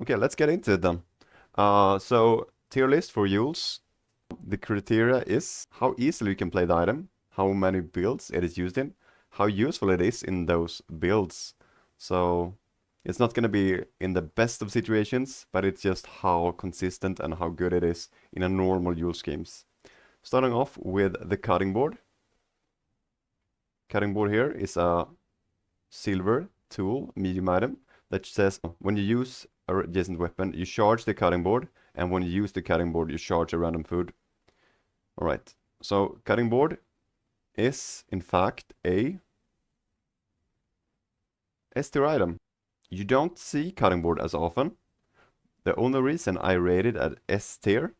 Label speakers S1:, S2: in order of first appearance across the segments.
S1: Okay, let's get into it then. So tier list for Jules. The criteria is how easily you can play the item, how many builds it is used in, how useful it is in those builds. So it's not going to be in the best of situations, but it's just how consistent and how good it is in a normal Jules games. Starting off with the cutting board. Cutting board here is a silver tool, medium item, that says when you use a adjacent weapon, you charge the cutting board, and when you use the cutting board, you charge a random food. Alright, so cutting board is in fact a S tier item. You don't see cutting board as often. The only reason I rate it at S tier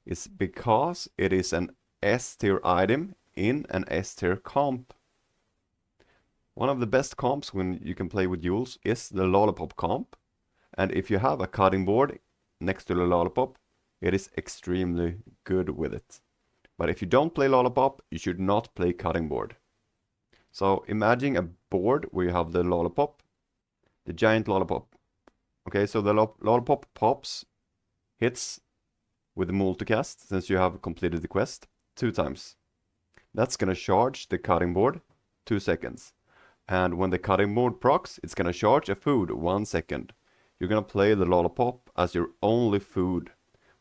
S1: is because it is an S tier item in an S tier comp. One of the best comps when you can play with Jules is the Lollipop comp. And if you have a cutting board next to the Lollipop, it is extremely good with it. But if you don't play Lollipop, you should not play cutting board. So imagine a board where you have the Lollipop, the giant Lollipop. Okay, so the Lollipop pops, hits with the multicast, since you have completed the quest, 2 times. That's gonna charge the cutting board 2 seconds. And when the cutting board procs, it's gonna charge a food 1 second. You're gonna play the Lollipop as your only food,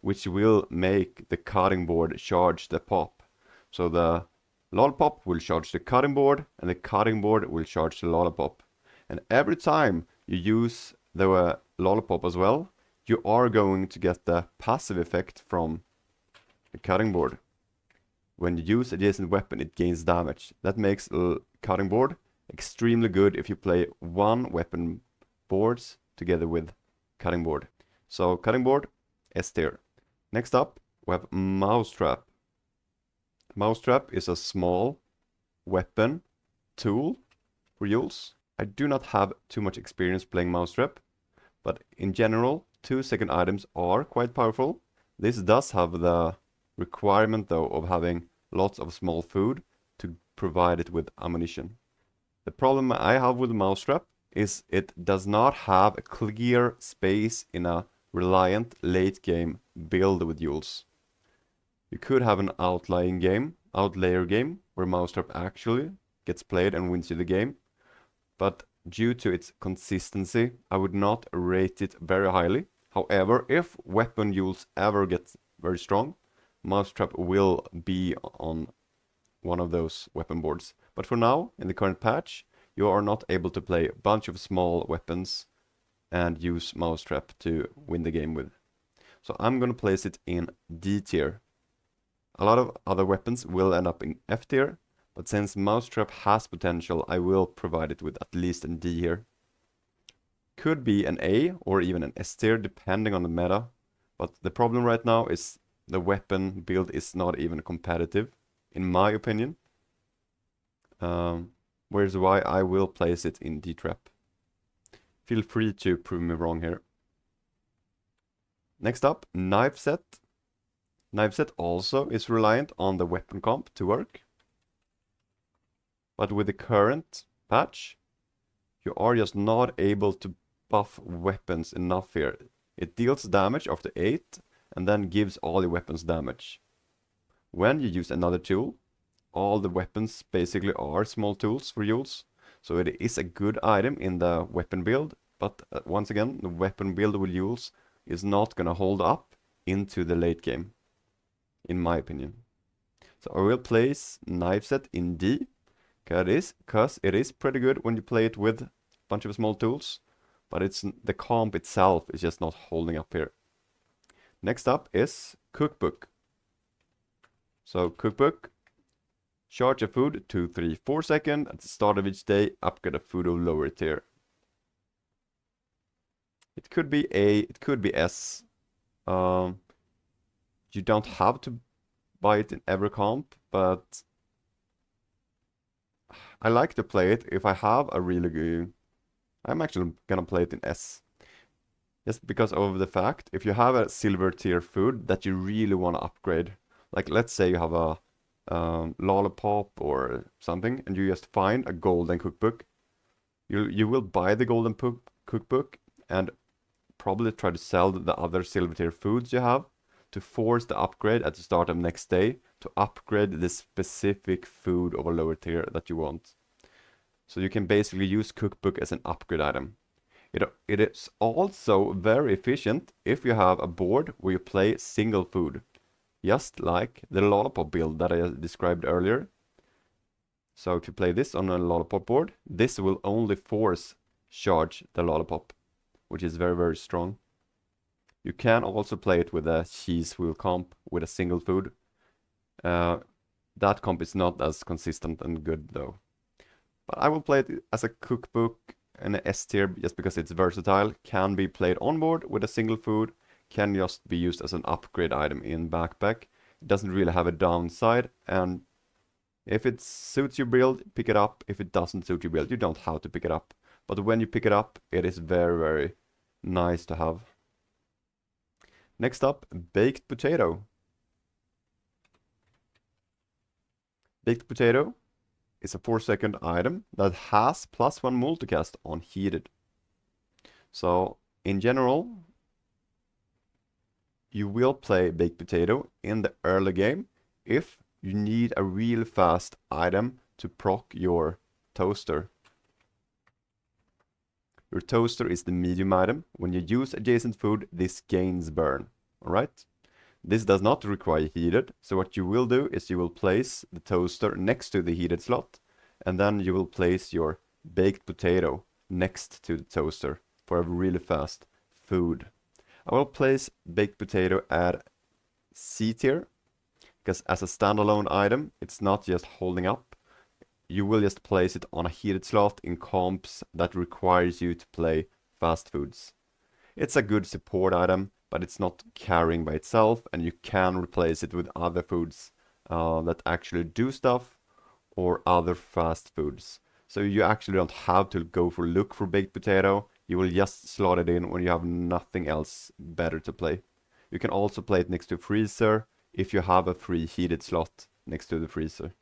S1: which will make the cutting board charge the pop. So the Lollipop will charge the cutting board, and the cutting board will charge the Lollipop. And every time you use the Lollipop as well, you are going to get the passive effect from the cutting board. When you use adjacent weapon, it gains damage. That makes the cutting board extremely good if you play one weapon boards together with cutting board. So cutting board, S tier. Next up, we have Mousetrap. Mousetrap is a small weapon tool for Jules. I do not have too much experience playing Mousetrap, but in general, 2-second items are quite powerful. This does have the requirement though of having lots of small food to provide it with ammunition. The problem I have with Mousetrap is it does not have a clear space in a reliant late game build with Jules. You could have an outlayer game, where Mousetrap actually gets played and wins you the game, but due to its consistency, I would not rate it very highly. However, if weapon Jules ever gets very strong, Mousetrap will be on one of those weapon boards. But for now, in the current patch, you are not able to play a bunch of small weapons and use Mousetrap to win the game with. So I'm going to place it in D tier. A lot of other weapons will end up in F tier, but since Mousetrap has potential, I will provide it with at least a D here. Could be an A or even an S tier depending on the meta, but the problem right now is the weapon build is not even competitive, in my opinion. Whereas why I will place it in D-Trap. Feel free to prove me wrong here. Next up, Knife Set. Knife Set also is reliant on the weapon comp to work. But with the current patch, you are just not able to buff weapons enough here. It deals damage after 8 and then gives all your weapons damage. When you use another tool, all the weapons basically are small tools for Jules. So it is a good item in the weapon build, but once again, the weapon build with Jules is not gonna hold up into the late game, in my opinion. So I will place Knife Set in D, because it is pretty good when you play it with a bunch of small tools, but it's the comp itself is just not holding up here. Next up is Cookbook. So Cookbook, charge a food 2, 3, 4 seconds at the start of each day, upgrade a food of lower tier. It could be A, it could be S. You don't have to buy it in every comp, but I like to play it if I have a really good... I'm actually gonna play it in S. Just because of the fact, if you have a silver tier food that you really want to upgrade, like let's say you have a Lollipop or something, and you just find a golden cookbook, you will buy the golden cookbook, and probably try to sell the other silver tier foods you have to force the upgrade at the start of next day to upgrade the specific food of a lower tier that you want. So you can basically use cookbook as an upgrade item. It is also very efficient if you have a board where you play single food, just like the lollipop build that I described earlier. So if you play this on a lollipop board, this will only force charge the lollipop, which is very, very strong. You can also play it with a cheese wheel comp with a single food. That comp is not as consistent and good though. But I will play it as a cookbook and an S tier just because it's versatile, can be played on board with a single food, can just be used as an upgrade item in backpack. It doesn't really have a downside, and if it suits your build, pick it up. If it doesn't suit your build, you don't have to pick it up. But when you pick it up, it is very, very nice to have. Next up, baked potato. Baked potato is a 4-second item that has +1 multicast on heated. So in general, you will play baked potato in the early game if you need a real fast item to proc your toaster. Your toaster is the medium item. When you use adjacent food, this gains burn. Alright? This does not require heated, so what you will do is you will place the toaster next to the heated slot, and then you will place your baked potato next to the toaster for a really fast food. I will place baked potato at C tier, because as a standalone item, it's not just holding up. You will just place it on a heated slot in comps that requires you to play fast foods. It's a good support item, but it's not carrying by itself, and you can replace it with other foods that actually do stuff, or other fast foods. So you actually don't have to look for baked potato. You will just slot it in when you have nothing else better to play. You can also play it next to freezer if you have a free heated slot next to the freezer.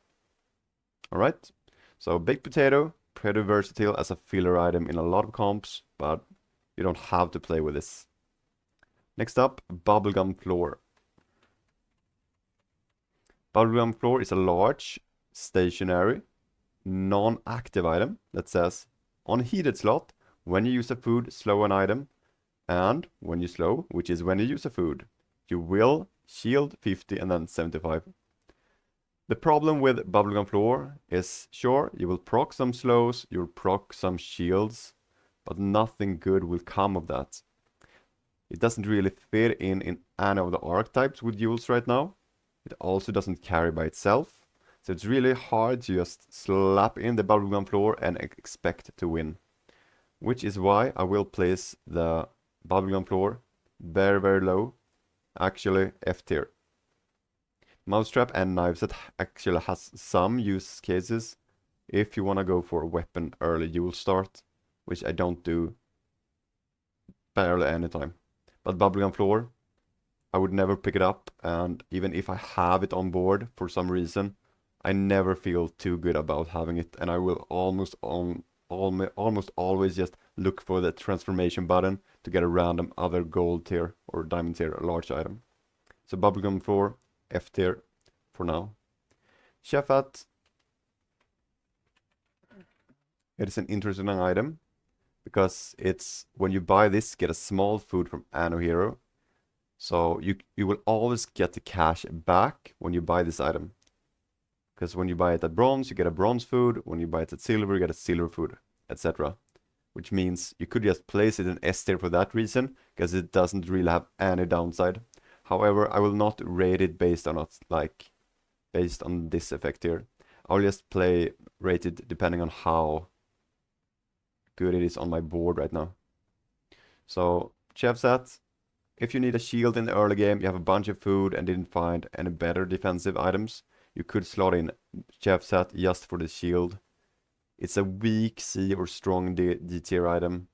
S1: Alright, so baked potato, pretty versatile as a filler item in a lot of comps, but you don't have to play with this. Next up, bubblegum floor. Bubblegum floor is a large, stationary, non-active item that says, on heated slot, when you use a food, slow an item, and when you slow, which is when you use a food, you will shield 50 and then 75. The problem with bubblegum floor is, sure, you will proc some slows, you'll proc some shields, but nothing good will come of that. It doesn't really fit in any of the archetypes with Jules right now. It also doesn't carry by itself. So it's really hard to just slap in the bubblegum floor and expect to win. Which is why I will place the bubblegum floor very, very low. Actually, F tier. Mousetrap and knife set actually has some use cases if you want to go for a weapon early Jules start, which I don't do barely any time. But bubblegum floor, I would never pick it up, and even if I have it on board for some reason, I never feel too good about having it, and I will almost always just look for the transformation button to get a random other gold tier or diamond tier large item. So bubblegum floor, F tier for now. Chef Hat, it is an interesting item because it's when you buy this, get a small food from Anno Hero. So you will always get the cash back when you buy this item. Because when you buy it at bronze, you get a bronze food. When you buy it at silver, you get a silver food, etc. Which means you could just place it in S tier for that reason, because it doesn't really have any downside. However, I will not rate it based on this effect here. I'll just rate it depending on how good it is on my board right now. So, Chef's Hat, if you need a shield in the early game, you have a bunch of food and didn't find any better defensive items, you could slot in Chef's Hat just for the shield. It's a weak C or strong D tier item,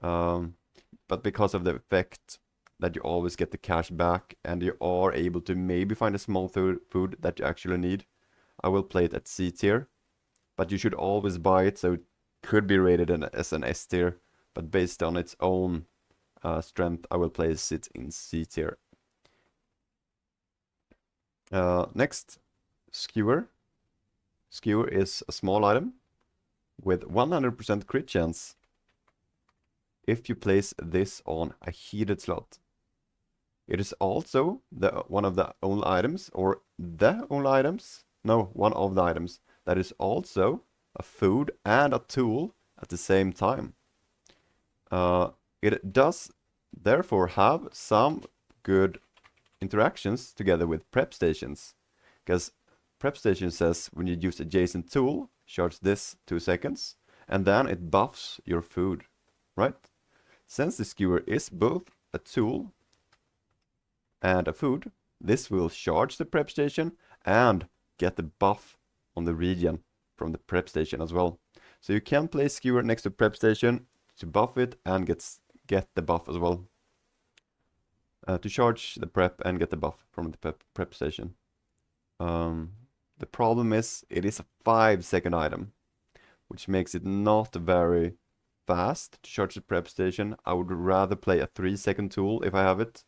S1: but because of the effect that you always get the cash back and you are able to maybe find a small food that you actually need, I will play it at C tier, but you should always buy it, so it could be rated as an S tier, but based on its own strength, I will place it in C tier. Next, skewer. Skewer is a small item with 100% crit chance if you place this on a heated slot. It is also one of the only items, or the only items, no, one of the items that is also a food and a tool at the same time. It does therefore have some good interactions together with prep stations, because prep station says when you use adjacent tool, charge this 2 seconds, and then it buffs your food, right? Since the skewer is both a tool and a food, this will charge the prep station and get the buff on the regen from the prep station as well. So you can place skewer next to prep station to buff it and get the buff as well. To charge the prep and get the buff from the prep station. The problem is it is a 5-second item, which makes it not very fast to charge the prep station. I would rather play a 3-second tool if I have it.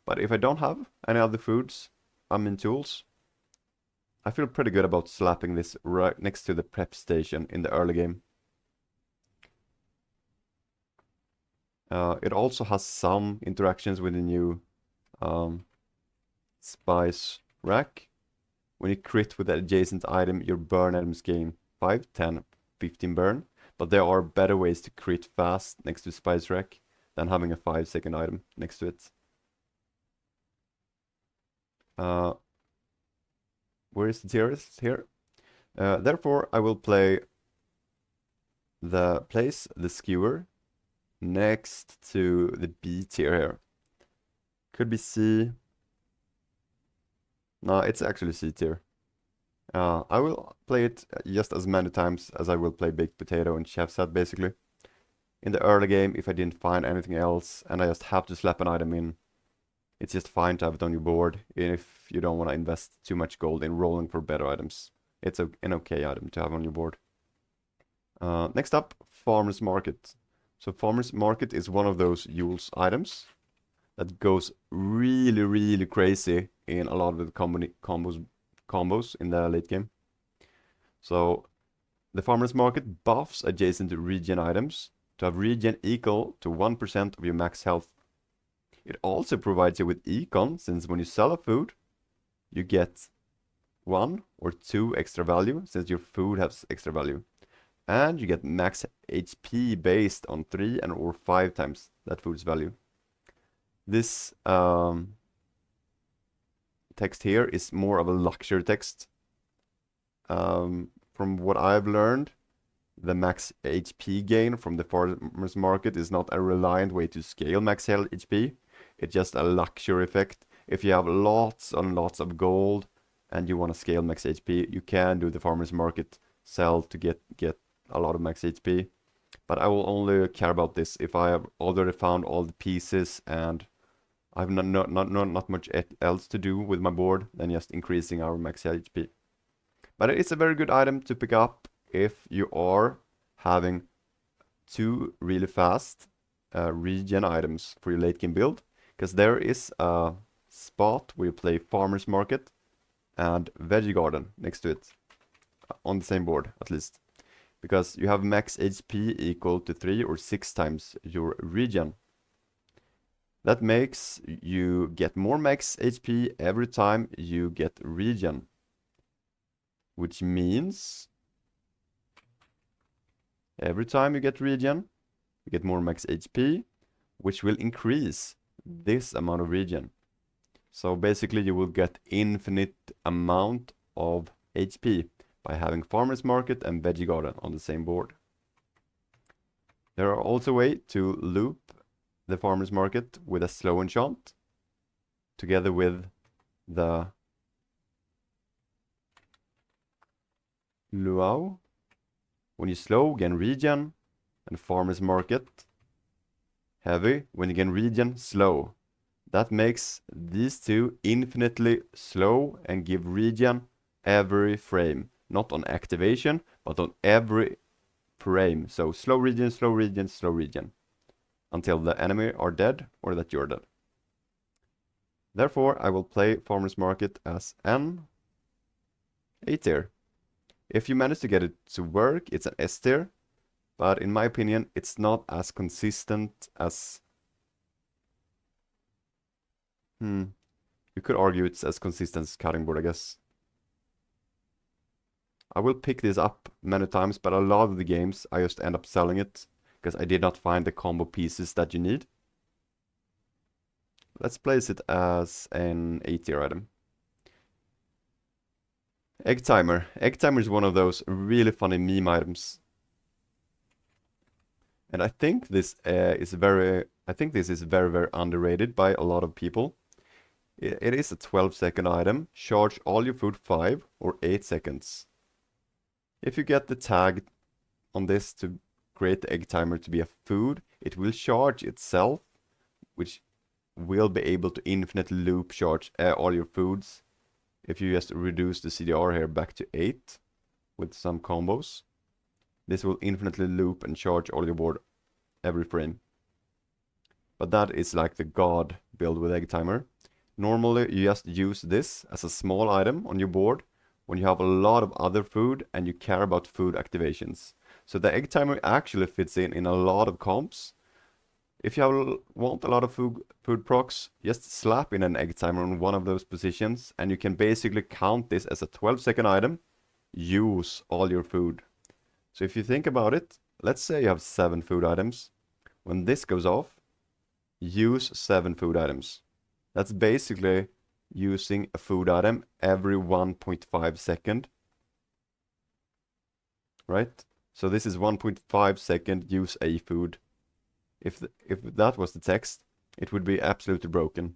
S1: But if I don't have any other foods, I'm in tools. I feel pretty good about slapping this right next to the prep station in the early game. It also has some interactions with the new spice rack. When you crit with an adjacent item, your burn items gain 5, 10, 15 burn. But there are better ways to crit fast next to spice rack than having a 5-second item next to it. Where is the tier? It's here. Therefore, I will place the skewer next to the B tier here. Could be C. No, it's actually C tier. I will play it just as many times as I will play Baked Potato and Chef's Hat, basically. In the early game, if I didn't find anything else and I just have to slap an item in, it's just fine to have it on your board if you don't want to invest too much gold in rolling for better items. It's an okay item to have on your board. Next up, Farmer's Market. So Farmer's Market is one of those Jules items that goes really, really crazy in a lot of the combos in the late game. So the Farmer's Market buffs adjacent to regen items to have regen equal to 1% of your max health. It also provides you with econ, since when you sell a food, you get 1 or 2 extra value, since your food has extra value. And you get max HP based on 3 and or 5 times that food's value. This text here is more of a luxury text. From what I've learned, the max HP gain from the Farmer's Market is not a reliant way to scale max HP. It's just a luxury effect. If you have lots and lots of gold and you want to scale max HP, you can do the Farmer's Market sell to get a lot of max HP. But I will only care about this if I have already found all the pieces and I have not much else to do with my board than just increasing our max HP. But it's a very good item to pick up if you are having 2 really fast regen items for your late game build. Because there is a spot where you play Farmer's Market and Veggie Garden next to it. On the same board, at least. Because you have max HP equal to 3 or 6 times your regen. That makes you get more max HP every time you get regen. Which means every time you get regen, you get more max HP, which will increase this amount of regen. So basically you will get infinite amount of HP by having Farmer's Market and Veggie Garden on the same board. There are also ways to loop the Farmer's Market with a slow enchant together with the Luau. When you slow, gain regen, and Farmer's Market heavy. When you gain regen, slow. That makes these two infinitely slow and give regen every frame. Not on activation, but on every frame. So slow regen, slow regen, slow regen. until the enemy are dead or that you're dead. Therefore, I will play Farmer's Market as an A tier. If you manage to get it to work, it's an S tier, but in my opinion, it's not as consistent as... You could argue it's as consistent as cutting board, I guess. I will pick this up many times, but a lot of the games I just end up selling it because I did not find the combo pieces that you need. Let's place it as an A tier item. Egg timer. Egg timer is one of those really funny meme items. And I think this is very underrated by a lot of people. It is a 12-second item. Charge all your food 5 or 8 seconds. If you get the tag on this to create the egg timer to be a food, it will charge itself, which will be able to infinitely loop charge all your foods. If you just reduce the CDR here back to 8 with some combos, this will infinitely loop and charge all your board every frame. But that is like the god build with egg timer. Normally you just use this as a small item on your board when you have a lot of other food and you care about food activations. So the egg timer actually fits in a lot of comps. If you want a lot of food procs, just slap in an egg timer on one of those positions and you can basically count this as a 12-second item, use all your food. So if you think about it, let's say you have 7 food items. When this goes off, use 7 food items. That's basically using a food item every 1.5 second. Right? So this is 1.5 second use a food. If that was the text, it would be absolutely broken.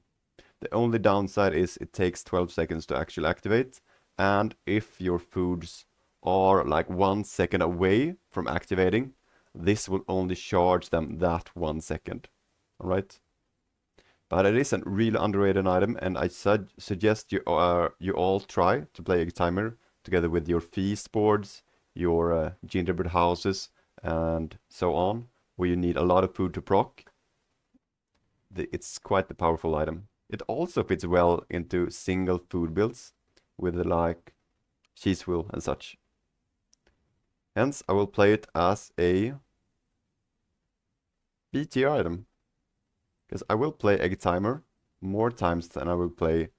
S1: The only downside is it takes 12 seconds to actually activate, and if your foods are like 1 second away from activating, this will only charge them that 1 second. Alright? But it is a really underrated item, and I suggest you all try to play Egg Timer together with your feast boards, your gingerbread houses, and so on, where you need a lot of food to proc. It's quite the powerful item. It also fits well into single food builds with like cheese wheel and such. Hence, I will play it as a B tier item. Because I will play Egg Timer more times than I will play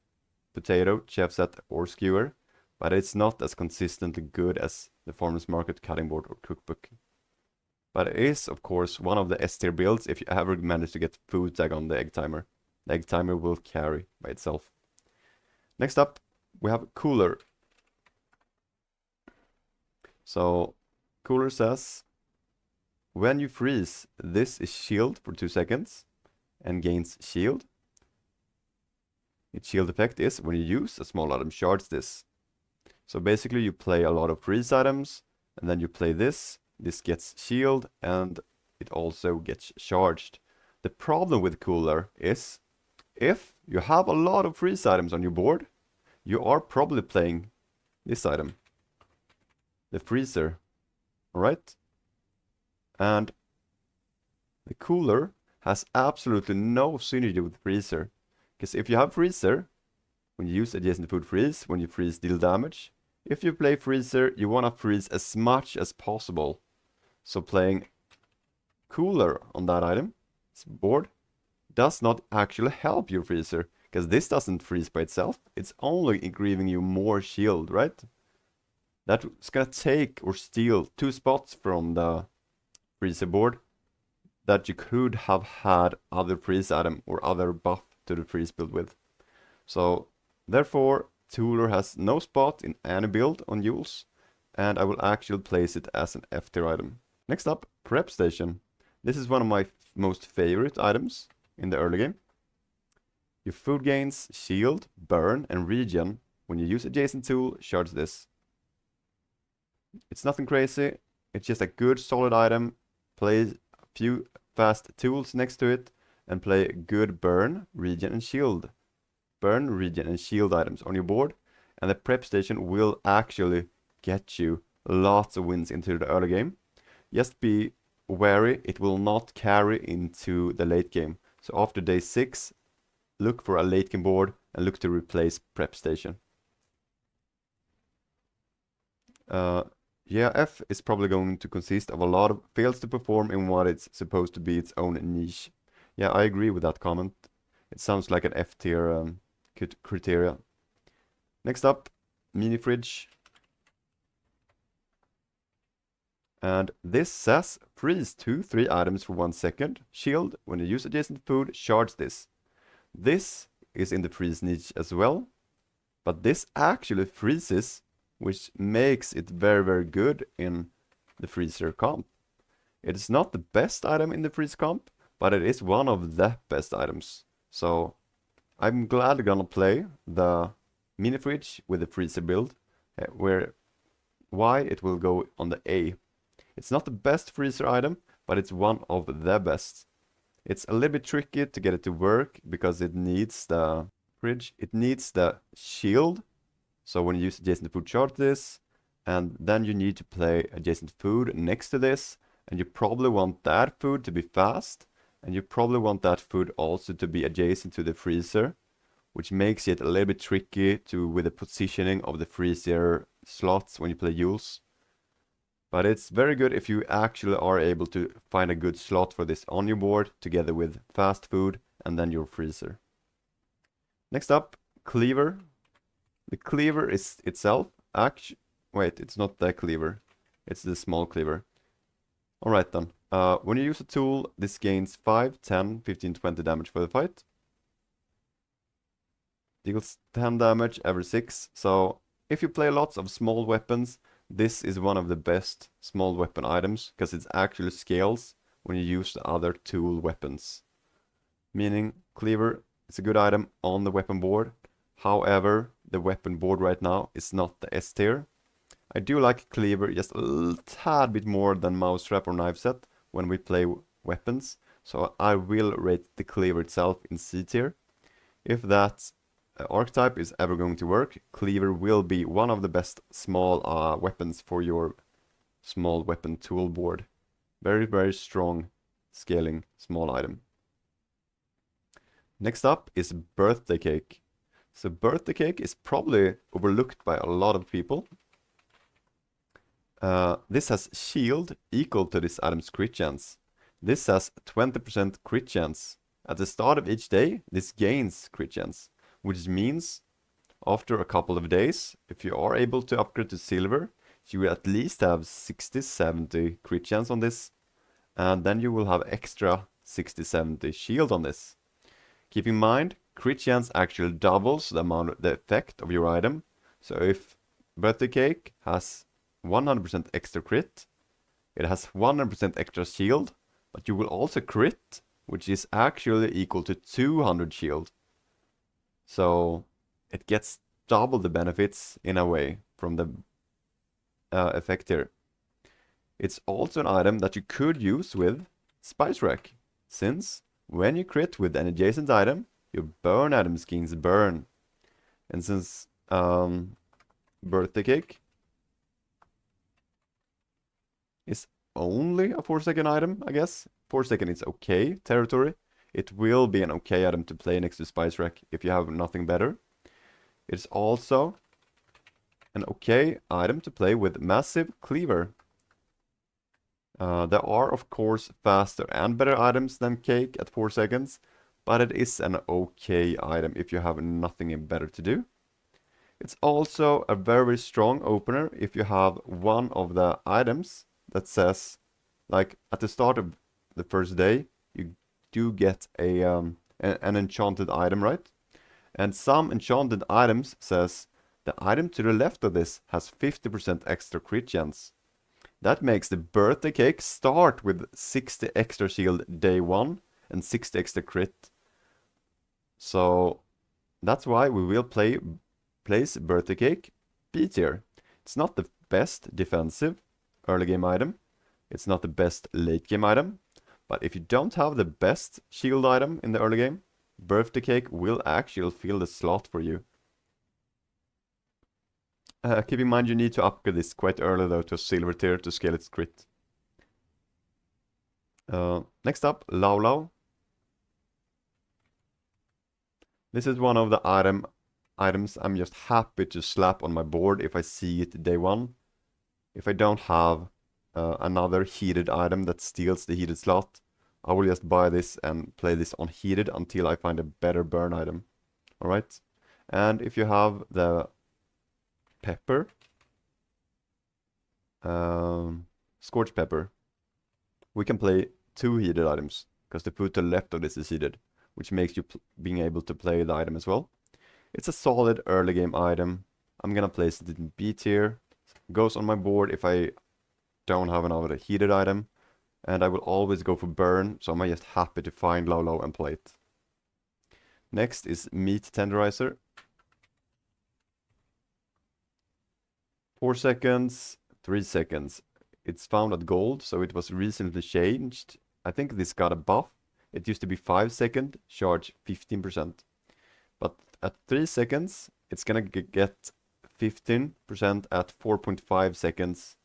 S1: Potato, Chef Set, or Skewer, but it's not as consistently good as the Farmer's Market, Cutting Board, or Cookbook. But it is, of course, one of the S tier builds if you ever manage to get food tag on the Egg Timer. The Egg Timer will carry by itself. Next up, we have Cooler. So, Cooler says, when you freeze, this is shield for 2 seconds and gains shield. Its shield effect is when you use a small item, charge this. So basically you play a lot of freeze items, and then you play this. This gets shield, and it also gets charged. The problem with Cooler is, if you have a lot of freeze items on your board, you are probably playing this item, the freezer, alright? And the Cooler has absolutely no synergy with freezer. Because if you have freezer, when you use adjacent food freeze, when you freeze deal damage, if you play freezer, you want to freeze as much as possible. So playing Cooler on that item, board, does not actually help your freezer. Because this doesn't freeze by itself, it's only giving you more shield, right? That's gonna take or steal 2 spots from the freezer board that you could have had other freeze item or other buff to the freeze build with. So therefore, Cooler has no spot in any build on Jules, and I will actually place it as an F tier item. Next up, Prep Station. This is one of my most favorite items in the early game. Your food gains shield, burn, and regen. When you use adjacent tool, charge this. It's nothing crazy, it's just a good solid item. Play a few fast tools next to it, and play good burn, regen, and shield. Burn, regen, and shield items on your board, and the Prep Station will actually get you lots of wins into the early game. Just be wary, it will not carry into the late game. So after day 6, look for a late game board and look to replace Prep Station. Yeah, F is probably going to consist of a lot of fails to perform in what it's supposed to be its own niche. Yeah, I agree with that comment. It sounds like an F tier criteria. Next up, mini fridge. And this says freeze 2-3 items for 1 second. Shield, when you use adjacent food, charge this. This is in the freeze niche as well, but this actually freezes, which makes it very, very good in the freezer comp. It is not the best item in the freeze comp, but it is one of the best items. So I'm gladly gonna play the mini fridge with the freezer build, why it will go on the A. It's not the best freezer item, but it's one of the best. It's a little bit tricky to get it to work because it needs the fridge. It needs the shield. So when you use adjacent food, charge this, and then you need to play adjacent food next to this, and you probably want that food to be fast, and you probably want that food also to be adjacent to the freezer, which makes it a little bit tricky with the positioning of the freezer slots when you play Jules. But it's very good if you actually are able to find a good slot for this on your board together with fast food and then your freezer. Next up, cleaver. The cleaver is itself wait, it's not the cleaver. It's the small cleaver. Alright then. When you use a tool, this gains 5, 10, 15, 20 damage for the fight. Deals 10 damage every 6. So if you play lots of small weapons, this is one of the best small weapon items because it actually scales when you use the other tool weapons. Meaning cleaver is a good item on the weapon board. However, the weapon board right now is not the S tier. I do like cleaver just a tad bit more than mousetrap or knife set when we play weapons. So I will rate the cleaver itself in C tier. If that archetype is ever going to work, cleaver will be one of the best small weapons for your small weapon tool board. Very, very strong scaling small item. Next up is birthday cake. So birthday cake is probably overlooked by a lot of people. This has shield equal to this item's crit chance. This has 20% crit chance. At the start of each day, this gains crit chance, which means after a couple of days, if you are able to upgrade to silver, you will at least have 60-70 crit chance on this, and then you will have extra 60-70 shield on this. Keep in mind, crit chance actually doubles the effect of your item. So if birthday cake has 100% extra crit, it has 100% extra shield, but you will also crit, which is actually equal to 200 shield. So it gets double the benefits in a way from the effect here. It's also an item that you could use with Spice Rack, since when you crit with an adjacent item, your burn item skins burn. And since birthday cake is only a 4-second item, I guess. 4-second is okay territory. It will be an okay item to play next to Spice Rack if you have nothing better. It's also an okay item to play with Massive Cleaver. There are, of course, faster and better items than Cake at 4 seconds, but it is an okay item if you have nothing better to do. It's also a very strong opener if you have one of the items that says, like at the start of the first day, you do get an enchanted item, right? And some enchanted items says the item to the left of this has 50% extra crit chance. That makes the birthday cake start with 60 extra shield day 1 and 60 extra crit. So that's why we will place birthday cake B tier. It's not the best defensive early game item. It's not the best late game item. But if you don't have the best shield item in the early game, birthday cake will actually fill the slot for you. Keep in mind you need to upgrade this quite early though to a silver tier to scale its crit. Next up, Lau Lau. This is one of the items I'm just happy to slap on my board if I see it day one. If I don't have another heated item that steals the heated slot, I will just buy this and play this on heated until I find a better burn item. Alright? And if you have the pepper, scorched pepper, we can play 2 heated items, because the food to the left of this is heated, which makes you being able to play the item as well. It's a solid early game item. I'm gonna place it in B tier. Goes on my board if I don't have another heated item. And I will always go for burn, so I'm just happy to find Lau Lau and play it. Next is meat tenderizer. 4 seconds, 3 seconds. It's found at gold, so it was recently changed. I think this got a buff. It used to be 5 seconds, charge 15%. But at 3 seconds, it's gonna get 15% at 4.5 seconds,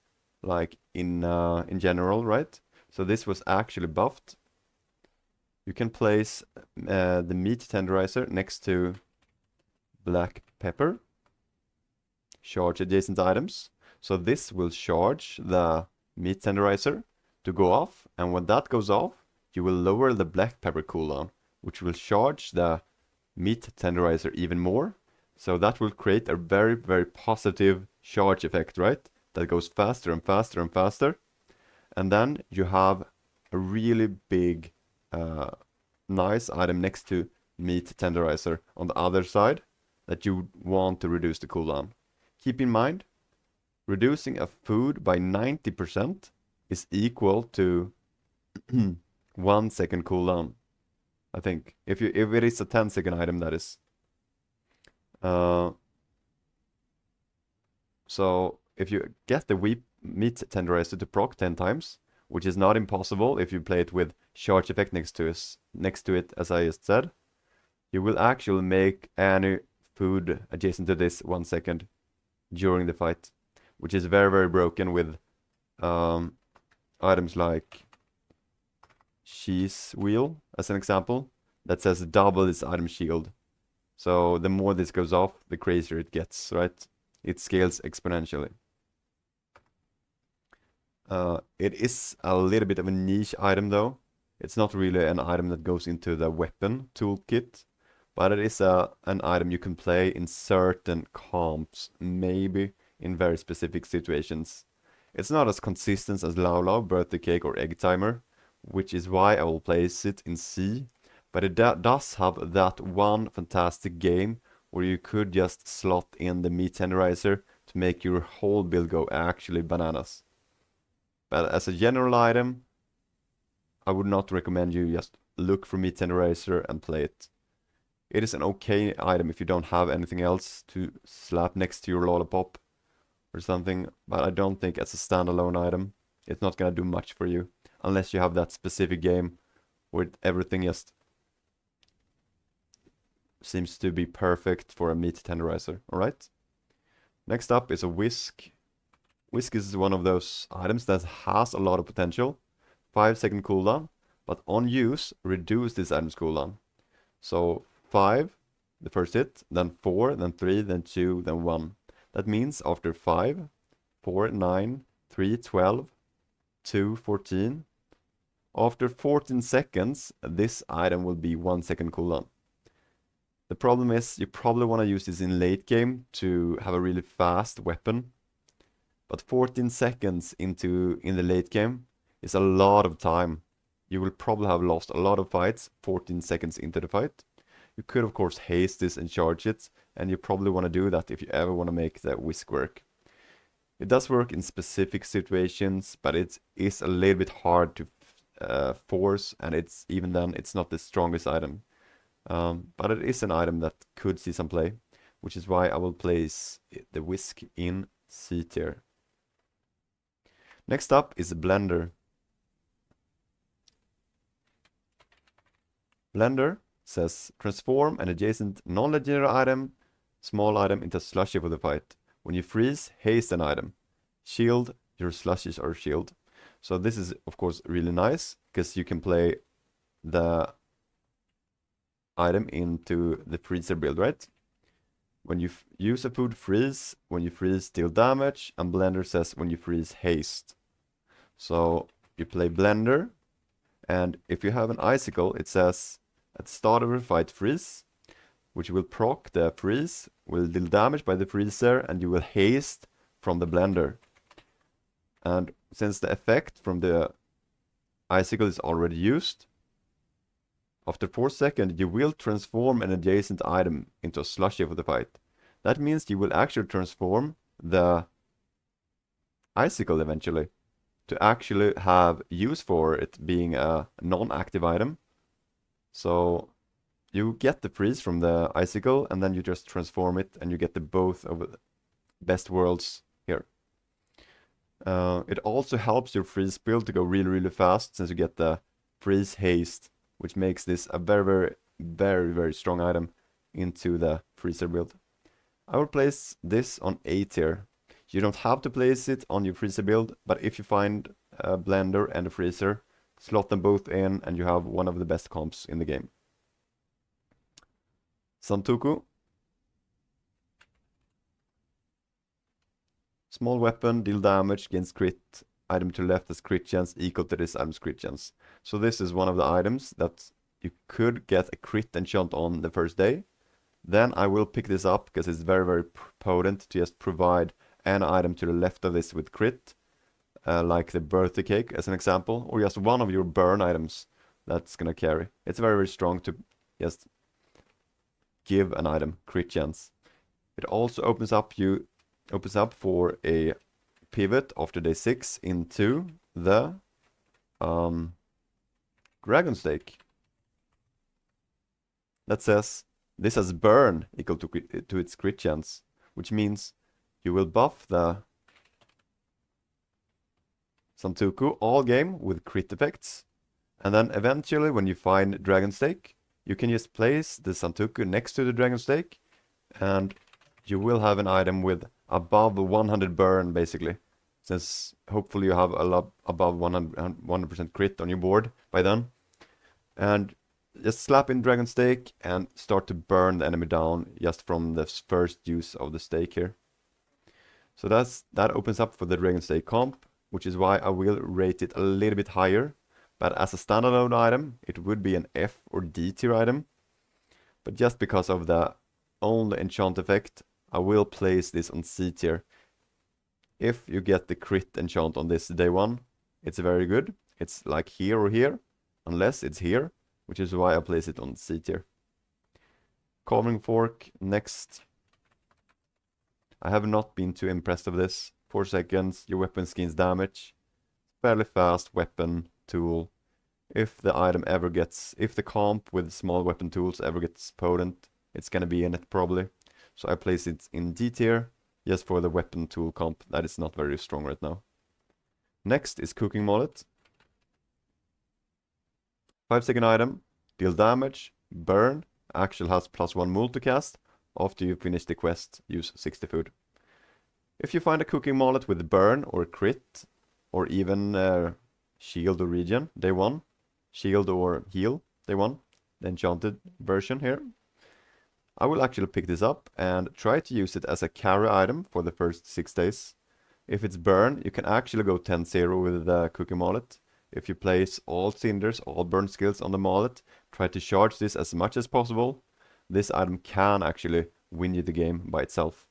S1: like in general, right? So this was actually buffed. You can place the meat tenderizer next to black pepper. Charge adjacent items. So this will charge the meat tenderizer to go off, and when that goes off, you will lower the black pepper cooldown, which will charge the meat tenderizer even more. So that will create a very, very positive charge effect, right? That goes faster and faster and faster. And then you have a really big, nice item next to meat tenderizer on the other side that you want to reduce the cooldown. Keep in mind, reducing a food by 90% is equal to 1 second cooldown. I think if it is a 10-second item, that is. So if you get the meat tenderizer to proc 10 times, which is not impossible if you play it with charge effect next to it, as I just said, you will actually make any food adjacent to this 1 second during the fight, which is very, very broken with items like cheese wheel, as an example, that says double its item shield. So the more this goes off, the crazier it gets, right? It scales exponentially. It is a little bit of a niche item though. It's not really an item that goes into the weapon toolkit, but it is an item you can play in certain comps, maybe in very specific situations. It's not as consistent as Lau Lau, birthday cake, or egg timer, which is why I will place it in C. But it does have that one fantastic game where you could just slot in the meat tenderizer to make your whole build go actually bananas. But as a general item, I would not recommend you just look for meat tenderizer and play it. It is an okay item if you don't have anything else to slap next to your lollipop or something, but I don't think as a standalone item, it's not gonna do much for you, unless you have that specific game where everything just seems to be perfect for a meat tenderizer, alright? Next up is a whisk. Whisk is one of those items that has a lot of potential. 5-second cooldown, but on use, reduce this item's cooldown. So 5, the first hit, then 4, then 3, then 2, then 1. That means after 5, 4, 9, 3, 12, 2, 14. After 14 seconds, this item will be 1 second cooldown. The problem is you probably want to use this in late game to have a really fast weapon. But 14 seconds in the late game is a lot of time. You will probably have lost a lot of fights 14 seconds into the fight. You could of course haste this and charge it, and you probably want to do that if you ever want to make the whisk work. It does work in specific situations, but it is a little bit hard to force, and it's not the strongest item. But it is an item that could see some play, which is why I will place the whisk in C tier. Next up is Blender. Blender says transform an adjacent non-legendary item, small item, into slushy for the fight. When you freeze, haste an item. Shield, your slushies are shield. So this is of course really nice because you can play the item into the freezer build, right? When you use a food, freeze. When you freeze, deal damage. And Blender says when you freeze, haste. So you play Blender, and if you have an icicle, it says at the start of a fight, freeze, which will proc the freeze, will deal damage by the freezer, and you will haste from the Blender. And since the effect from the icicle is already used, after 4 seconds, you will transform an adjacent item into a slushy for the fight. That means you will actually transform the icicle eventually to actually have use for it being a non-active item. So you get the freeze from the icicle and then you just transform it and you get the both of the best worlds here. It also helps your freeze build to go really fast since you get the freeze haste, which makes this a very strong item into the freezer build. I will place this on A tier. You don't have to place it on your freezer build, but if you find a blender and a freezer, slot them both in and you have one of the best comps in the game. Santoku. Small weapon, deal damage, gains crit. Item to left has crit chance equal to this item's crit chance. So this is one of the items that you could get a crit enchant on the first day. Then I will pick this up because it's very potent to just provide an item to the left of this with crit. Like the birthday cake as an example, or just one of your burn items that's gonna carry. It's very strong to just give an item crit chance. It also opens up for a pivot after day 6 into the dragon stake. That says this has burn equal to its crit chance, which means you will buff the Santoku all game with crit effects, and then eventually when you find Dragon Stake, you can just place the Santoku next to the Dragon Stake, and you will have an item with above 100 burn basically, since hopefully you have a lot above 100% crit on your board by then. And just slap in Dragon Stake and start to burn the enemy down just from the first use of the stake here. So that opens up for the Dragon Stake comp, which is why I will rate it a little bit higher. But as a standalone item, it would be an F or D tier item. But just because of the only enchant effect, I will place this on C tier. If you get the crit enchant on this day 1, it's very good. It's like here or here, unless it's here, which is why I place it on C tier. Carving fork, next. I have not been too impressed with this. 4 seconds, your weapon gains damage. Fairly fast weapon tool. If the comp with small weapon tools ever gets potent, it's gonna be in it probably. So I place it in D tier, just for the weapon tool comp that is not very strong right now. Next is Cooking Mallet. 5-second item, deal damage, burn, actual has +1 multicast. After you finish the quest, use 60 food. If you find a Cooking Mallet with burn or crit, or even shield or regen, day 1, shield or heal, day 1, the enchanted version here, I will actually pick this up and try to use it as a carry item for the first 6 days. If it's burn, you can actually go 10-0 with the Cooking Mallet. If you place all cinders, all burn skills on the mallet, try to charge this as much as possible. This item can actually win you the game by itself.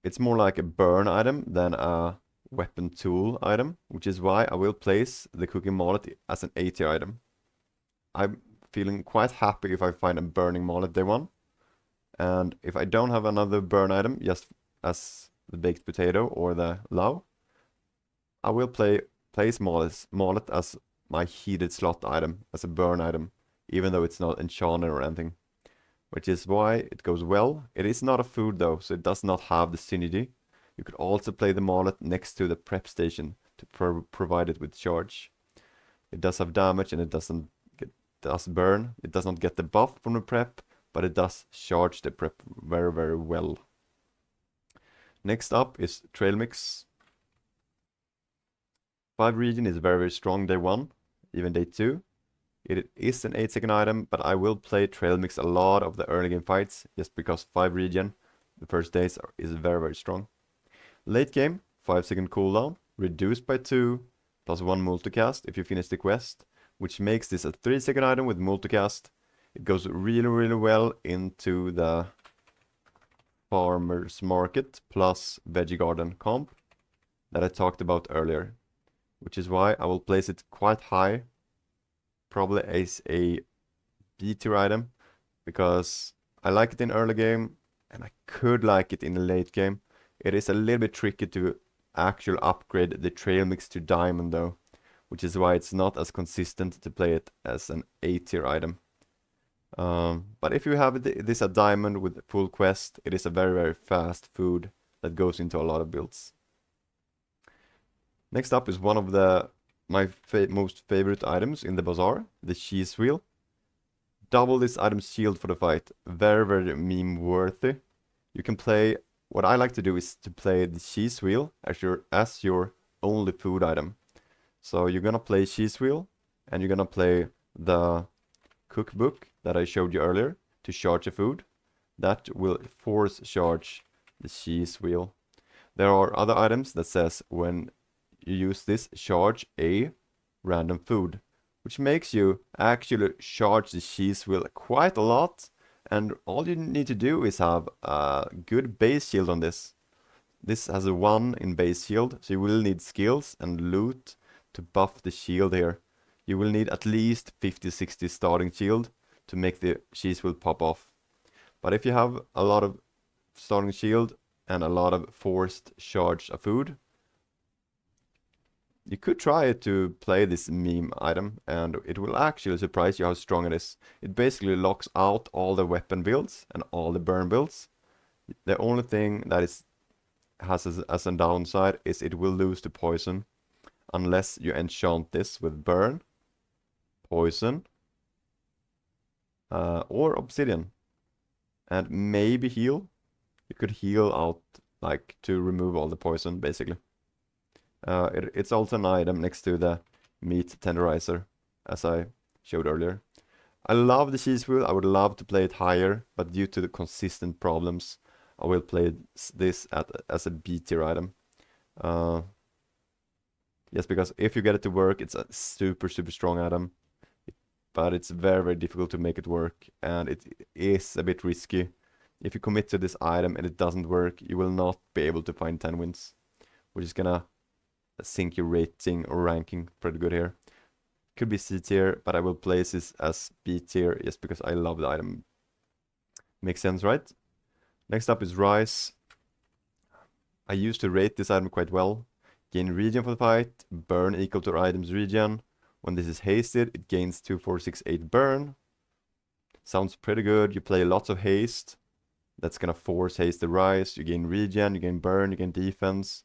S1: It's more like a burn item than a weapon tool item, which is why I will place the Cooking Mallet as an A tier item. I'm feeling quite happy if I find a burning mallet day 1. And if I don't have another burn item, just as the baked potato or the lao, I will place mallet as my heated slot item, as a burn item, even though it's not enchanted or anything. Which is why it goes well. It is not a food though, so it does not have the synergy. You could also play the mallet next to the prep station to provide it with charge. It does have damage and it does burn. It does not get the buff from the prep, but it does charge the prep very well. Next up is Trail Mix. 5 regen is very, very strong day 1, even day 2. It is an 8-second item, but I will play trail mix a lot of the early game fights, just because 5 regen, the first days, is very, very strong. Late game, 5-second cooldown, reduced by 2, plus 1 multicast if you finish the quest, which makes this a 3-second item with multicast. It goes really, really well into the farmer's market plus veggie garden comp that I talked about earlier, which is why I will place it quite high, probably as a B tier item, because I like it in early game and I could like it in the late game. It is a little bit tricky to actually upgrade the trail mix to diamond though, which is why it's not as consistent to play it as an A tier item. But if you have this a diamond with full quest, it is a very, very fast food that goes into a lot of builds. Next up is one of my most favorite items in the Bazaar, the cheese wheel. Double this item's shield for the fight. Very, very meme worthy. You can play, what I like to do is to play the cheese wheel as your only food item. So you're gonna play cheese wheel, and you're gonna play the cookbook that I showed you earlier to charge a food. That will force charge the cheese wheel. There are other items that says when you use this, charge a random food, which makes you actually charge the cheese wheel quite a lot. And all you need to do is have a good base shield on this. This has a 1 in base shield, so you will need skills and loot to buff the shield here. You will need at least 50-60 starting shield to make the cheese wheel pop off. But if you have a lot of starting shield and a lot of forced charge of food, you could try to play this meme item, and it will actually surprise you how strong it is. It basically locks out all the weapon builds and all the burn builds. The only thing that has as a downside is it will lose to poison, unless you enchant this with burn, poison, or obsidian, and maybe heal. You could heal out, like, to remove all the poison, basically. It's also an item next to the meat tenderizer, as I showed earlier. I love the cheese wheel. I would love to play it higher, but due to the consistent problems, I will play this as a B tier item. Yes, because if you get it to work, it's a super, super strong item. But it's very, very difficult to make it work, and it is a bit risky. If you commit to this item and it doesn't work, you will not be able to find 10 wins, which is gonna sink your rating or ranking pretty good here. Could be C tier, but I will place this as B tier just because I love the item. Makes sense, right? Next up is Rice. I used to rate this item quite well. Gain regen for the fight, burn equal to item's regen. When this is hasted, it gains 2, 4, 6, 8 burn. Sounds pretty good. You play lots of haste. That's gonna force haste the Rice. You gain regen, you gain burn, you gain defense.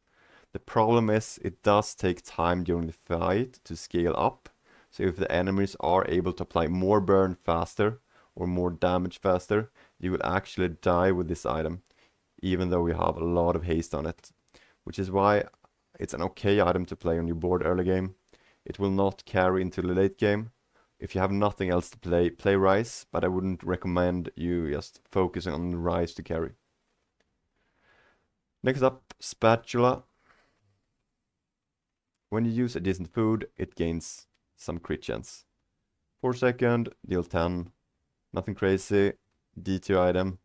S1: The problem is it does take time during the fight to scale up. So if the enemies are able to apply more burn faster or more damage faster, you will actually die with this item, even though we have a lot of haste on it. Which is why it's an okay item to play on your board early game. It will not carry into the late game. If you have nothing else to play Rice, but I wouldn't recommend you just focusing on Rice to carry. Next up, Spatula. When you use a decent food, it gains some crit chance. 4 second, deal 10. Nothing crazy. D tier item.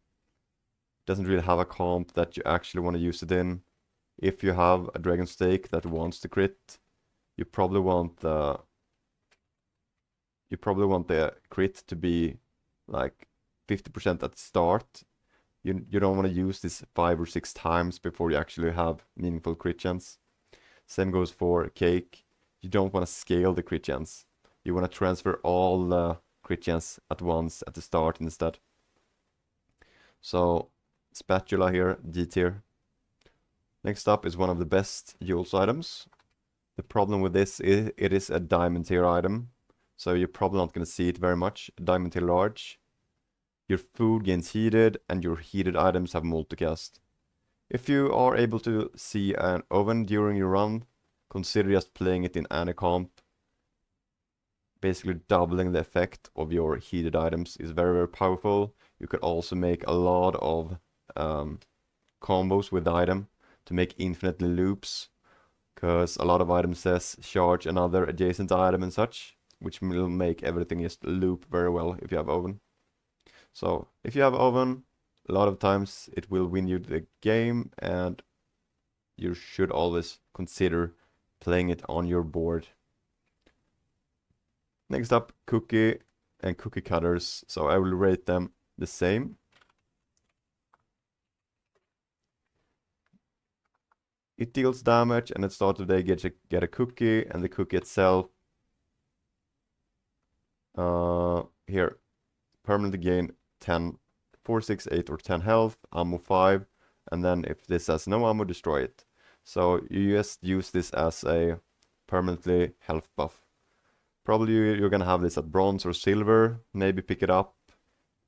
S1: Doesn't really have a comp that you actually want to use it in. If you have a Dragon Stake that wants to crit, you probably want the crit to be like 50% at the start. You don't want to use this 5 or 6 times before you actually have meaningful crit chance. Same goes for Cake. You don't want to scale the crit chance. You want to transfer all the crit chance at once at the start instead. So Spatula here, D tier. Next up is one of the best Jules items. The problem with this is it is a diamond tier item, so you're probably not going to see it very much. Diamond tier large. Your food gains heated, and your heated items have multicast. If you are able to see an oven during your run, consider just playing it in any comp. Basically doubling the effect of your heated items is very, very powerful. You could also make a lot of combos with the item to make infinite loops, because a lot of items says charge another adjacent item and such, which will make everything just loop very well if you have oven. So if you have oven, a lot of times it will win you the game, and you should always consider playing it on your board. Next up, cookie and cookie cutters. So I will rate them the same. It deals damage, and at the start of the day get a cookie, and the cookie itself here permanently gain 10, 4, 6, 8 or 10 health, ammo 5, and then if this has no ammo, destroy it. So you just use this as a permanently health buff. Probably you're gonna have this at bronze or silver, maybe pick it up.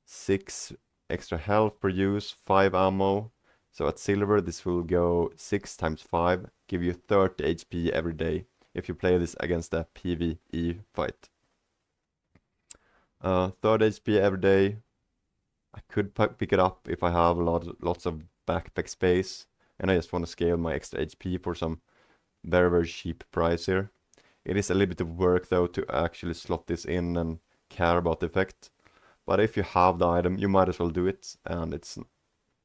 S1: 6 extra health per use, 5 ammo. So at silver this will go 6 times 5, give you 30 HP every day if you play this against a PvE fight. 30 HP every day. I could pick it up if I have lots of backpack space and I just want to scale my extra HP for some very, very cheap price here. It is a little bit of work though to actually slot this in and care about the effect. But if you have the item, you might as well do it, and it's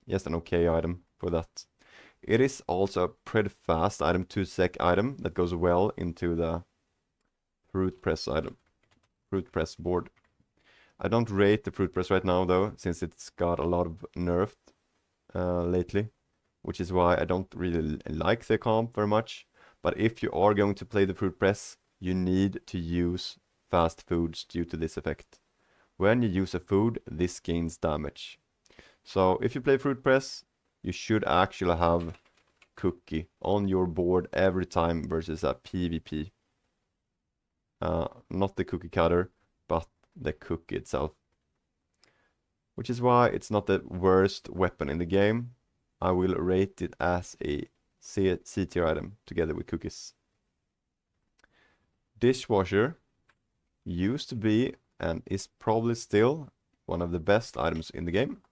S1: just an okay item for that. It is also a pretty fast item, 2-sec item that goes well into the fruit press board. I don't rate the fruit press right now though, since it's got a lot of nerfed lately, which is why I don't really like the comp very much. But if you are going to play the fruit press, you need to use fast foods due to this effect. When you use a food, this gains damage. So if you play fruit press, you should actually have cookie on your board every time versus a PvP. Not the cookie cutter, but the cookie itself. Which is why it's not the worst weapon in the game. I will rate it as a C tier item together with cookies. Dishwasher used to be and is probably still one of the best items in the game.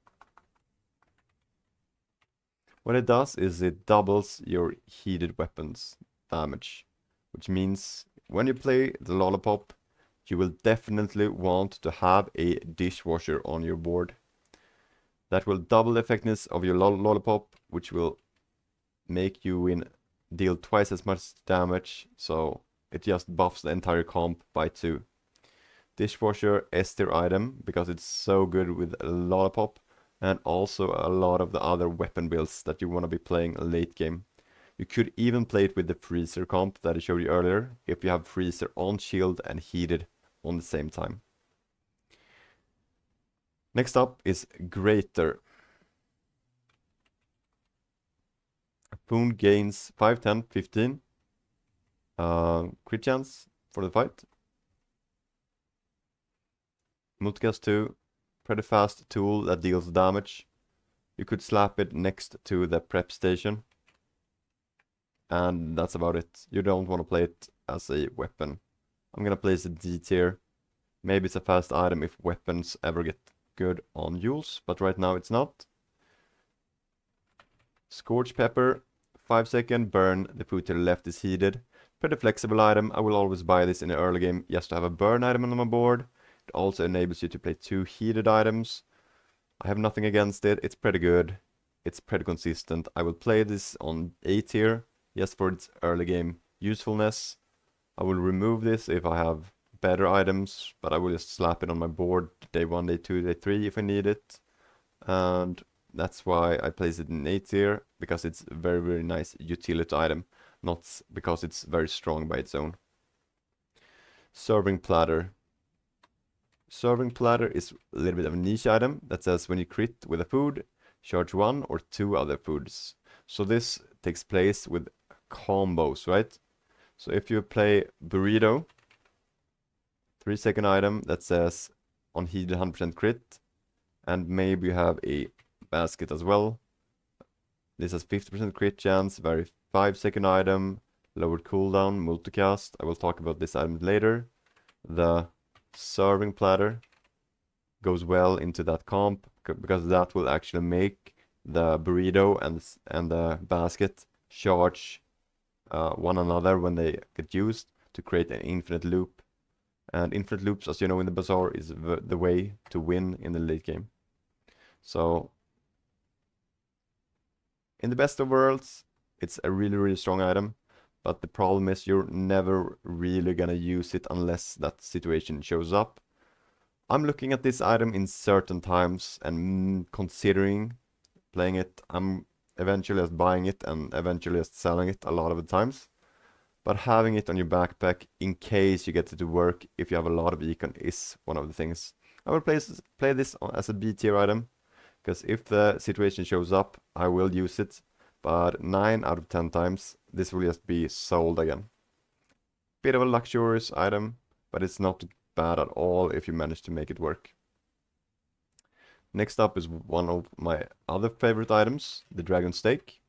S1: What it does is it doubles your heated weapons damage, which means when you play the lollipop, you will definitely want to have a dishwasher on your board. That will double the effectiveness of your lollipop, which will make you deal twice as much damage, so it just buffs the entire comp by 2. Dishwasher S tier item because it's so good with a lollipop, and also a lot of the other weapon builds that you want to be playing late game. You could even play it with the freezer comp that I showed you earlier, if you have freezer on shield and heated on the same time. Next up is grater. Boon gains 5, 10, 15 crit chance for the fight. Multicast 2, pretty fast tool that deals damage. You could slap it next to the prep station, and that's about it. You don't want to play it as a weapon. I'm gonna place a D tier. Maybe it's a fast item if weapons ever get good on Jules, but right now it's not. Scorch pepper, 5-second burn. The food to the left is heated. Pretty flexible item. I will always buy this in the early game just to have a burn item on my board. It also enables you to play 2 heated items. I have nothing against it. It's pretty good. It's pretty consistent. I will play this on A tier just for its early game usefulness. I will remove this if I have better items, but I will just slap it on my board day 1, day 2, day 3 if I need it. And that's why I place it in A tier, because it's a very, very nice utility item, not because it's very strong by its own. Serving platter. Serving platter is a little bit of a niche item that says when you crit with a food, charge 1 or 2 other foods. So this takes place with combos, right? So if you play burrito, 3-second item that says on heated 100% crit, and maybe you have a basket as well. This has 50% crit chance, very 5-second item, lowered cooldown, multicast. I will talk about this item later. The serving platter goes well into that comp because that will actually make the burrito and the basket charge one another when they get used to create an infinite loop. And infinite loops, as you know in the Bazaar, is the way to win in the late game. So, in the best of worlds, it's a really, really strong item. But the problem is you're never really gonna use it unless that situation shows up. I'm looking at this item in certain times and considering playing it. I'm eventually just buying it and eventually just selling it a lot of the times. But having it on your backpack in case you get it to work if you have a lot of econ is one of the things. I will play this as a B tier item, because if the situation shows up, I will use it. But 9 out of 10 times, this will just be sold again. Bit of a luxurious item, but it's not bad at all if you manage to make it work. Next up is one of my other favorite items, the Dragon Steak.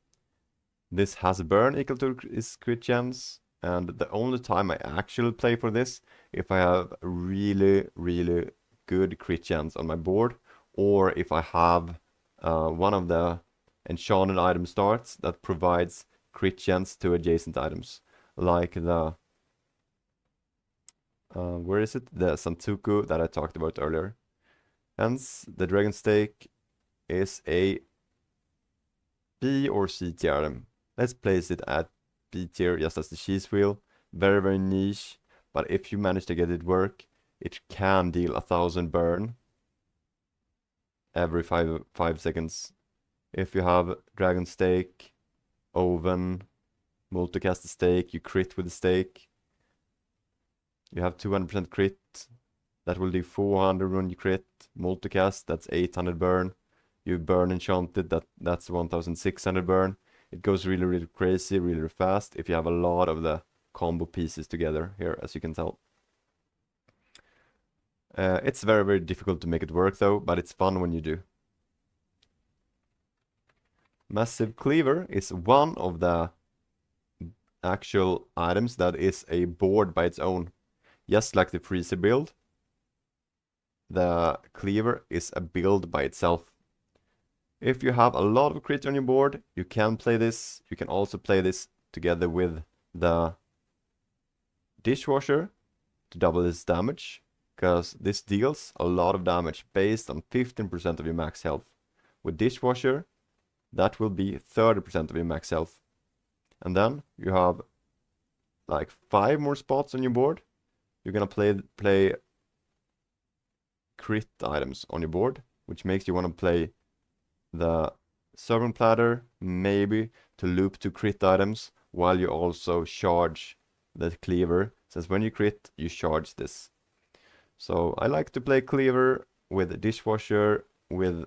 S1: This has a burn equal to its crit chance, and the only time I actually play for this, if I have a really, really good crit chance on my board, or if I have one of the enchanted item starts that provides crit chance to adjacent items, like the where is it? The Santuku that I talked about earlier. Hence, the Dragon Steak is a B or C tier item. Let's place it at B tier just as the cheese wheel. Very, very niche, but if you manage to get it work, it can deal 1,000 burn every 5 seconds. If you have Dragon Steak, Oven, multicast the steak, you crit with the steak. You have 200% crit. That will do 400 when you crit. Multicast, that's 800 burn. You burn enchanted, that's 1600 burn. It goes really, really crazy, really fast if you have a lot of the combo pieces together here, as you can tell. It's very, very difficult to make it work though, but it's fun when you do. Massive Cleaver is one of the actual items that is a board by its own. Just like the Freezer build, the Cleaver is a build by itself. If you have a lot of crit on your board, you can play this. You can also play this together with the Dishwasher to double its damage, because this deals a lot of damage based on 15% of your max health. With Dishwasher, that will be 30% of your max health. And then you have like 5 more spots on your board. You're gonna play crit items on your board, which makes you want to play the serving platter, maybe to loop to crit items, while you also charge the cleaver, since when you crit, you charge this. So I like to play cleaver with dishwasher, with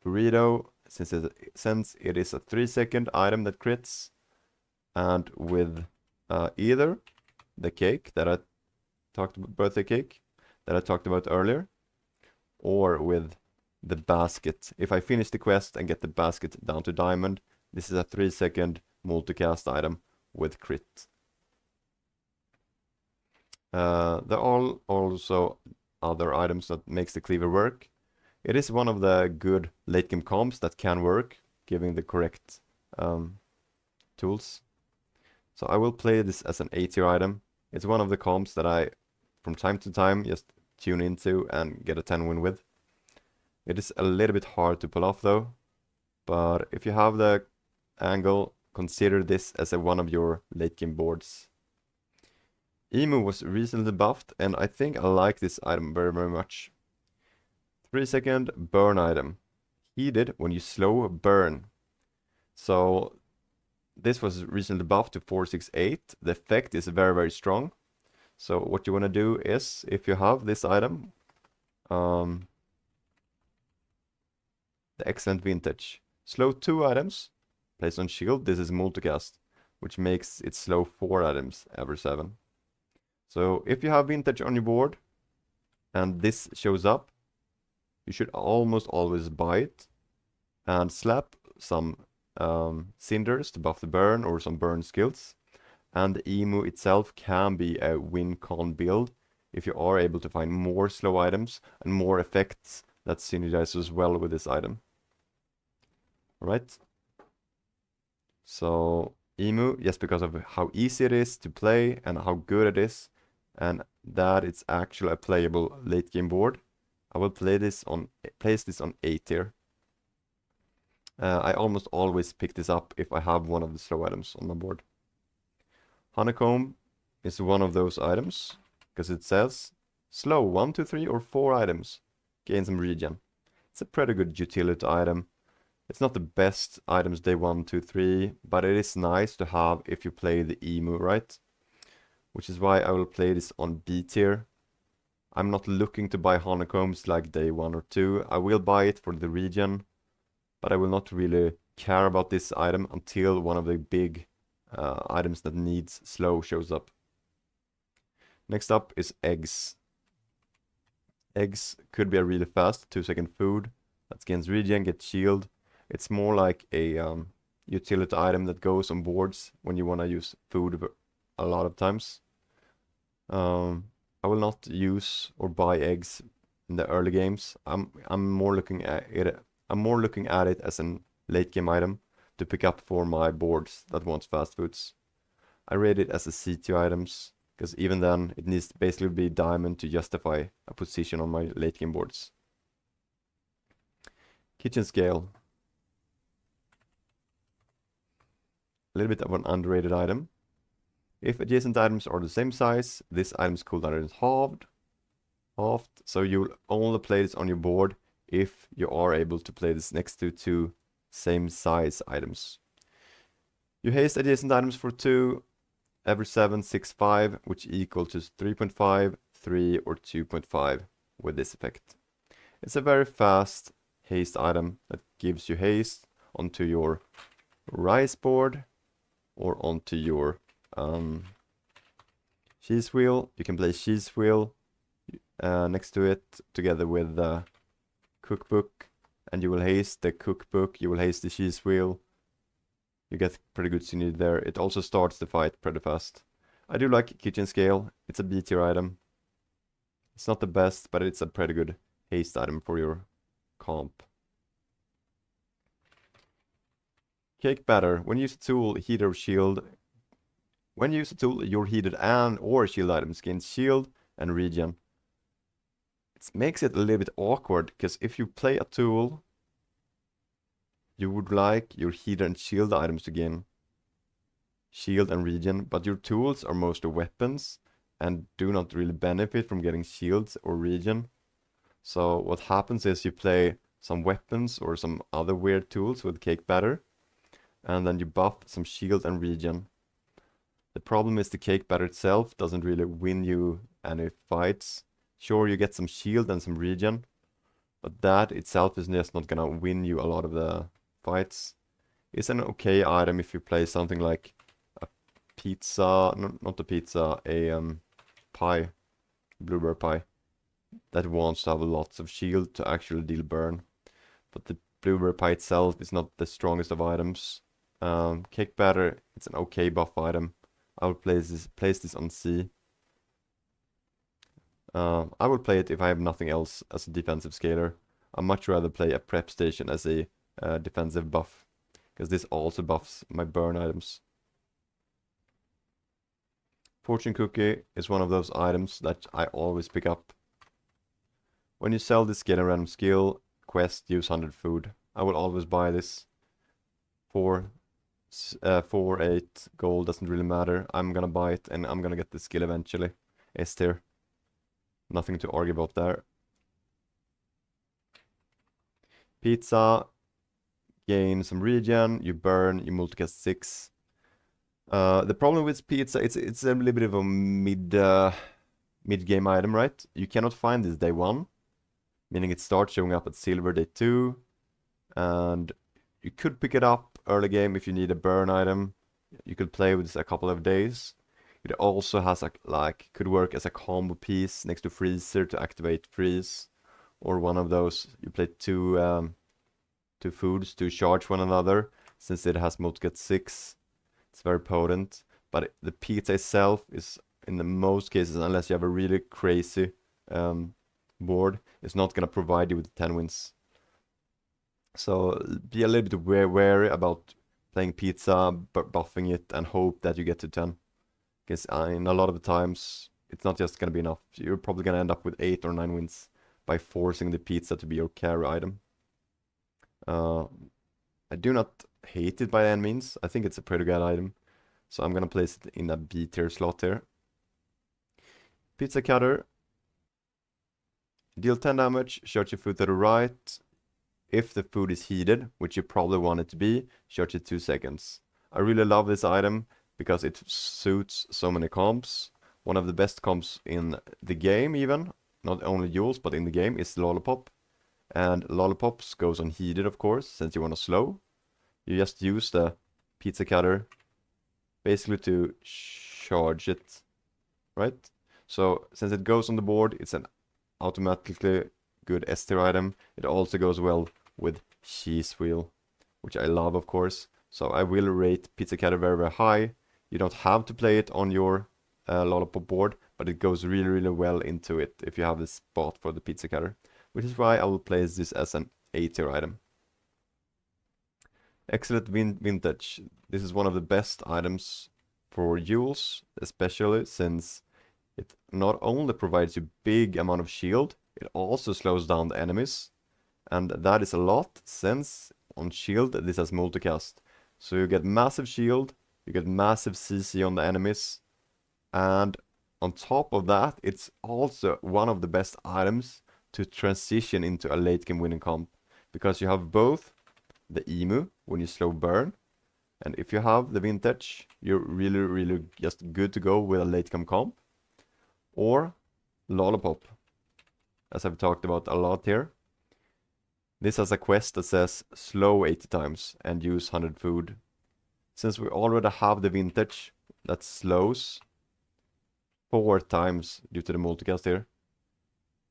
S1: burrito, since it is a 3-second item that crits, and with either the cake that I talked about, birthday cake that I talked about earlier, or with the basket. If I finish the quest and get the basket down to diamond, this is a 3-second multicast item with crit. There are also other items that makes the cleaver work. It is one of the good late game comps that can work, giving the correct tools. So I will play this as an A tier item. It's one of the comps that I, from time to time, just tune into and get a 10 win with. It is a little bit hard to pull off though, but if you have the angle, consider this as one of your late game boards. Emu was recently buffed, and I think I like this item very, very much. 3-second burn item. Heated when you slow burn. So this was recently buffed to 468. The effect is very, very strong. So what you want to do is, if you have this item, the excellent vintage, slow 2 items, place on shield. This is multicast, which makes it slow 4 items every 7. So if you have vintage on your board and this shows up, you should almost always buy it and slap some cinders to buff the burn or some burn skills, and the emu itself can be a win-con build if you are able to find more slow items and more effects that synergizes well with this item. Alright, so emu, just because of how easy it is to play and how good it is, and that it's actually a playable late game board, I will place this on A tier. I almost always pick this up if I have one of the slow items on my board. Honeycomb is one of those items, because it says slow 1, 2, 3, or 4 items. Gain some regen. It's a pretty good utility item. It's not the best items day 1, 2, 3, but it is nice to have if you play the emu, right? Which is why I will play this on B tier. I'm not looking to buy honeycombs like day 1 or 2. I will buy it for the regen, but I will not really care about this item until one of the big items that needs slow shows up. Next up is eggs. Eggs could be a really fast 2-second food that gains regen, gets shield. It's more like a utility item that goes on boards when you want to use food a lot of times. I will not use or buy eggs in the early games. I'm more looking at it as an late game item to pick up for my boards that wants fast foods. I rate it as a C2 items, because even then it needs to basically be diamond to justify a position on my late game boards. Kitchen scale. A little bit of an underrated item. If adjacent items are the same size, this item's cooldown is halved, so you'll only play this on your board if you are able to play this next to 2 same size items. You haste adjacent items for 2 every 7, 6, 5, which equal to 3.5, 3, or 2.5 with this effect. It's a very fast haste item that gives you haste onto your rice board or onto your cheese wheel. You can play cheese wheel next to it together with the cookbook, and you will haste the cookbook, you will haste the cheese wheel. You get pretty good synergy there. It also starts the fight pretty fast. I do like kitchen scale. It's a B tier item. It's not the best, but it's a pretty good haste item for your comp. Cake batter. When you use a tool, heater or shield. When you use a tool, your heated and or shield items gain shield and regen. It makes it a little bit awkward, because if you play a tool, you would like your heater and shield items to gain shield and regen, but your tools are mostly weapons and do not really benefit from getting shields or regen. So what happens is you play some weapons or some other weird tools with cake batter, and then you buff some shield and regen. The problem is the cake batter itself doesn't really win you any fights. Sure, you get some shield and some regen, but that itself is just not gonna win you a lot of the fights. It's an okay item if you play something like a pizza, not a pizza, a pie, blueberry pie, that wants to have lots of shield to actually deal burn. But the blueberry pie itself is not the strongest of items. Cake batter, it's an okay buff item. I will place this on C. I will play it if I have nothing else as a defensive scaler. I'd much rather play a prep station as a defensive buff, because this also buffs my burn items. Fortune cookie is one of those items that I always pick up. When you sell this, get a random skill, quest, use 100 food. I will always buy this. 4, 8 gold doesn't really matter. I'm gonna buy it and I'm gonna get the skill eventually. S tier. Nothing to argue about there. Pizza. Gain some regen, you burn, you multicast 6. The problem with pizza, it's a little bit of a mid-game item, right? You cannot find this day 1, meaning it starts showing up at silver day 2, and you could pick it up early game if you need a burn item. You could play with this a couple of days. It also has could work as a combo piece next to freezer to activate freeze, or one of those. You play two foods to charge one another, since it has multicast 6. It's very potent, but the pizza itself is, in the most cases, unless you have a really crazy board, it's not gonna provide you with 10 wins. So be a little bit wary about playing pizza, buffing it, and hope that you get to 10. Because in a lot of the times, it's not just gonna be enough. You're probably gonna end up with 8 or 9 wins by forcing the pizza to be your carry item. I do not hate it by any means. I think it's a pretty good item. So I'm gonna place it in a B tier slot here. Pizza cutter. Deal 10 damage, charge your food to the right. If the food is heated, which you probably want it to be, charge it 2 seconds. I really love this item because it suits so many comps. One of the best comps in the game even, not only Jules, but in the game, is Lollipop. And Lollipops goes on heated, of course, since you want to slow. You just use the pizza cutter basically to charge it, right? So since it goes on the board, it's an automatically good S tier item. It also goes well with cheese wheel, which I love, of course. So I will rate pizza cutter very, very high. You don't have to play it on your Lollipop board, but it goes really, really well into it if you have the spot for the pizza cutter, which is why I will place this as an A tier item. Excellent vintage. This is one of the best items for Jules, especially since it not only provides you big amount of shield, it also slows down the enemies. And that is a lot, since on shield this has multicast. So you get massive shield, you get massive CC on the enemies, and on top of that, it's also one of the best items to transition into a late game winning comp. Because you have both the emu when you slow burn, and if you have the vintage, you're really, really just good to go with a late game comp. Or Lollipop, as I've talked about a lot here. This has a quest that says slow 80 times and use 100 food. Since we already have the vintage that slows 4 times due to the multicast here,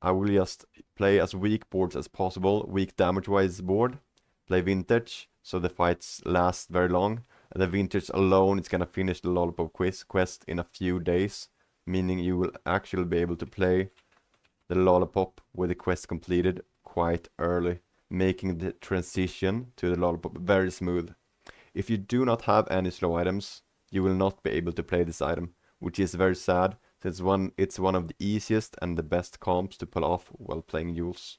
S1: I will just play as weak boards as possible, weak damage-wise board, play vintage so the fights last very long, and the vintage alone is gonna finish the Lollipop quest in a few days, meaning you will actually be able to play the Lollipop with the quest completed quite early, making the transition to the Lollipop very smooth. If you do not have any slow items, you will not be able to play this item, which is very sad, since it's one of the easiest and the best comps to pull off while playing Jules.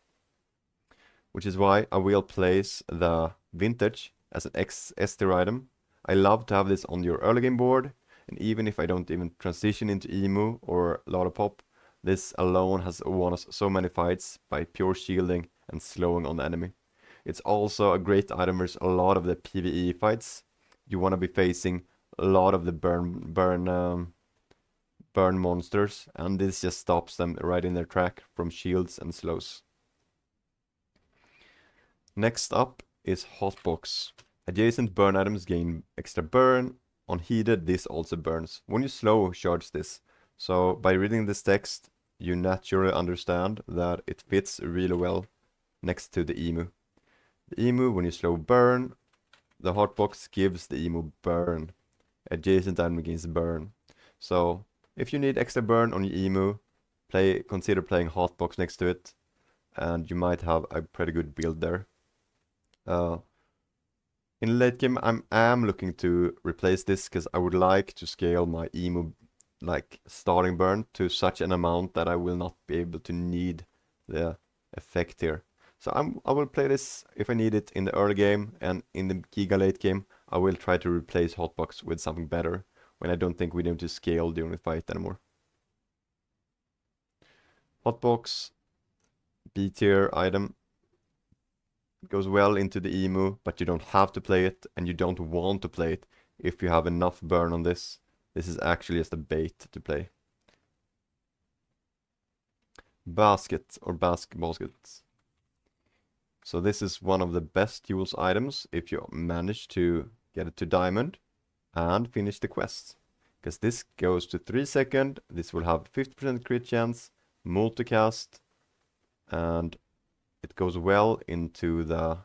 S1: Which is why I will place the vintage as an S tier item. I love to have this on your early game board, and even if I don't even transition into Emu or Lollipop, this alone has won us so many fights by pure shielding and slowing on the enemy. It's also a great item versus a lot of the PvE fights. You want to be facing a lot of the burn monsters, and this just stops them right in their track from shields and slows. Next up is Hotbox. Adjacent burn items gain extra burn. On heated, this also burns. When you slow, charge this. So by reading this text, you naturally understand that it fits really well next to the emu. The emu, when you slow burn, the hotbox gives the emu burn. Adjacent item gains burn. So if you need extra burn on your emu, consider playing hotbox next to it, and you might have a pretty good build there. In late game, I'm looking to replace this because I would like to scale my emu like starting burn to such an amount that I will not be able to need the effect here. So I will play this if I need it in the early game, and in the Giga late game, I will try to replace Hotbox with something better when I don't think we need to scale during the fight anymore. Hotbox, B tier item. Goes well into the emu, but you don't have to play it, and you don't want to play it if you have enough burn on this. This is actually just a bait to play. Basket or baskets. So this is one of the best Jules items if you manage to get it to diamond and finish the quest. Because this goes to 3 seconds, this will have 50% crit chance, multicast, and it goes well into the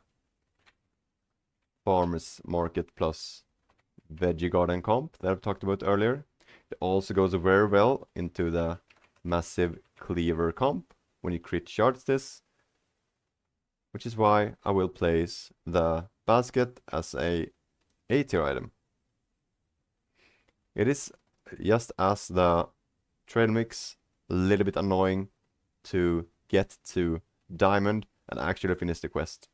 S1: farmers market plus veggie garden comp that I've talked about earlier. It also goes very well into the massive cleaver comp when you crit charge this, which is why I will place the basket as a A-tier item. It is just as the trail mix a little bit annoying to get to diamond and actually finish the quest.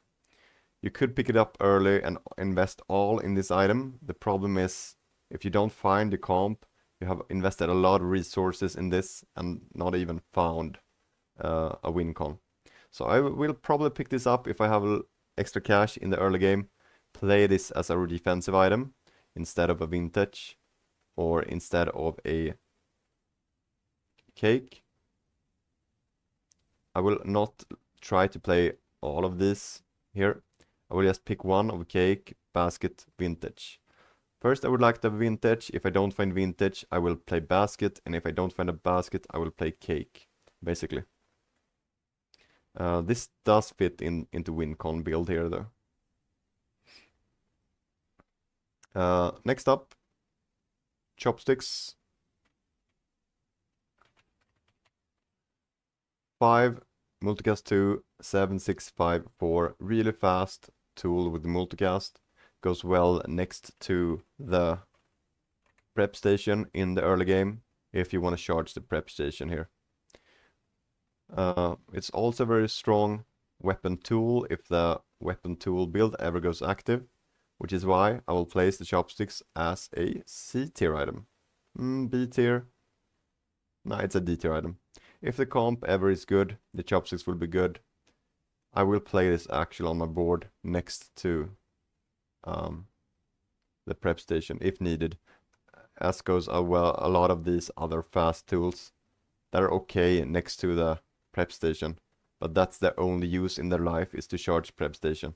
S1: You could pick it up early and invest all in this item. The problem is if you don't find the comp, you have invested a lot of resources in this and not even found a win con. So I will probably pick this up if I have extra cash in the early game. Play this as a defensive item instead of a vintage or instead of a cake. I will not try to play all of this here. I will just pick one of cake, basket, vintage. First, I would like the vintage. If I don't find vintage, I will play basket. And if I don't find a basket, I will play cake, basically. This does fit into WinCon build here, though. Next up, chopsticks. 5, multicast 2, 7, 6, 5, 4. Really fast tool with the multicast. Goes well next to the prep station in the early game if you want to charge the prep station here. It's also a very strong weapon tool if the weapon tool build ever goes active, which is why I will place the chopsticks as a C tier item. B tier? No, it's a D tier item. If the comp ever is good, the chopsticks will be good. I will play this actually on my board next to the prep station if needed, as goes a lot of these other fast tools that are okay next to the prep station, but that's their only use in their life is to charge prep station.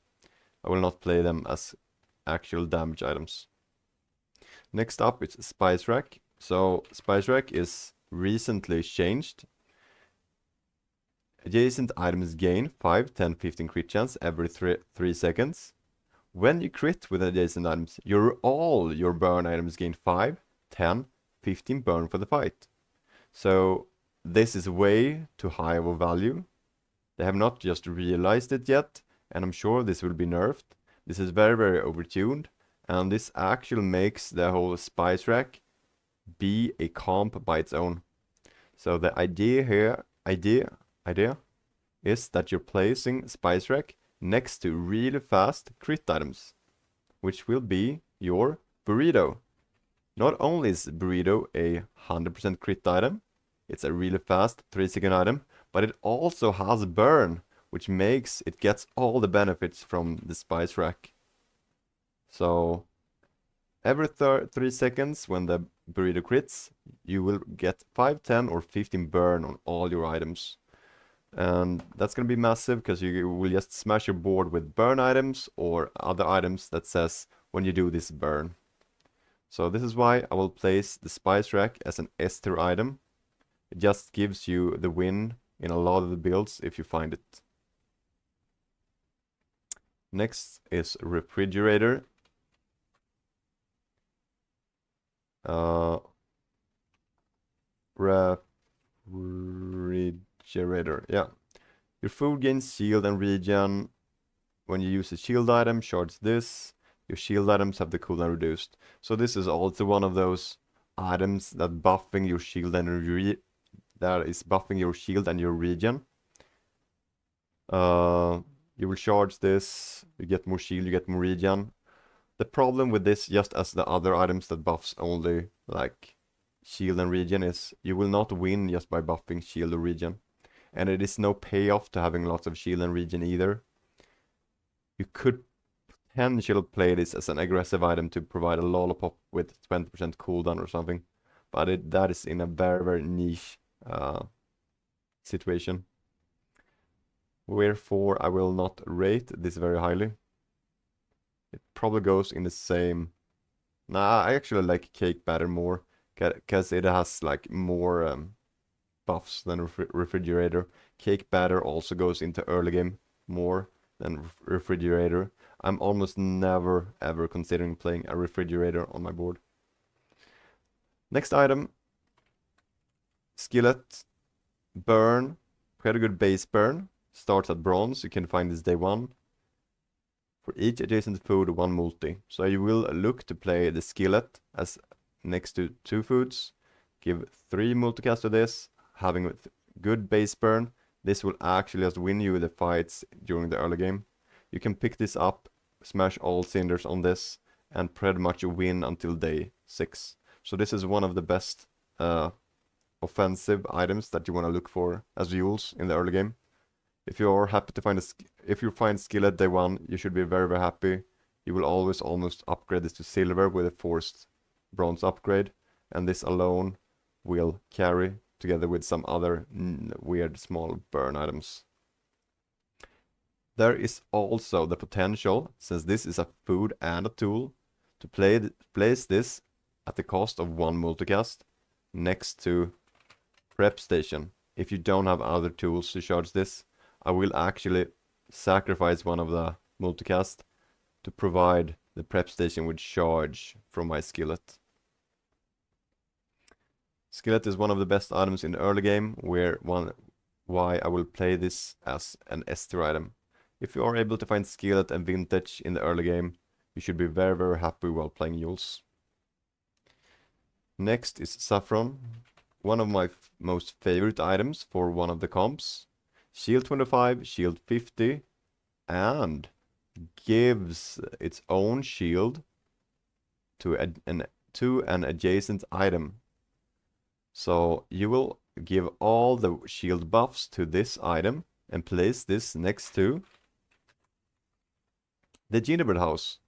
S1: I will not play them as actual damage items. Next up it's Spice Rack. So Spice Rack is recently changed. Adjacent items gain 5, 10, 15 crit chance every 3 seconds. When you crit with adjacent items, all your burn items gain 5, 10, 15 burn for the fight. So this is way too high of a value. They have not just realized it yet, and I'm sure this will be nerfed. This is very, very overtuned, and this actually makes the whole Spice Rack be a comp by its own. So the idea here, is that you're placing Spice Rack next to really fast crit items, which will be your burrito. Not only is burrito a 100% crit item, it's a really fast 3-second item, but it also has burn, which makes it gets all the benefits from the Spice Rack. So every 3 seconds when the burrito crits, you will get 5, 10 or 15 burn on all your items. And that's gonna be massive because you will just smash your board with burn items or other items that says when you do this burn. So this is why I will place the Spice Rack as an S tier item. It just gives you the win in a lot of the builds if you find it. Next is refrigerator. Refrigerator, yeah. Your food gains shield and regen. When you use a shield item, charge this. Your shield items have the cooldown reduced. So this is also one of those items that buffing your shield and your regen. You will charge this, you get more shield, you get more regen. The problem with this, just as the other items that buffs only like shield and regen, is you will not win just by buffing shield or regen. And it is no payoff to having lots of shield and regen either. You could potentially play this as an aggressive item to provide a lollipop with 20% cooldown or something. But that is in a very, very niche situation. Wherefore I will not rate this very highly. It probably goes in the same... Nah, I actually like cake batter more, because it has like more buffs than refrigerator. Cake batter also goes into early game more, than refrigerator. I'm almost never ever considering playing a refrigerator on my board. Next item, skillet, burn, pretty good base burn. Starts at bronze, you can find this day 1. For each adjacent food, 1 multi. So you will look to play the skillet as next to 2 foods. Give 3 multicast to this, having good base burn. This will actually just win you the fights during the early game. You can pick this up, smash all cinders on this, and pretty much win until day 6. So this is one of the best offensive items that you want to look for as Jules in the early game. If you are happy to find if you find skillet day 1, you should be very, very happy. You will always almost upgrade this to silver with a forced bronze upgrade, and this alone will carry together with some other weird small burn items. There is also the potential, since this is a food and a tool, to place this at the cost of 1 multicast next to prep station. If you don't have other tools to charge this, I will actually sacrifice one of the multicast to provide the prep station with charge from my skillet. Skillet is one of the best items in the early game, why I will play this as an S tier item. If you are able to find skillet and vintage in the early game, you should be very, very happy while playing Jules. Next is saffron, one of my most favorite items for one of the comps. Shield 25, shield 50, and gives its own shield to an adjacent item. So you will give all the shield buffs to this item and place this next to the gingerbread house.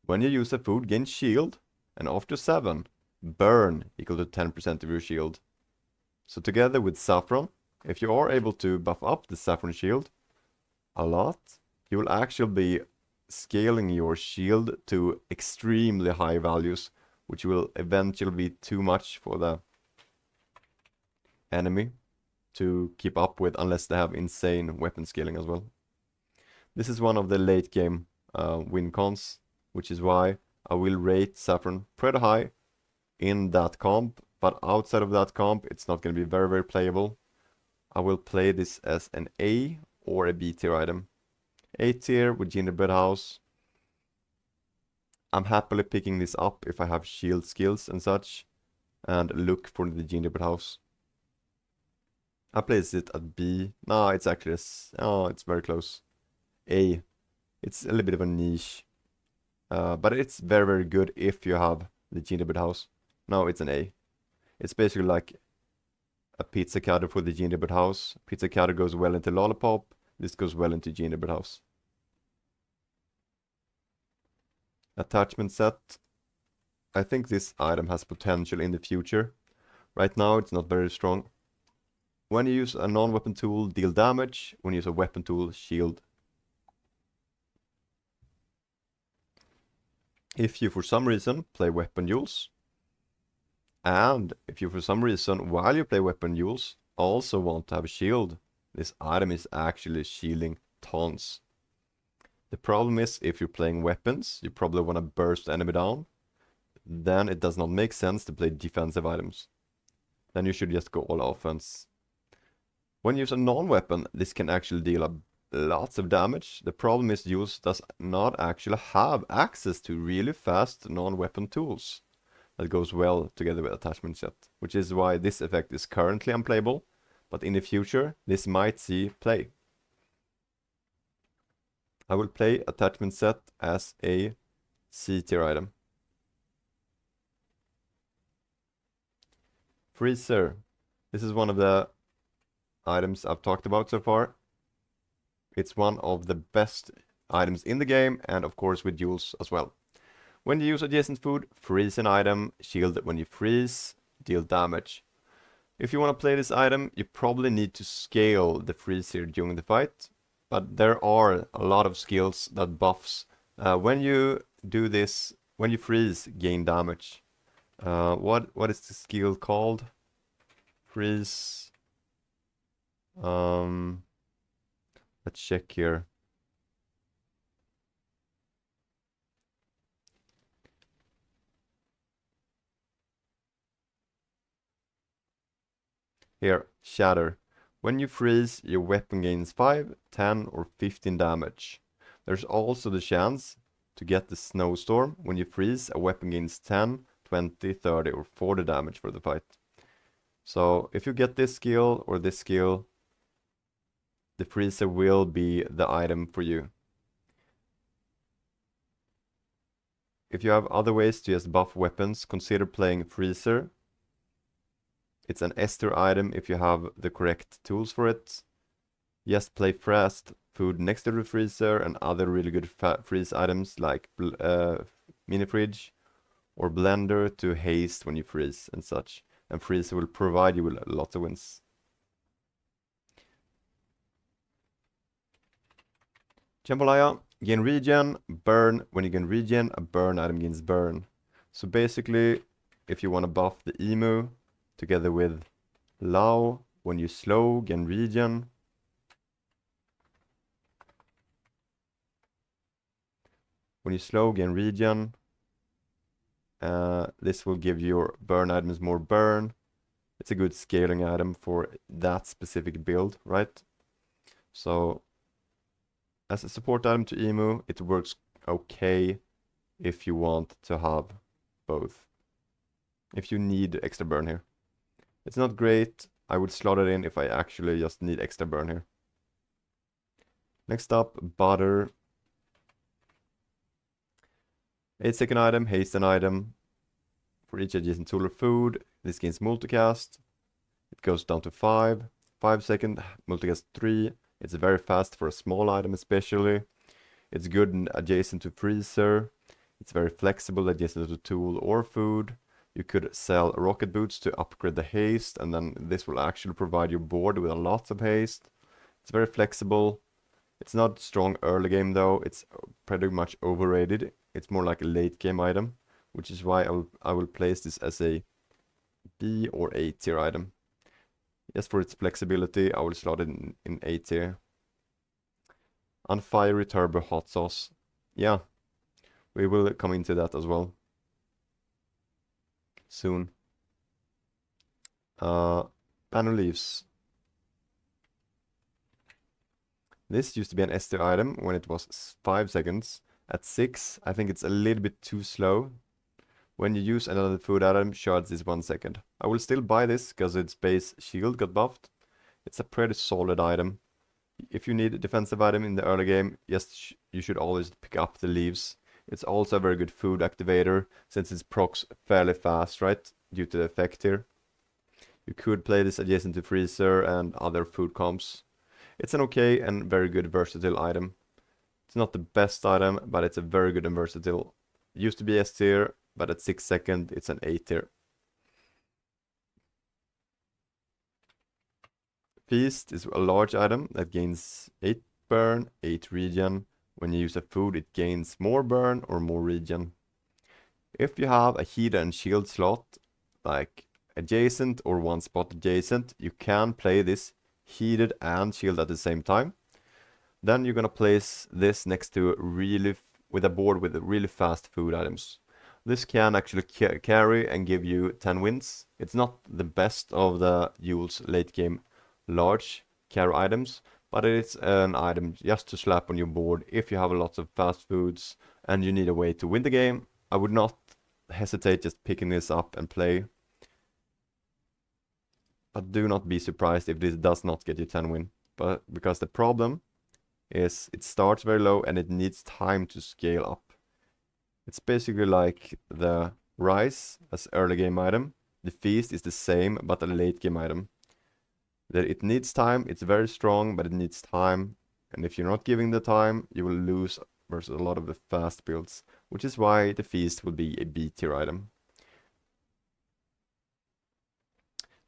S1: When you use a food, gain shield, and after 7, burn equal to 10% of your shield. So together with saffron, if you are able to buff up the saffron shield a lot, you will actually be scaling your shield to extremely high values, which will eventually be too much for the enemy to keep up with unless they have insane weapon scaling as well. This is one of the late game win cons, which is why I will rate saffron pretty high in that comp, but outside of that comp it's not going to be very, very playable. I will play this as an A or a B tier item. A tier with gingerbread house. I'm happily picking this up if I have shield skills and such, and look for the gingerbread house. I place it at B. No, it's actually it's very close. A. It's a little bit of a niche, but it's very, very good if you have the gingerbread house. No, it's an A. It's basically like a pizza cutter for the gingerbread house. Pizza cutter goes well into lollipop. This goes well into gingerbread house. Attachment set. I think this item has potential in the future. Right now it's not very strong. When you use a non-weapon tool, deal damage. When you use a weapon tool, shield. If you for some reason play weapon Jules, and if you for some reason while you play weapon Jules also want to have a shield, this item is actually shielding tons. The problem is if you're playing weapons, you probably want to burst the enemy down. Then it does not make sense to play defensive items. Then you should just go all offense. When you use a non-weapon, this can actually deal lots of damage. The problem is Jules does not actually have access to really fast non-weapon tools. That goes well together with attachment set, which is why this effect is currently unplayable, but in the future this might see play. I will play attachment set as a C tier item. Freezer. This is one of the items I've talked about so far. It's one of the best items in the game, and of course with Jules as well. When you use adjacent food, freeze an item, shield when you freeze, deal damage. If you want to play this item, you probably need to scale the freeze here during the fight, but there are a lot of skills that buffs. When you do this, when you freeze, gain damage. What is the skill called? Freeze. Let's check here. Here, shatter. When you freeze, your weapon gains 5, 10 or 15 damage. There's also the chance to get the snowstorm. When you freeze, a weapon gains 10, 20, 30 or 40 damage for the fight. So if you get this skill or this skill, the freezer will be the item for you. If you have other ways to just buff weapons, consider playing freezer. It's an S tier item if you have the correct tools for it. Just play fast food next to the freezer and other really good freeze items like mini fridge or blender to haste when you freeze and such. And freezer will provide you with lots of wins. Jambalaya, gain regen, burn. When you gain regen, a burn item gains burn. So basically, if you want to buff the emu together with Lao, when you slow, gain regen. When you slow, gain regen. This will give your burn items more burn. It's a good scaling item for that specific build, right? So as a support item to emu, it works okay if you want to have both. If you need extra burn here. It's not great. I would slot it in if I actually just need extra burn here. Next up, butter. 8-second item, hasten item. For each adjacent tool or food, this gains multicast. It goes down to 5. 5-second, multicast 3. It's very fast for a small item especially. It's good and adjacent to freezer. It's very flexible adjacent to tool or food. You could sell rocket boots to upgrade the haste, and then this will actually provide your board with a lot of haste. It's very flexible. It's not strong early game though. It's pretty much overrated. It's more like a late game item, which is why I will place this as a B or A tier item. Just for its flexibility, I will slot it in A tier. Unfiery turbo hot sauce. Yeah, we will come into that as well soon. Banner leaves. This used to be an S tier item when it was 5 seconds. At 6, I think it's a little bit too slow. When you use another food item, shards is 1 second. I will still buy this because its base shield got buffed. It's a pretty solid item. If you need a defensive item in the early game, yes, you should always pick up the leaves. It's also a very good food activator since it procs fairly fast, right? Due to the effect here. You could play this adjacent to freezer and other food comps. It's an okay and very good versatile item. It's not the best item, but it's a very good and versatile. Used to be S tier, but at 6 seconds, it's an A tier. Feast is a large item that gains 8 burn, 8 regen. When you use a food, it gains more burn or more regen. If you have a heater and shield slot, like adjacent or one spot adjacent, you can play this heated and shield at the same time. Then you're gonna place this next to with a board with really fast food items. This can actually carry and give you 10 wins. It's not the best of the Jules late game large carry items, but it's an item just to slap on your board if you have lots of fast foods and you need a way to win the game. I would not hesitate just picking this up and play. But do not be surprised if this does not get you 10 win. But because the problem is it starts very low and it needs time to scale up. It's basically like the rice as early game item. The feast is the same but a late game item. That it needs time, it's very strong, but it needs time. And if you're not giving the time, you will lose versus a lot of the fast builds, which is why the feast will be a B tier item.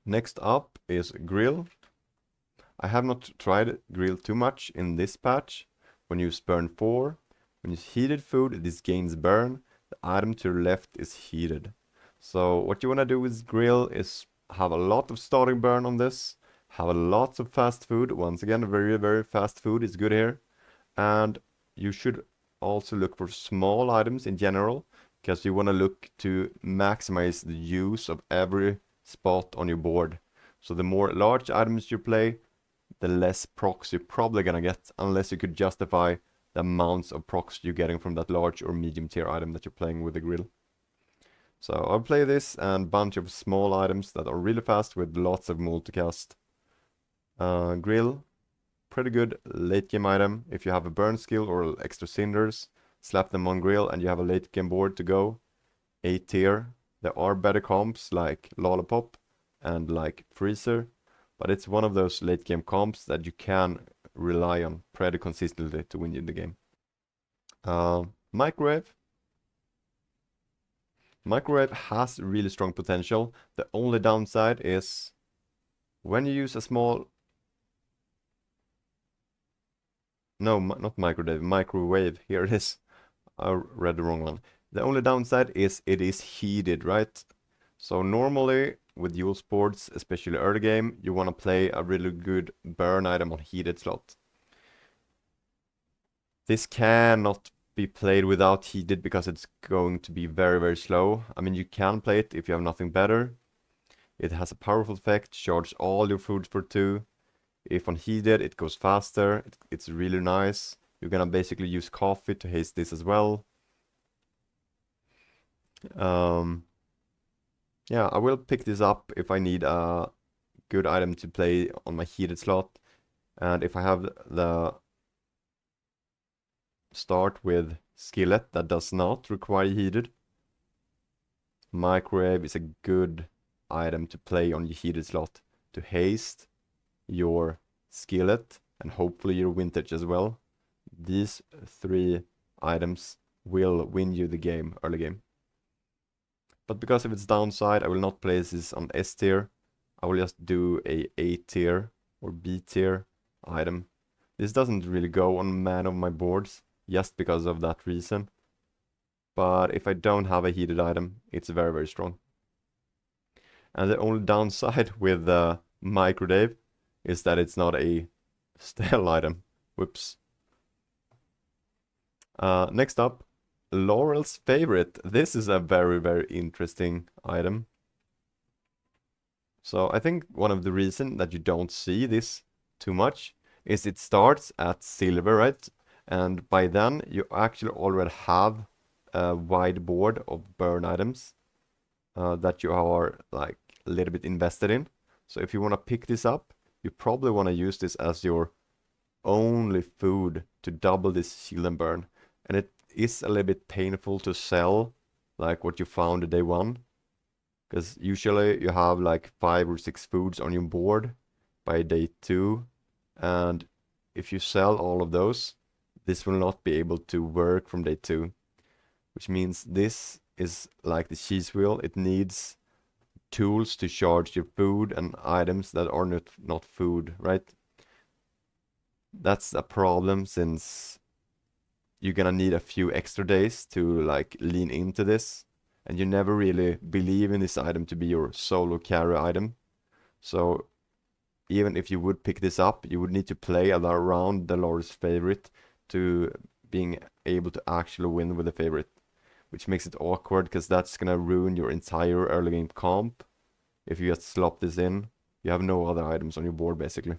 S1: Next up is grill. I have not tried grill too much in this patch. When you use burn 4, when you use heated food, this gains burn. The item to your left is heated. So what you want to do with grill is have a lot of starting burn on this. Have a lot of fast food. Once again, very, very fast food is good here. And you should also look for small items in general, because you want to look to maximize the use of every spot on your board. So the more large items you play, the less procs you're probably gonna get, unless you could justify the amounts of procs you're getting from that large or medium tier item that you're playing with the grill. So I'll play this and a bunch of small items that are really fast with lots of multicast. Grill, pretty good late game item. If you have a burn skill or extra cinders, slap them on grill and you have a late game board to go. A tier. There are better comps like Lollipop and like Freezer, but it's one of those late game comps that you can rely on pretty consistently to win you the game. Microwave. Microwave has really strong potential. The only downside is when you use a small... No, not microwave. Here it is. I read the wrong one. The only downside is it is heated, right? So normally with Jules boards, especially early game, you want to play a really good burn item on heated slot. This cannot be played without heated because it's going to be very, very slow. I mean, you can play it if you have nothing better. It has a powerful effect, charge all your food for 2. If on heated, it goes faster. It's really nice. You're gonna basically use coffee to haste this as well. Yeah, I will pick this up if I need a good item to play on my heated slot. And if I have the start with skillet that does not require heated, microwave is a good item to play on your heated slot to haste your skillet and hopefully your vintage as well. These 3 items will win you the game, early game. But because of its downside, I will not place this on S tier. I will just do A tier or B tier item. This doesn't really go on many of my boards just because of that reason. But if I don't have a heated item, it's very, very strong. And the only downside with the microwave is that it's not a stale item. Whoops. Next up, Laurel's favorite. This is a very, very interesting item. So I think one of the reasons that you don't see this too much is it starts at silver, right? And by then you actually already have a wide board of burn items that you are like a little bit invested in. So if you want to pick this up, you probably want to use this as your only food to double this shield and burn. And it is a little bit painful to sell like what you found day 1. Because usually you have like 5 or 6 foods on your board by day 2. And if you sell all of those, this will not be able to work from day 2. Which means this is like the cheese wheel. It needs tools to charge your food and items that are not food, right? That's a problem since you're gonna need a few extra days to like lean into this. And you never really believe in this item to be your solo carry item. So even if you would pick this up, you would need to play around the Laurel's favorite to being able to actually win with the favorite. Which makes it awkward because that's gonna ruin your entire early game comp. If you just slop this in, you have no other items on your board basically.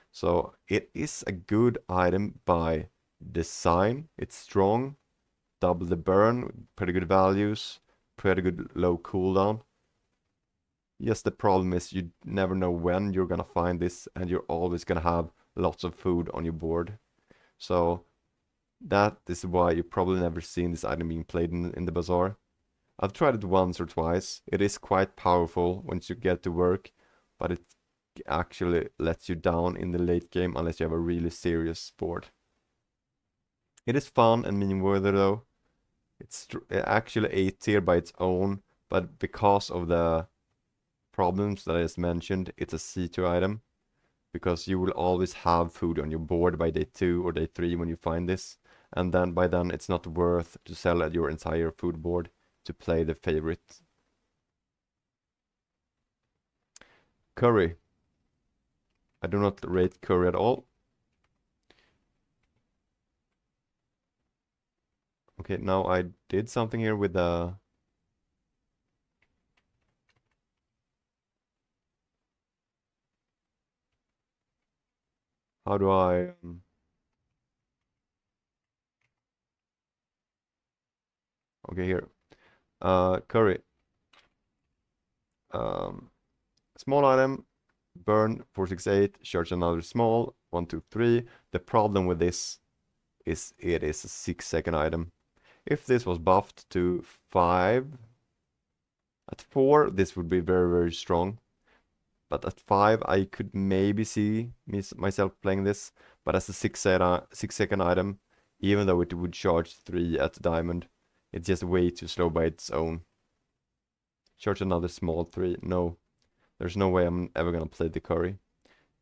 S1: So it is a good item by design. It's strong, double the burn, pretty good values, pretty good low cooldown. Yes, the problem is you never know when you're gonna find this and you're always gonna have lots of food on your board. So that is why you probably never seen this item being played in the Bazaar. I've tried it once or twice. It is quite powerful once you get to work, but it actually lets you down in the late game unless you have a really serious board. It is fun and meme worthy though. It's actually A tier by its own, but because of the problems that I just mentioned, it's a C tier item. Because you will always have food on your board by day 2 or day 3 when you find this. And then by then it's not worth to sell at your entire food board to play the favorite. Curry. I do not rate curry at all. Okay, now I did something here with the... 。How do I... okay, here. Curry. Um, Small item, burn 468, charge another small, 123. The problem with this is it is a 6-second item. If this was buffed to 5, at 4 this would be very, very strong. But at 5 I could maybe see myself playing this. But as a 6-second item, even though it would charge 3 at diamond, it's just way too slow by its own. Charge another small 3, no. There's no way I'm ever gonna play the curry.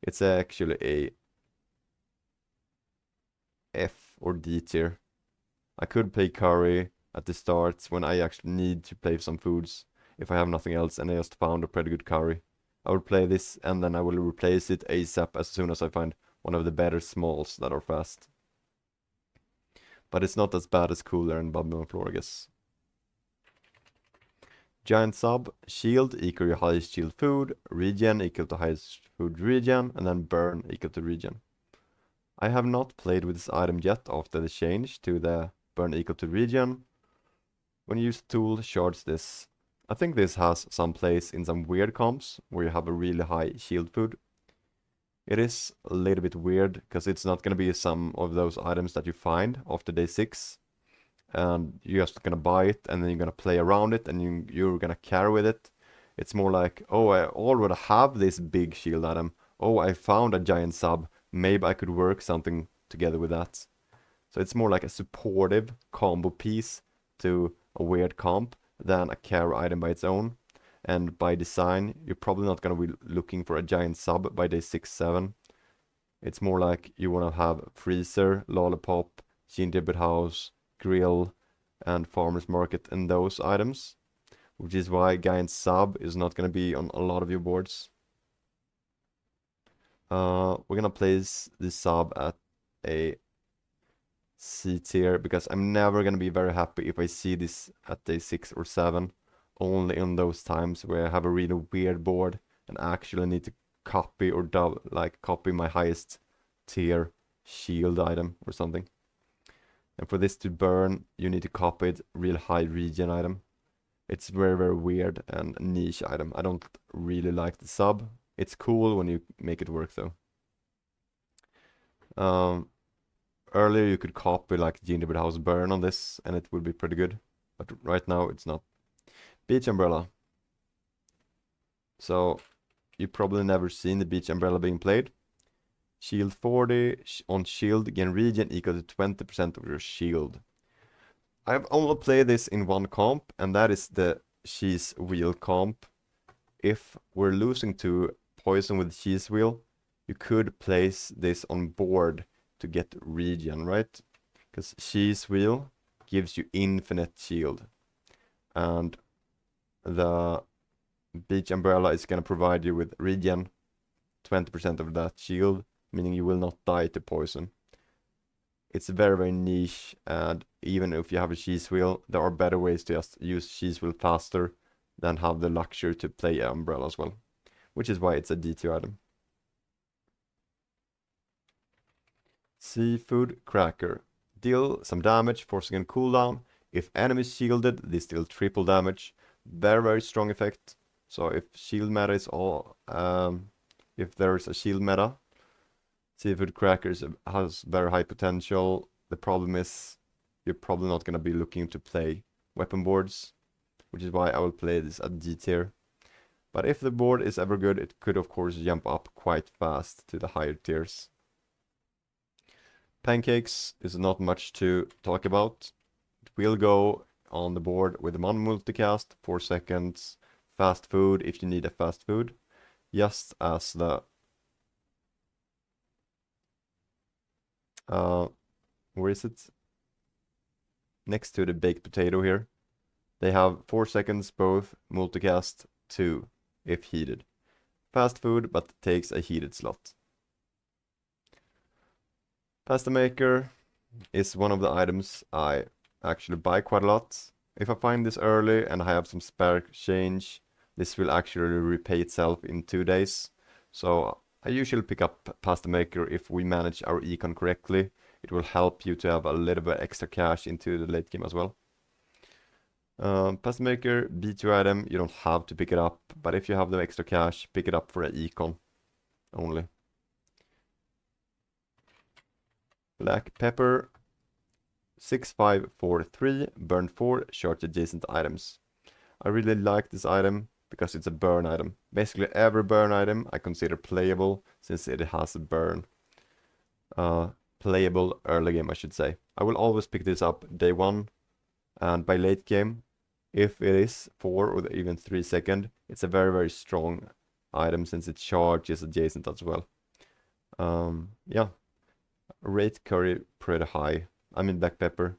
S1: It's actually a F or D tier. I could play curry at the start when I actually need to play some foods. If I have nothing else and I just found a pretty good curry, I will play this and then I will replace it ASAP as soon as I find one of the better smalls that are fast. But it's not as bad as Cooler and Babylon Floor, I guess. Giant sub, shield equal to highest shield food, regen equal to highest food regen, and then burn equal to regen. I have not played with this item yet after the change to the burn equal to regen. When you use tool, charge this. I think this has some place in some weird comps where you have a really high shield food. It is a little bit weird because it's not going to be some of those items that you find after day 6. And you're just gonna buy it and then you're gonna play around it and you're gonna carry with it. It's more like, oh, I already have this big shield item. Oh, I found a giant sub. Maybe I could work something together with that. So it's more like a supportive combo piece to a weird comp than a carry item by its own. And by design, you're probably not gonna be looking for a giant sub by day 6, 7. It's more like you wanna have freezer, lollipop, gingerbread house, grill, and farmers market and those items, which is why giant sub is not going to be on a lot of your boards. We're gonna place this sub at a C tier because I'm never gonna be very happy if I see this at day 6 or 7, only in those times where I have a really weird board and actually need to copy or copy my highest tier shield item or something. And for this to burn, you need to copy it real high regen item. It's very, very weird and niche item. I don't really like the sub. It's cool when you make it work though. Earlier you could copy like Gingerbread House Burn on this and it would be pretty good. But right now it's not. Beach Umbrella. So you probably never seen the Beach Umbrella being played. Shield 40, on shield gain regen equal to 20% of your shield. I've only played this in one comp, and that is the cheese wheel comp. If we're losing to poison with cheese wheel, you could place this on board to get regen, right? Because cheese wheel gives you infinite shield. And the beach umbrella is gonna provide you with regen, 20% of that shield, meaning you will not die to poison. It's very, very niche, and even if you have a cheese wheel, there are better ways to just use cheese wheel faster than have the luxury to play umbrella as well, which is why it's a D2 item. Seafood Cracker. Deal some damage, 4-second cooldown. If enemies shielded, this deal triple damage. Very, very strong effect. So if shield meta is all, if there is a shield meta, Seafood Crackers has very high potential. The problem is you're probably not going to be looking to play weapon boards, which is why I will play this at D tier. But if the board is ever good, it could of course jump up quite fast to the higher tiers. Pancakes is not much to talk about. It will go on the board with one multicast, 4 seconds, fast food if you need a fast food, just as the where is it? Next to the baked potato here. They have 4 seconds both, multicast 2 if heated. Fast food, but takes a heated slot. Pasta maker is one of the items I actually buy quite a lot. If I find this early and I have some spare change, this will actually repay itself in 2 days. So I usually pick up Pasta Maker if we manage our econ correctly. It will help you to have a little bit extra cash into the late game as well. Pasta Maker, B2 item, you don't have to pick it up, but if you have the extra cash, pick it up for an econ only. Black Pepper, 6543, burn 4, charge adjacent items. I really like this item because it's a burn item. Basically every burn item I consider playable since it has a burn. Playable early game, I should say. I will always pick this up day 1, and by late game, if it is 4 or even 3 seconds, it's a very, very strong item since it charges adjacent as well. Yeah, rate curry pretty high. I mean black pepper.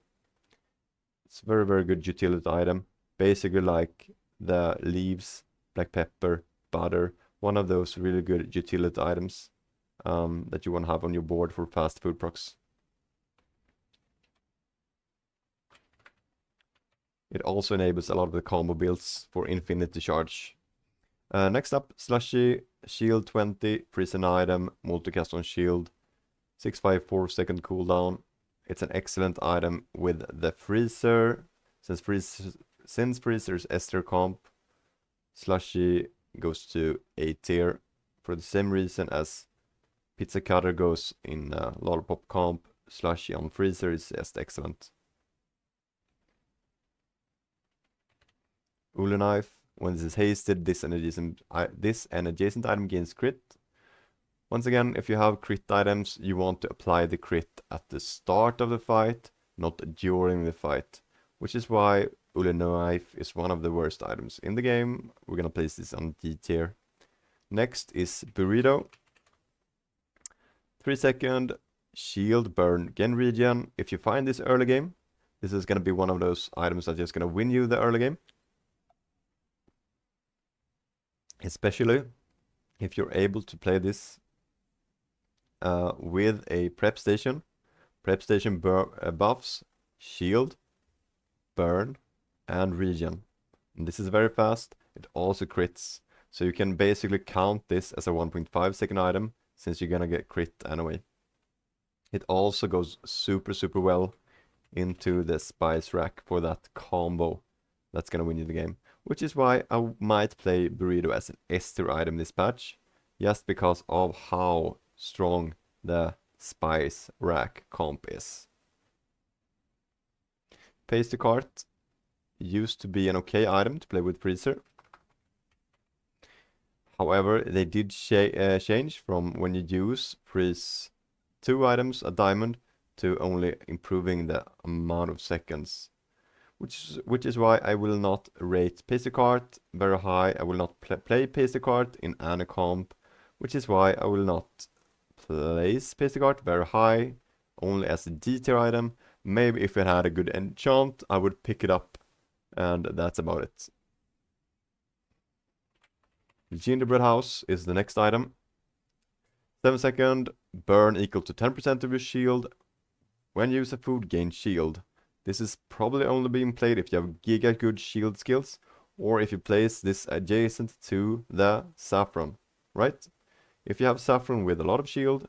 S1: It's a very, very good utility item. Basically like the leaves, black pepper, butter, one of those really good utility items that you want to have on your board for fast food procs. It also enables a lot of the combo builds for infinity charge. Next up, Slushy, shield 20, freeze an item, multicast on shield, 654 second cooldown. It's an excellent item with the freezer. Since freezer's S tier comp, Slushy goes to A tier for the same reason as Pizza Cutter goes in Lollipop comp. Slushy on freezer is just excellent. Ulu knife, when this is hasted, this and adjacent item gains crit. Once again, if you have crit items, you want to apply the crit at the start of the fight, not during the fight. Which is why Ulu knife is one of the worst items in the game. We're gonna place this on D tier. Next is Burrito. 3 second, shield, burn, gain regen. If you find this early game, this is gonna be one of those items that's just gonna win you the early game. Especially if you're able to play this with a prep station. Prep station buffs, shield, burn, and regen. And this is very fast. It also crits. So you can basically count this as a 1.5 second item since you're gonna get crit anyway. It also goes super, super well into the spice rack for that combo that's gonna win you the game. Which is why I might play Burrito as an S tier item this patch, just because of how strong the spice rack comp is. Pastry cart used to be an okay item to play with freezer. However, they did change from when you use freeze 2 items a diamond to only improving the amount of seconds. Which is why I will not rate pastry cart very high. I will not play pastry cart in any comp, which is why I will not place pastry cart very high, only as a D tier item. Maybe if it had a good enchant, I would pick it up, and that's about it. Gingerbread house is the next item. 7 second, burn equal to 10% of your shield. When you use a food, gain shield. This is probably only being played if you have giga good shield skills, or if you place this adjacent to the saffron, right? If you have saffron with a lot of shield,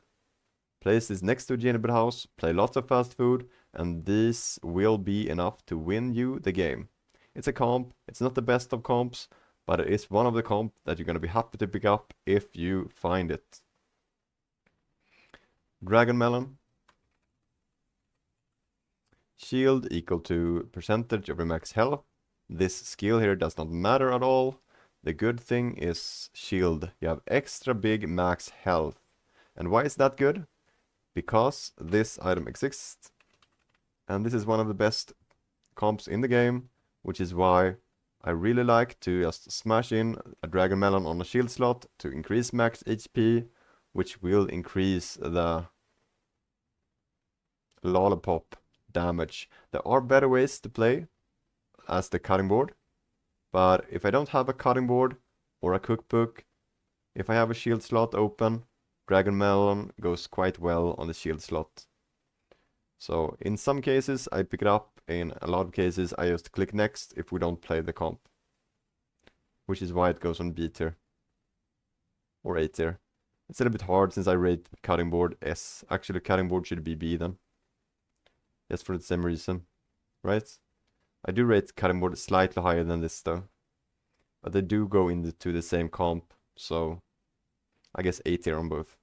S1: place this next to gingerbread house, play lots of fast food, and this will be enough to win you the game. It's a comp, it's not the best of comps, but it is one of the comp that you're gonna be happy to pick up if you find it. Dragon melon. Shield equal to percentage of your max health. This skill here does not matter at all. The good thing is shield. You have extra big max health. And why is that good? Because this item exists. And this is one of the best comps in the game, which is why I really like to just smash in a Dragon Melon on a shield slot to increase max HP, which will increase the Lollipop damage. There are better ways to play as the cutting board, but if I don't have a cutting board or a cookbook, if I have a shield slot open, Dragon Melon goes quite well on the shield slot. So in some cases I pick it up, in a lot of cases I just click next if we don't play the comp, which is why it goes on B tier or A tier. It's a little bit hard since I rate cutting board S. Actually, cutting board should be B then. Just for the same reason, right? I do rate cutting board slightly higher than this though. But they do go into the same comp, so I guess A tier on both.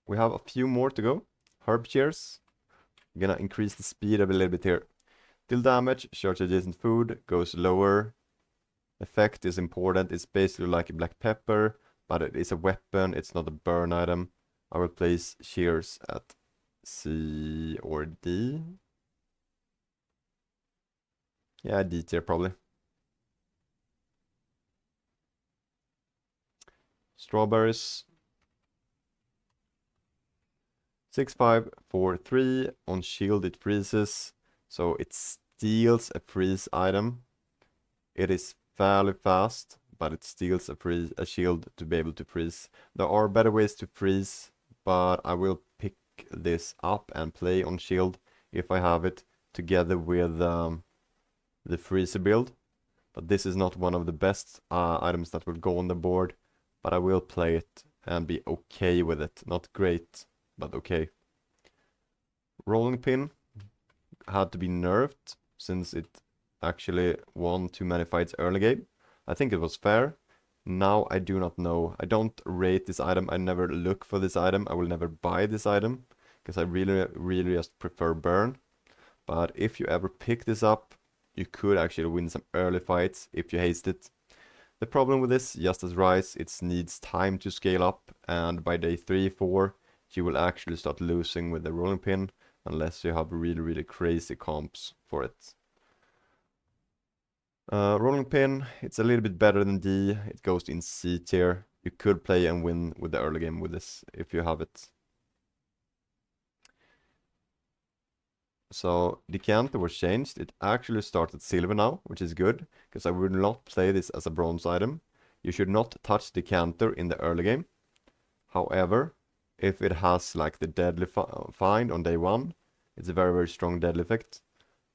S1: We have a few more to go. Herb cheers. I'm gonna increase the speed a little bit here. Deal damage, charge adjacent food, goes lower. Effect is important, it's basically like a black pepper, but it is a weapon, it's not a burn item. I will place cheers at C or D. Yeah, D tier probably. Strawberries. 6-5-4-3. On shield it freezes, so it steals a freeze item. It is fairly fast, but it steals a shield to be able to freeze. There are better ways to freeze, but I will pick this up and play on shield if I have it, together with the freezer build. But this is not one of the best items that will go on the board, but I will play it and be okay with it. Not great, but okay. Rolling pin had to be nerfed since it actually won too many fights early game. I think it was fair. Now I do not know. I don't rate this item. I never look for this item. I will never buy this item because I really just prefer burn. But if you ever pick this up, you could actually win some early fights if you haste it. The problem with this, just as Rise, it needs time to scale up, and by day 3-4 you will actually start losing with the rolling pin unless you have really crazy comps for it. Rolling pin, it's a little bit better than D. It goes in C tier. You could play and win with the early game with this if you have it. So decanter was changed. It actually started silver now, which is good, because I would not play this as a bronze item. You should not touch decanter in the early game. However, if it has like the deadly find on day 1, it's a very strong deadly effect.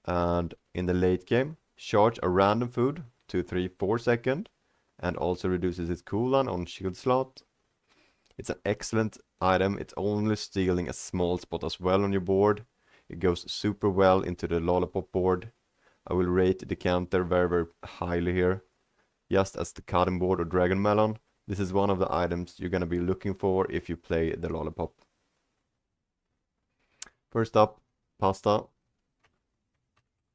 S1: And in the late game, charge a random food 2, 3, 4 seconds, and also reduces its cooldown on shield slot. It's an excellent item. It's only stealing a small spot as well on your board. It goes super well into the lollipop board. I will rate the decanter very highly here. Just as the cutting board or dragon melon, this is one of the items you're gonna be looking for if you play the lollipop. First up, pasta.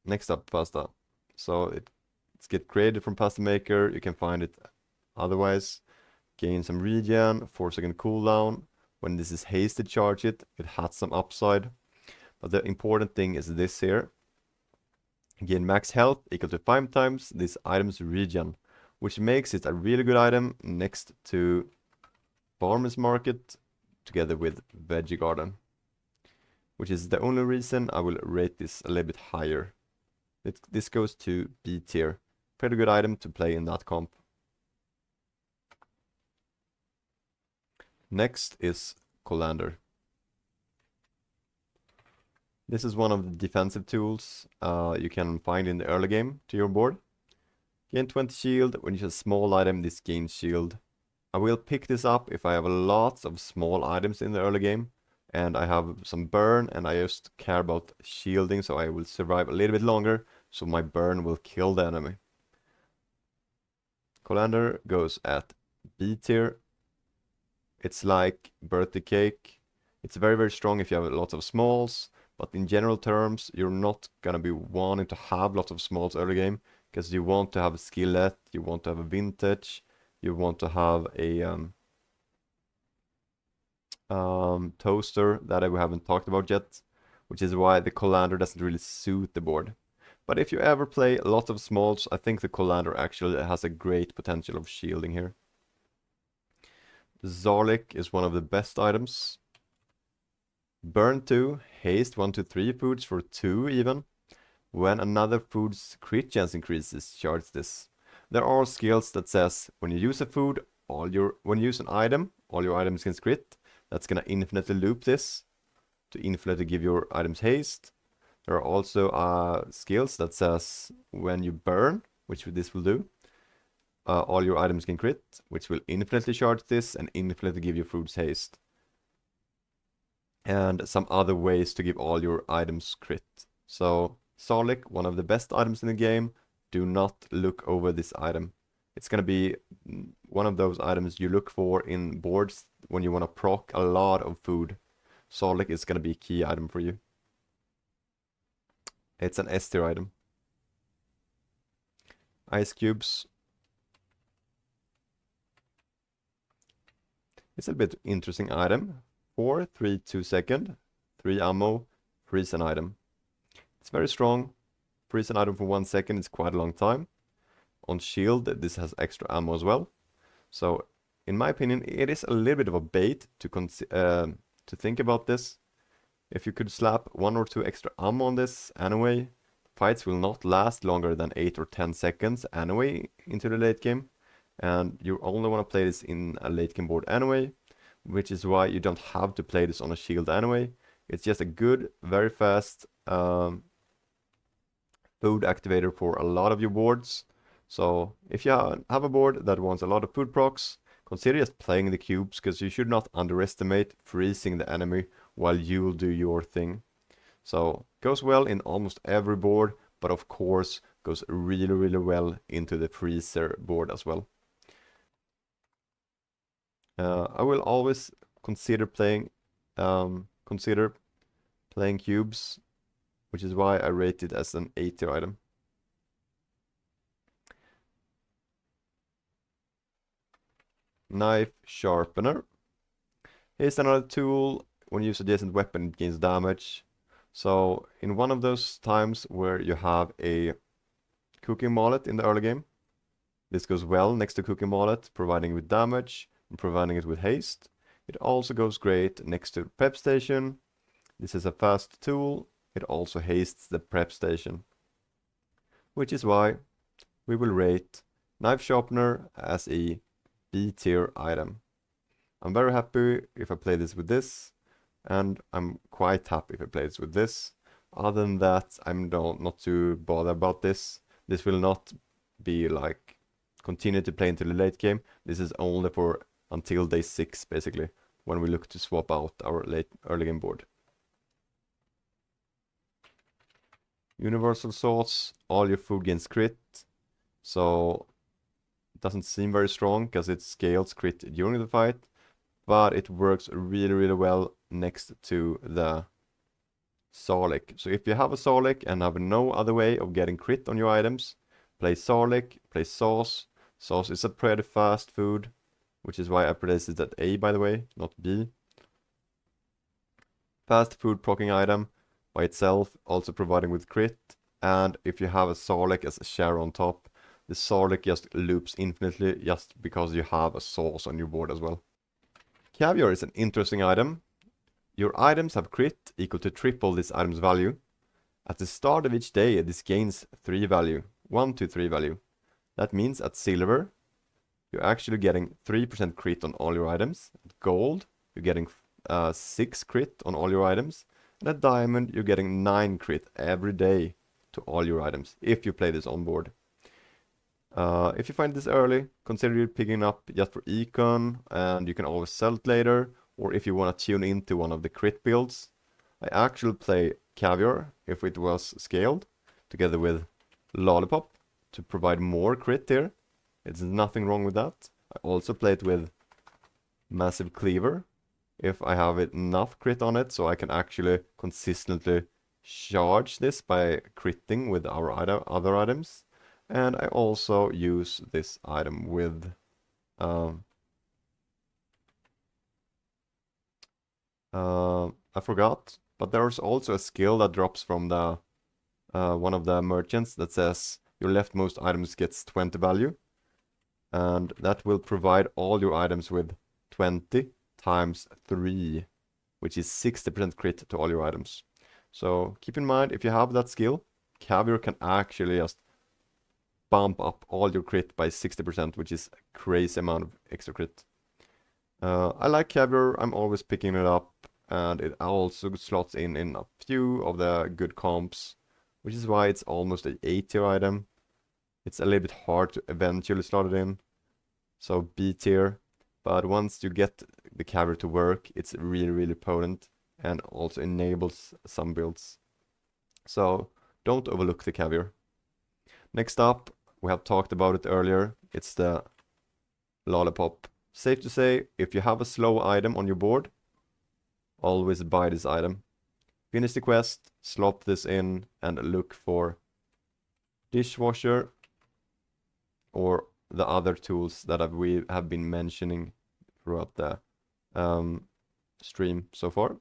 S1: Next up, pasta. So it's get created from Pasta Maker. You can find it otherwise. Gain some regen, 4-second cooldown. When this is hasted, charge it. It has some upside. But the important thing is this here. Gain max health equal to 5 times this item's regen, which makes it a really good item next to Farmer's Market together with Veggie Garden, which is the only reason I will rate this a little bit higher. This goes to B tier. Pretty good item to play in that comp. Next is Colander. This is one of the defensive tools you can find in the early game to your board. Gain 20 shield. When you use a small item, this gains shield. I will pick this up if I have lots of small items in the early game and I have some burn and I just care about shielding, so I will survive a little bit longer, so my burn will kill the enemy. Colander goes at B tier. It's like birthday cake. It's very strong if you have lots of smalls. But in general terms, you're not gonna be wanting to have lots of smalls early game, because you want to have a skillet, you want to have a vintage, you want to have a toaster that we haven't talked about yet, which is why the Colander doesn't really suit the board. But if you ever play lots of smalls, I think the Colander actually has a great potential of shielding here. Zarlik is one of the best items. Burn 2, haste 1 to 3 foods for 2 even. When another food's crit chance increases, charge this. There are skills that says when you use a food, when you use an item, all your items can crit. That's gonna infinitely loop this to infinitely give your items haste. There are also skills that says when you burn, which this will do, all your items can crit, which will infinitely charge this and infinitely give you Fruit's Haste. And some other ways to give all your items crit. So Solic, one of the best items in the game. Do not look over this item. It's gonna be one of those items you look for in boards when you want to proc a lot of food. Solic is gonna be a key item for you. It's an S tier item. Ice cubes. It's a bit interesting item. 4, 3, 2 second, 3 ammo, freeze an item. It's very strong. Freeze an item for 1 second is quite a long time. On shield, this has extra ammo as well. So, in my opinion, it is a little bit of a bait to think about this. If you could slap 1 or 2 extra ammo on this anyway, fights will not last longer than 8 or 10 seconds anyway into the late game. And you only want to play this in a late game board anyway, which is why you don't have to play this on a shield anyway. It's just a good, very fast food activator for a lot of your boards. So if you have a board that wants a lot of food procs, consider just playing the cubes, because you should not underestimate freezing the enemy while you'll do your thing. So goes well in almost every board, but of course goes really well into the freezer board as well. I will always consider playing cubes, which is why I rate it as an A tier item. Knife sharpener. Here's another tool. When you use adjacent weapon, it gains damage. So in one of those times where you have a cooking mallet in the early game, this goes well next to cooking mallet, providing with damage and providing it with haste. It also goes great next to prep station. This is a fast tool. It also hastes the prep station, which is why we will rate knife sharpener as a B tier item. I'm very happy if I play this with this, and I'm quite happy if I play this with this. Other than that, I'm not too bothered about this. This will not be like continue to play into the late game. This is only for until day 6, basically, when we look to swap out our early game board. Universal sauce, all your food gains crit. So it doesn't seem very strong because it scales crit during the fight, but it works really well next to the Sarlacc. So if you have a Sarlacc and have no other way of getting crit on your items, play Sarlacc, play sauce. Sauce is a pretty fast food, which is why I placed it at A, by the way, not B. Fast food proccing item by itself, also providing with crit. And if you have a Sarlacc as a share on top, the Sarlacc just loops infinitely just because you have a sauce on your board as well. Caviar is an interesting item. Your items have crit equal to triple this item's value. At the start of each day, this gains 3 value, 1 to 3 value. That means at silver, you're actually getting 3% crit on all your items. At gold, you're getting 6 crit on all your items. And at diamond, you're getting 9 crit every day to all your items, if you play this on board. If you find this early, consider picking up just for econ, and you can always sell it later, or if you want to tune into one of the crit builds. I actually play Caviar, if it was scaled, together with Lollipop, to provide more crit here. There's nothing wrong with that. I also play it with Massive Cleaver, if I have enough crit on it, so I can actually consistently charge this by critting with our other items. And I also use this item with I forgot, but there's also a skill that drops from the one of the merchants that says your leftmost items gets 20 value, and that will provide all your items with 20 times 3, which is 60% crit to all your items. So keep in mind, if you have that skill, Caviar can actually just bump up all your crit by 60%, which is a crazy amount of extra crit. I like Caviar, I'm always picking it up, and it also slots in a few of the good comps, which is why it's almost an A tier item. It's a little bit hard to eventually slot it in. So B tier. But once you get the caviar to work, it's really, really potent and also enables some builds. So don't overlook the caviar. Next up, we have talked about it earlier. It's the lollipop. Safe to say, if you have a slow item on your board, always buy this item. Finish the quest, slot this in, and look for dishwasher or the other tools that we have been mentioning throughout the stream so far.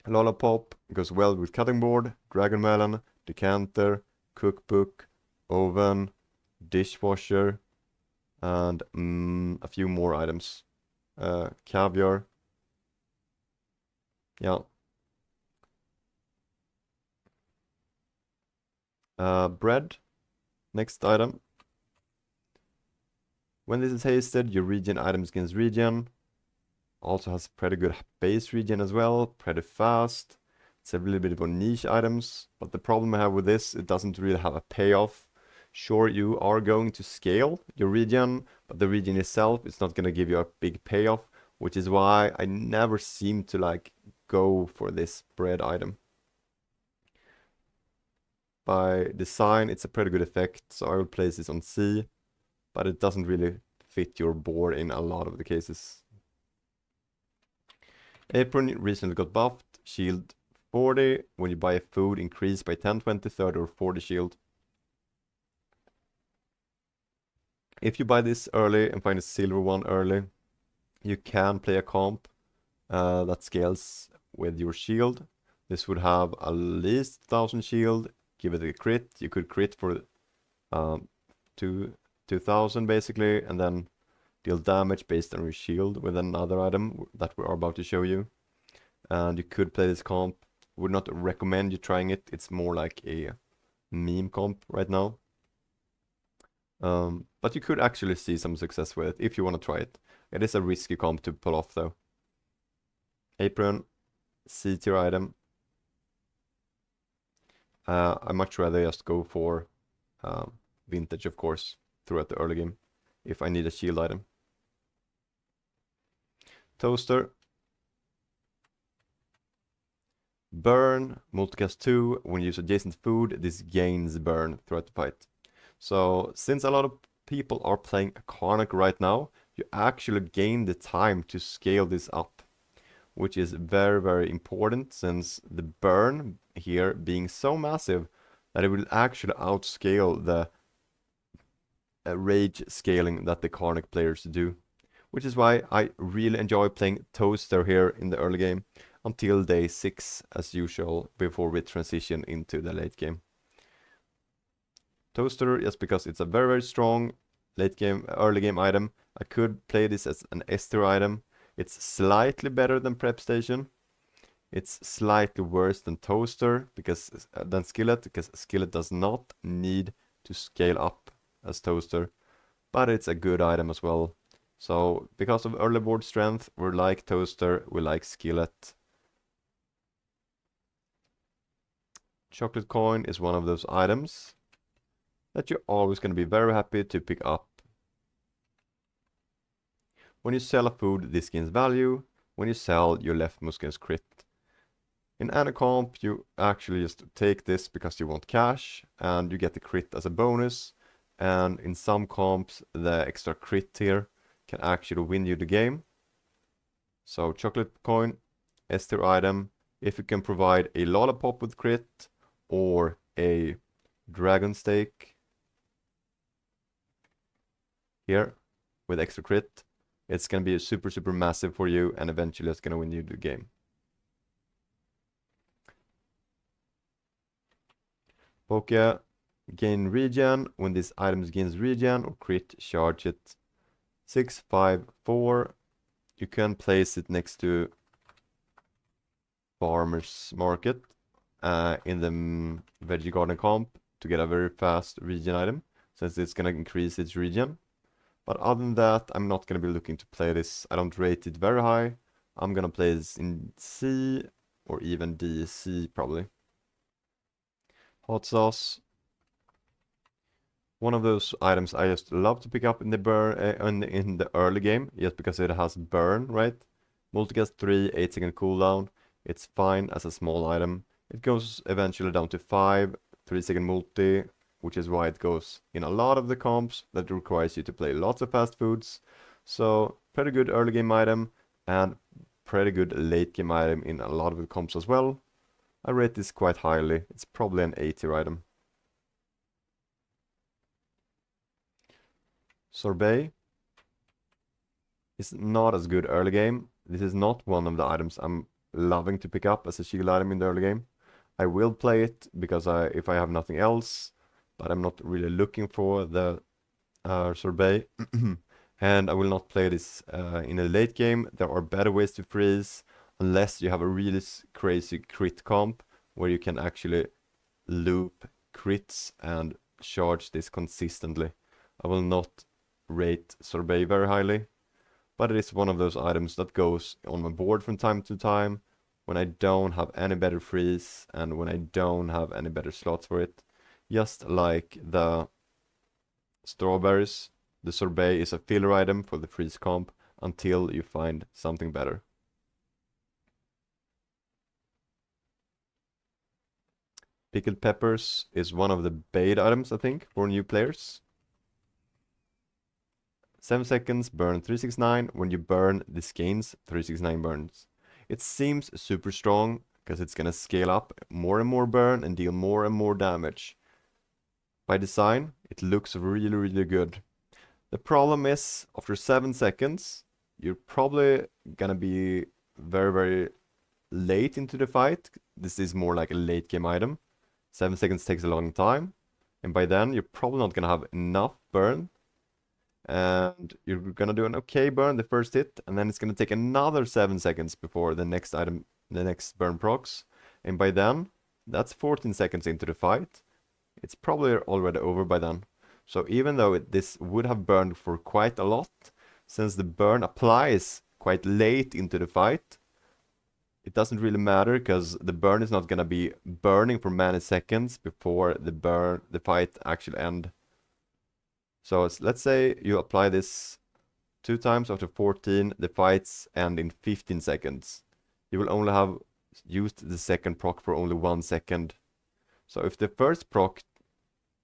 S1: Lollipop goes well with cutting board, dragon melon, decanter, cookbook, oven, dishwasher, and a few more items. Caviar. Yeah. Bread. Next item. When this is hasted, your regen items gains regen. Also has pretty good base regen as well, pretty fast. It's a little bit of niche items, but the problem I have with this, it doesn't really have a payoff. Sure, you are going to scale your regen, but the regen itself is not going to give you a big payoff, which is why I never seem to like go for this bread item. By design, it's a pretty good effect, so I will place this on C, but it doesn't really fit your board in a lot of the cases. Apron recently got buffed, shield 40, when you buy a food increase by 10, 20, 30 or 40 shield. If you buy this early and find a silver one early, you can play a comp that scales with your shield. This would have at least 1000 shield, give it a crit. You could crit for 2000 basically, and then deal damage based on your shield with another item that we are about to show you. And you could play this comp. Would not recommend you trying it. It's more like a meme comp right now. But you could actually see some success with it if you want to try it. It is a risky comp to pull off though. Apron, C tier item. I much rather just go for vintage, of course, throughout the early game if I need a shield item. Toaster. Burn, multicast 2. When you use adjacent food, this gains burn throughout the fight. So since a lot of people are playing Karnak right now, you actually gain the time to scale this up, which is very, very important since the burn here being so massive that it will actually outscale the rage scaling that the Karnak players do, which is why I really enjoy playing Toaster here in the early game until day 6 as usual before we transition into the late game. Toaster, just because it's a very, very strong late game, early game item. I could play this as an S tier item. It's slightly better than Prep Station. It's slightly worse than Toaster than Skillet, because Skillet does not need to scale up as Toaster, but it's a good item as well. So because of early board strength, we like Toaster, we like Skillet. Chocolate coin is one of those items that you're always going to be very happy to pick up. When you sell a food, this gains value. When you sell, your leftmost gains crit. In any comp, you actually just take this because you want cash, and you get the crit as a bonus. And in some comps, the extra crit here can actually win you the game. So chocolate coin, S tier item. If you can provide a lollipop with crit or a dragon steak here with extra crit, it's going to be super, super massive for you, and eventually it's going to win you the game. Poke, gain regen. When this item gains regen or crit, charge it. 6, 5, 4. You can place it next to Farmer's Market in the Veggie Garden comp to get a very fast regen item, since it's going to increase its regen. But other than that, I'm not going to be looking to play this. I don't rate it very high. I'm going to play this in C or even D, C probably. Hot sauce. One of those items I just love to pick up in the in the early game, just because it has burn, right? Multicast 3, 8-second cooldown. It's fine as a small item. It goes eventually down to 5, 3-second multi, which is why it goes in a lot of the comps that requires you to play lots of fast foods. So pretty good early game item and pretty good late game item in a lot of the comps as well. I rate this quite highly. It's probably an A tier item. Sorbet is not as good early game. This is not one of the items I'm loving to pick up as a shield item in the early game. I will play it because if I have nothing else, but I'm not really looking for the sorbet. And I will not play this in a late game. There are better ways to freeze unless you have a really crazy crit comp where you can actually loop crits and charge this consistently. I will not rate sorbet very highly, but it is one of those items that goes on my board from time to time when I don't have any better freeze and when I don't have any better slots for it. Just like the strawberries, the sorbet is a filler item for the freeze comp until you find something better. Pickled peppers is one of the bait items, I think, for new players. 7 seconds, burn 369. When you burn, this gains 369 burns. It seems super strong because it's gonna scale up more and more burn and deal more and more damage. By design, it looks really, really good. The problem is, after 7 seconds, you're probably gonna be very, very late into the fight. This is more like a late game item. 7 seconds takes a long time, and by then you're probably not gonna have enough burn, and you're gonna do an okay burn the first hit, and then it's gonna take another 7 seconds before the next item, the next burn procs, and by then that's 14 seconds into the fight. It's probably already over by then. So even though this would have burned for quite a lot, since the burn applies quite late into the fight, it doesn't really matter because the burn is not gonna be burning for many seconds before the fight actually end. So let's say you apply this 2 times after 14, the fights end in 15 seconds. You will only have used the second proc for only 1 second. So if the first proc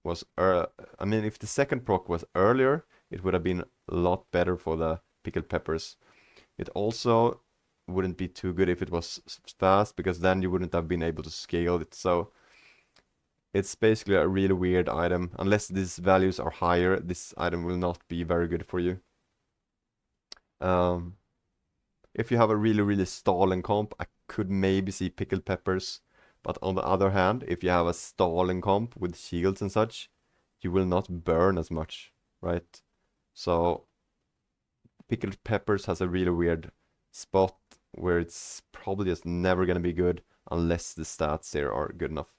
S1: was, if the second proc was earlier, it would have been a lot better for the pickled peppers. It also wouldn't be too good if it was fast, because then you wouldn't have been able to scale it. So it's basically a really weird item. Unless these values are higher, this item will not be very good for you. If you have a really, really stalling comp, I could maybe see pickled peppers. But on the other hand, if you have a stalling comp with shields and such, you will not burn as much, right? So pickled peppers has a really weird spot where it's probably just never gonna be good unless the stats here are good enough.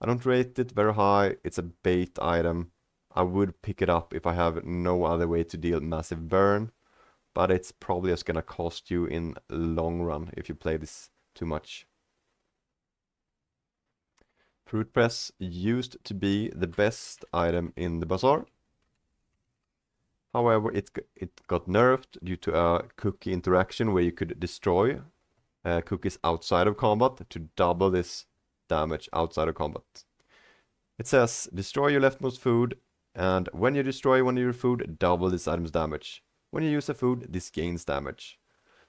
S1: I don't rate it very high. It's a bait item. I would pick it up if I have no other way to deal massive burn, but it's probably just gonna cost you in long run if you play this too much. Fruit press used to be the best item in the Bazaar. However, it got nerfed due to a cookie interaction where you could destroy cookies outside of combat to double this damage outside of combat. It says, destroy your leftmost food, and when you destroy one of your food, double this item's damage. When you use a food, this gains damage.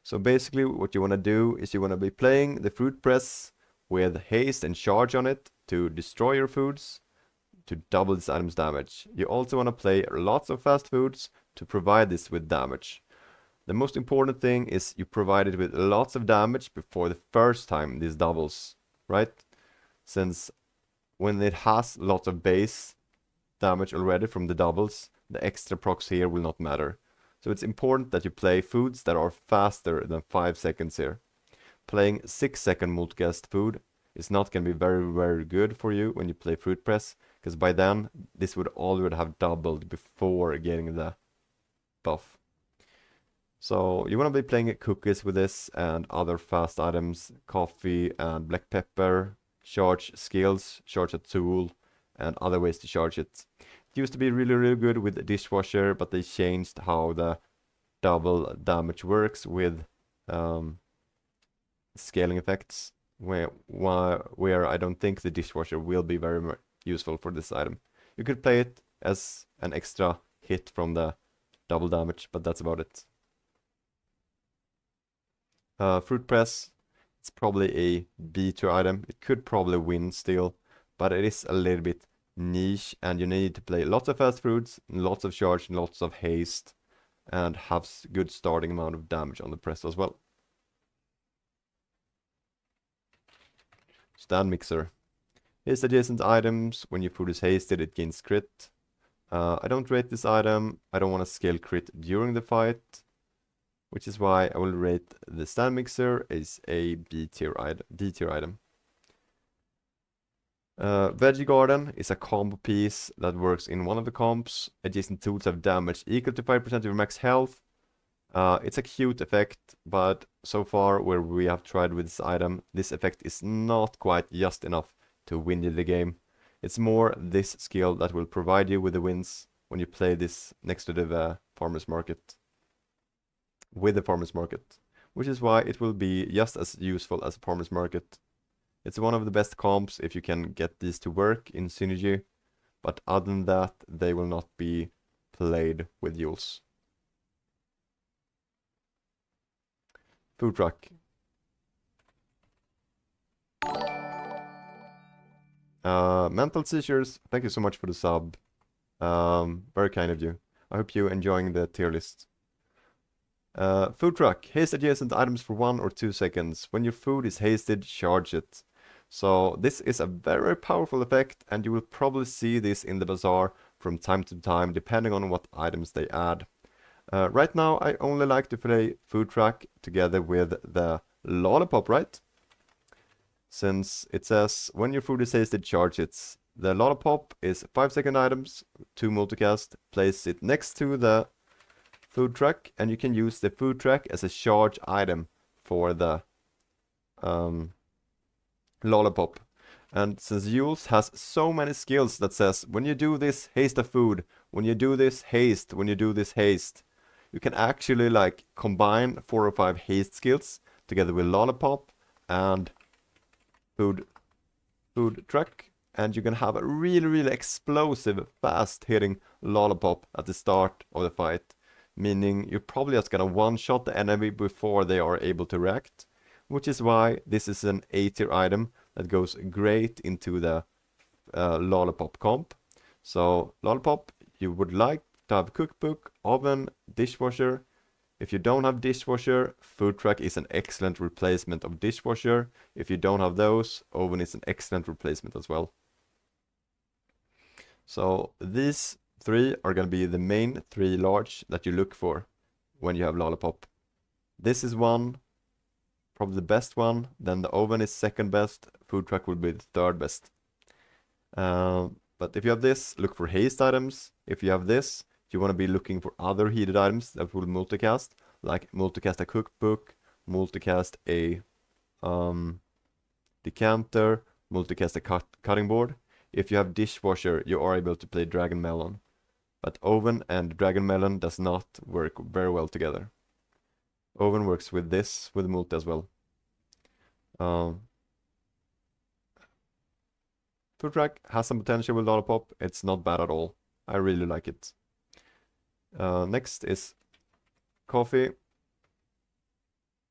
S1: So basically what you want to do is you want to be playing the fruit press with haste and charge on it to destroy your foods, to double this item's damage. You also want to play lots of fast foods to provide this with damage. The most important thing is you provide it with lots of damage before the first time this doubles, right? Since when it has lots of base damage already from the doubles, the extra procs here will not matter. So it's important that you play foods that are faster than 5 seconds here. Playing 6-second multicast food is not going to be very, very good for you when you play fruit press, because by then this would already have doubled before getting the buff. So you want to be playing cookies with this and other fast items, coffee and black pepper, charge skills, charge a tool, and other ways to charge it. used to be really good with the dishwasher, but they changed how the double damage works with scaling effects, where I don't think the dishwasher will be very useful for this item. You could play it as an extra hit from the double damage, but that's about it. Fruit press, it's probably a B tier item. It could probably win still, but it is a little bit niche, and you need to play lots of fast fruits, lots of charge, and lots of haste, and have good starting amount of damage on the press as well. Stand mixer. Here's adjacent items. When your food is hasted, it gains crit. I don't rate this item. I don't want to scale crit during the fight, which is why I will rate the stand mixer as a B tier item. Veggie Garden is a combo piece that works in one of the comps. Adjacent tools have damage equal to 5% of your max health. It's a cute effect, but so far where we have tried with this item, this effect is not quite just enough to win you the game. It's more this skill that will provide you with the wins when you play this next to the farmer's market. With the farmer's market, which is why it will be just as useful as a farmer's market. It's one of the best comps if you can get these to work in synergy, but other than that, they will not be played with Jules. Food truck. Mental seizures, thank you so much for the sub. Very kind of you. I hope you're enjoying the tier list. Food truck. Haste adjacent items for 1 or 2 seconds. When your food is hasted, charge it. So this is a very powerful effect, and you will probably see this in the Bazaar from time to time, depending on what items they add. Right now, I only like to play food truck together with the lollipop, right? Since it says, when your food is hasted, charge it. The lollipop is 5-second items, 2 multicast. Place it next to the food truck, and you can use the food truck as a charge item for the lollipop. And since Jules has so many skills that says, when you do this, haste a food. When you do this, haste. When you do this, haste. You can actually like combine 4 or 5 haste skills together with lollipop and food truck, and you can have a really explosive, fast hitting lollipop at the start of the fight, meaning you're probably just gonna one-shot the enemy before they are able to react, which is why this is an A tier item that goes great into the lollipop comp. So lollipop, you would like to have cookbook, oven, dishwasher. If you don't have dishwasher, food truck is an excellent replacement of dishwasher. If you don't have those, oven is an excellent replacement as well. So these 3 are going to be the main 3 large that you look for when you have lollipop. This is one, probably the best one. Then the oven is second best. Food truck will be the third best. But if you have this, look for haste items. If you have this, you want to be looking for other heated items that will multicast, like multicast a cookbook, multicast a decanter, multicast a cutting board. If you have dishwasher, you are able to play Dragon Melon. But oven and Dragon Melon does not work very well together. Oven works with this, with multi as well. Food truck has some potential with lollipop. It's not bad at all. I really like it. Next is coffee.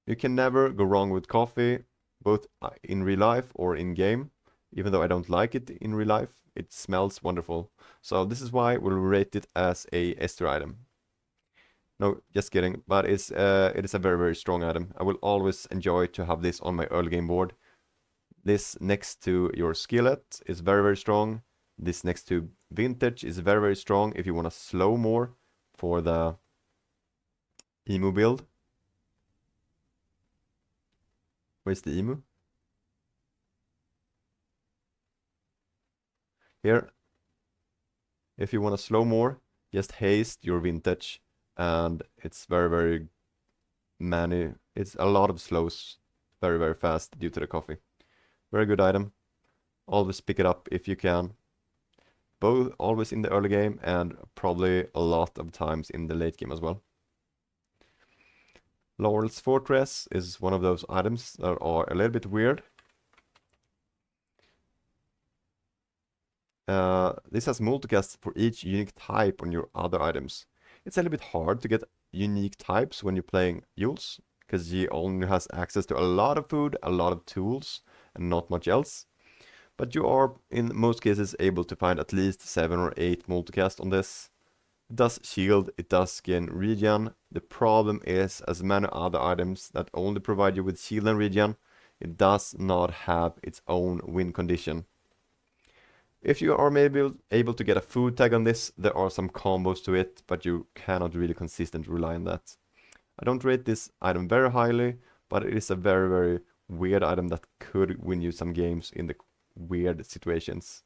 S1: You can never go wrong with coffee, both in real life or in game. Even though I don't like it in real life, it smells wonderful. So this is why we'll rate it as a S tier item. No, just kidding. But it is a very strong item. I will always enjoy to have this on my early game board. This next to your skillet is very strong. This next to vintage is very strong if you want to slow more for the emu build. Where's the emu? Here. If you want to slow more, just haste your vintage, and it's very many. It's a lot of slows very fast due to the coffee. Very good item. Always pick it up if you can. both always in the early game and probably a lot of times in the late game as well. Laurel's Fortress is one of those items that are a little bit weird. This has multicast for each unique type on your other items. It's a little bit hard to get unique types when you're playing Jules, because he only has access to a lot of food, a lot of tools, and not much else. But you are, in most cases, able to find at least 7 or 8 multicast on this. It does shield, it does gain regen. The problem is, as many other items that only provide you with shield and regen, it does not have its own win condition. If you are maybe able to get a food tag on this, there are some combos to it, but you cannot really consistently rely on that. I don't rate this item very highly, but it is a very, very weird item that could win you some games in the weird situations.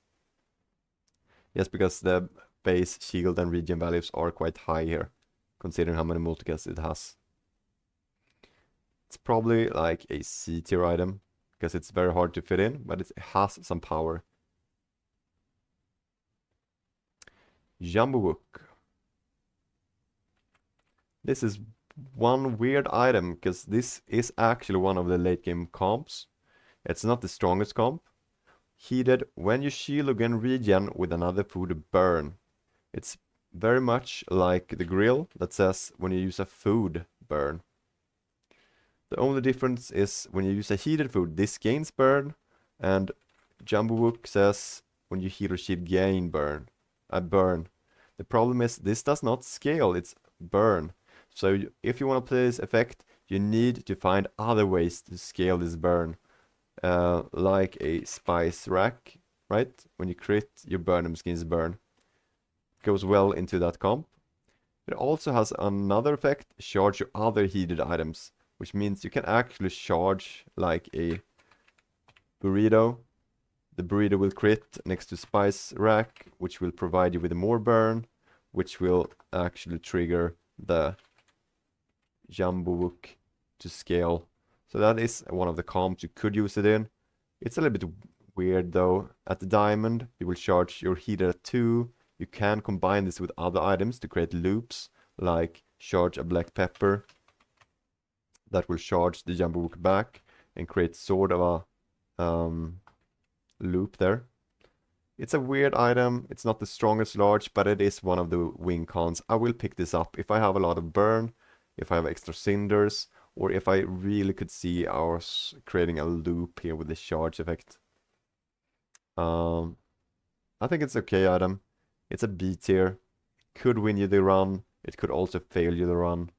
S1: Yes, because the base shield and regen values are quite high here, considering how many multicasts it has. It's probably like a C tier item, because it's very hard to fit in, but it has some power. Jumbo Book. This is one weird item, because this is actually one of the late game comps. It's not the strongest comp. Heated, when you shield again regen with another food burn. It's very much like the grill that says when you use a food burn. The only difference is when you use a heated food, this gains burn, and Jumbo Book says when you heat or shield gain burn. Burn. The problem is this does not scale, it's burn. So if you want to play this effect, you need to find other ways to scale this burn. Like a spice rack, right? When you crit, your burn skins burn. Goes well into that comp. It also has another effect, charge your other heated items, which means you can actually charge like a burrito. The burrito will crit next to spice rack, which will provide you with more burn, which will actually trigger the Jumbo Book to scale. So that is one of the comps you could use it in. It's a little bit weird though. At the diamond, you will charge your heater at 2. You can combine this with other items to create loops, like charge a black pepper. That will charge the Jumbo Book back and create sort of a loop there. It's a weird item. It's not the strongest large, but it is one of the win cons. I will pick this up if I have a lot of burn, if I have extra cinders, or if I really could see ours creating a loop here with the charge effect. I think it's okay item. It's a B tier. Could win you the run. It could also fail you the run.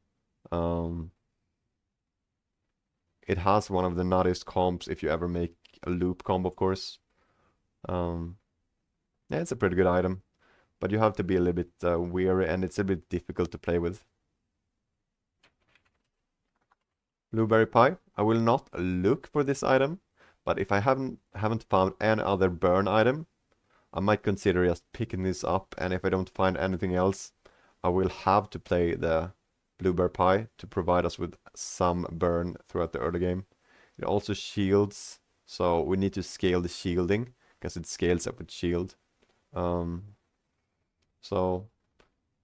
S1: It has one of the nuttiest comps if you ever make a loop comp, of course. Yeah, it's a pretty good item, but you have to be a little bit wary, and it's a bit difficult to play with. Blueberry pie. I will not look for this item, but if I haven't found any other burn item, I might consider just picking this up, and if I don't find anything else, I will have to play the blueberry pie to provide us with some burn throughout the early game. It also shields, so we need to scale the shielding, because it scales up with shield. So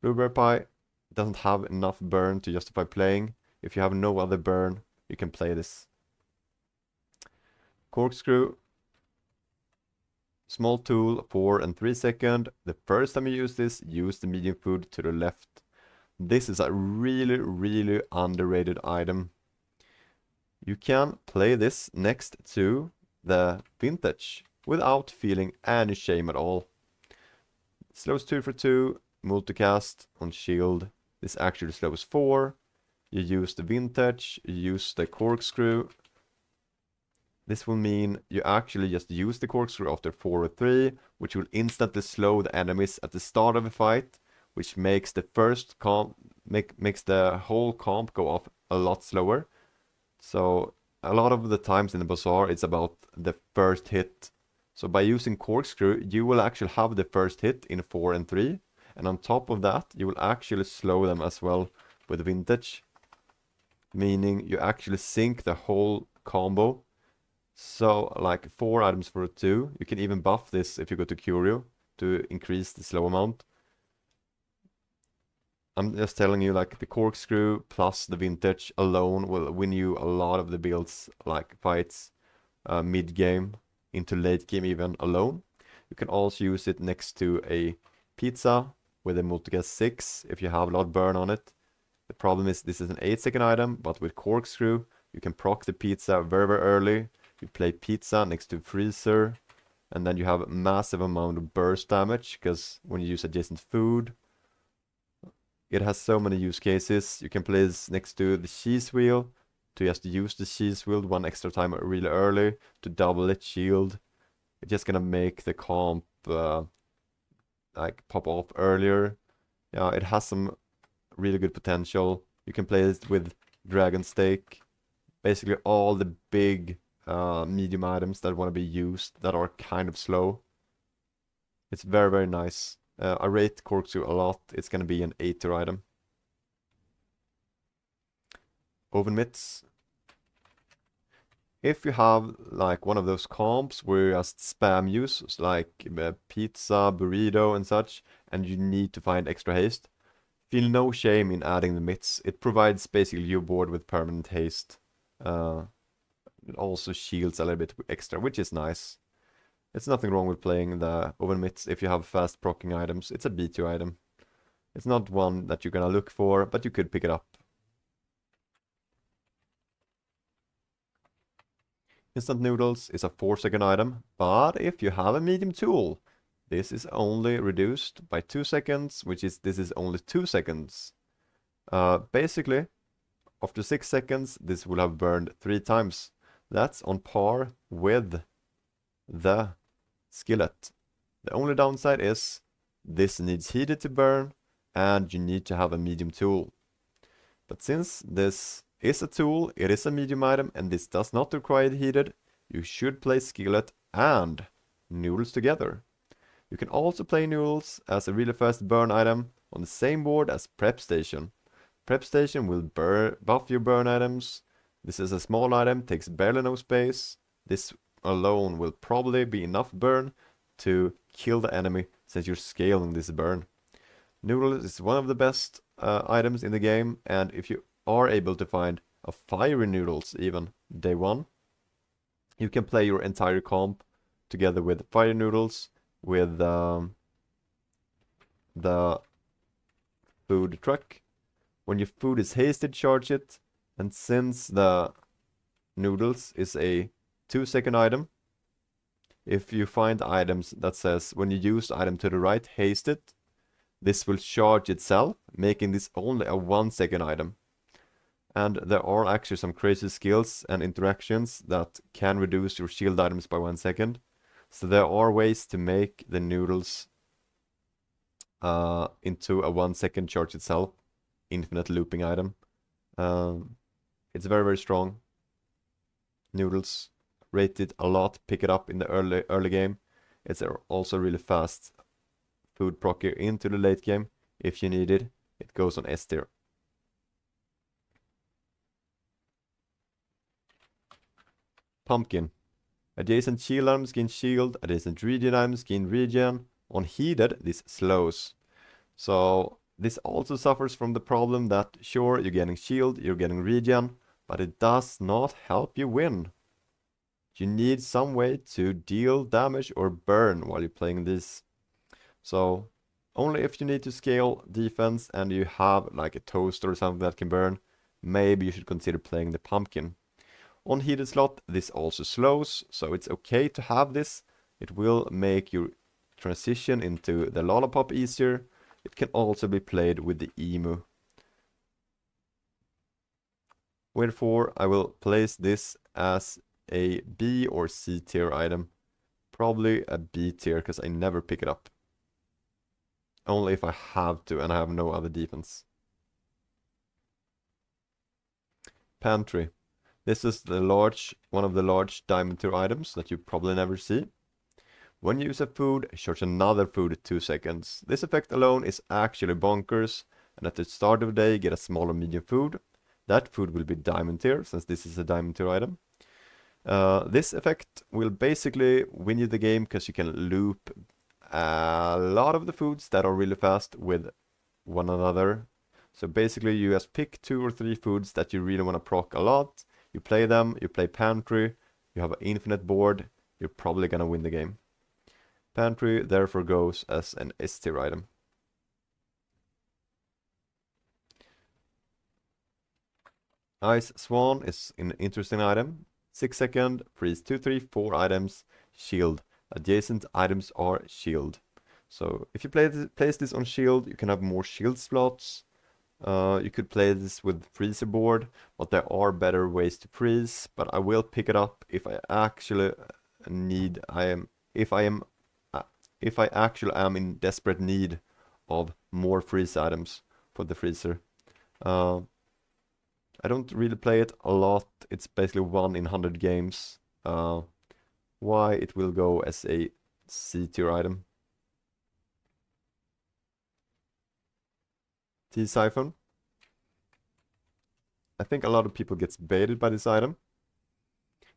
S1: blueberry pie doesn't have enough burn to justify playing. If you have no other burn, you can play this. Corkscrew. Small tool, 4 and 3 second. The first time you use this, use the medium food to the left. This is a really, really underrated item. You can play this next to the vintage without feeling any shame at all. Slows 2 for 2, multicast on shield. This actually slows 4. You use the vintage, you use the corkscrew. This will mean you actually just use the corkscrew after 4 or 3, which will instantly slow the enemies at the start of a fight, which makes the first comp makes the whole comp go off a lot slower. So a lot of the times in the Bazaar, it's about the first hit. So by using corkscrew, you will actually have the first hit in 4 and 3, and on top of that, you will actually slow them as well with vintage, meaning you actually sync the whole combo. So like 4 items for a 2, you can even buff this if you go to Curio. to increase the slow amount. I'm just telling you, like, the corkscrew plus the vintage alone will win you a lot of the builds, like fights, mid-game, into late game even alone. You can also use it next to a pizza with a multicast 6 if you have a lot of burn on it. The problem is this is an 8-second item, but with corkscrew, you can proc the pizza very, very early. You play pizza next to freezer, and then you have a massive amount of burst damage, because when you use adjacent food, it has so many use cases. You can place next to the cheese wheel to just use the cheese wheel one extra time really early to double its shield. It's just gonna make the comp like pop off earlier. Yeah, it has some really good potential. You can play it with Dragon Steak. Basically all the big medium items that want to be used that are kind of slow. It's very, very nice. I rate corkscrew a lot. It's gonna be an 8-tier item. Oven mitts. If you have like one of those comps where you just spam use, like pizza, burrito and such, and you need to find extra haste, feel no shame in adding the mitts. It provides basically your board with permanent haste. It also shields a little bit extra, which is nice. It's nothing wrong with playing the oven mitts if you have fast proccing items. It's a B2 item. It's not one that you're gonna look for, but you could pick it up. Instant noodles is a 4-second item, but if you have a medium tool, this is only reduced by 2 seconds, this is only 2 seconds. Basically, after 6 seconds, this will have burned 3 times. That's on par with the skillet. The only downside is this needs heated to burn, and you need to have a medium tool. But since this is a tool, it is a medium item, and this does not require heated, you should play skillet and noodles together. You can also play noodles as a really fast burn item on the same board as prep station. Prep station will buff your burn items. This is a small item, takes barely no space. This alone will probably be enough burn to kill the enemy since you're scaling this burn. Noodles is one of the best items in the game, and if you are able to find a fiery noodles even day 1, you can play your entire comp together with fire noodles with the food truck. When your food is hasted, charge it, and since the noodles is a 2-second item, if you find items that says when you use the item to the right, haste it, this will charge itself, making this only a 1-second item. And there are actually some crazy skills and interactions that can reduce your shield items by 1 second. So there are ways to make the noodles into a 1-second charge itself, infinite looping item. It's very, very strong. Noodles, rate it a lot, pick it up in the early game. It's also really fast food procker into the late game. If you need it, it goes on S tier. Pumpkin. Adjacent shield items gain shield, adjacent regen items gain regen. On heated, this slows. So this also suffers from the problem that sure, you're getting shield, you're getting regen, but it does not help you win. You need some way to deal damage or burn while you're playing this. So only if you need to scale defense and you have like a toaster or something that can burn, maybe you should consider playing the pumpkin. On heated slot, this also slows, so it's okay to have this. It will make your transition into the lollipop easier. It can also be played with the emu. Wherefore, I will place this as a B or C tier item. Probably a B tier, because I never pick it up. Only if I have to and I have no other defense. Pantry. This is one of the large diamond tier items that you probably never see. When you use a food, charge another food at 2 seconds. This effect alone is actually bonkers, and at the start of the day get a small or medium food. That food will be diamond tier, since this is a diamond tier item. This effect will basically win you the game because you can loop a lot of the foods that are really fast with one another. So basically you just pick 2 or 3 foods that you really want to proc a lot. You play them, you play pantry, you have an infinite board, you're probably gonna win the game. Pantry therefore goes as an S tier item. Ice Swan is an interesting item. 6 second, freeze 2, 3, 4 items, shield. Adjacent items are shield. So if you place this on shield, you can have more shield slots. You could play this with freezer board, but there are better ways to freeze. But I will pick it up if I actually if I actually am in desperate need of more freeze items for the freezer. I don't really play it a lot. It's basically 1 in 100 games. Why it will go as a C tier item. T-Siphon. I think a lot of people gets baited by this item.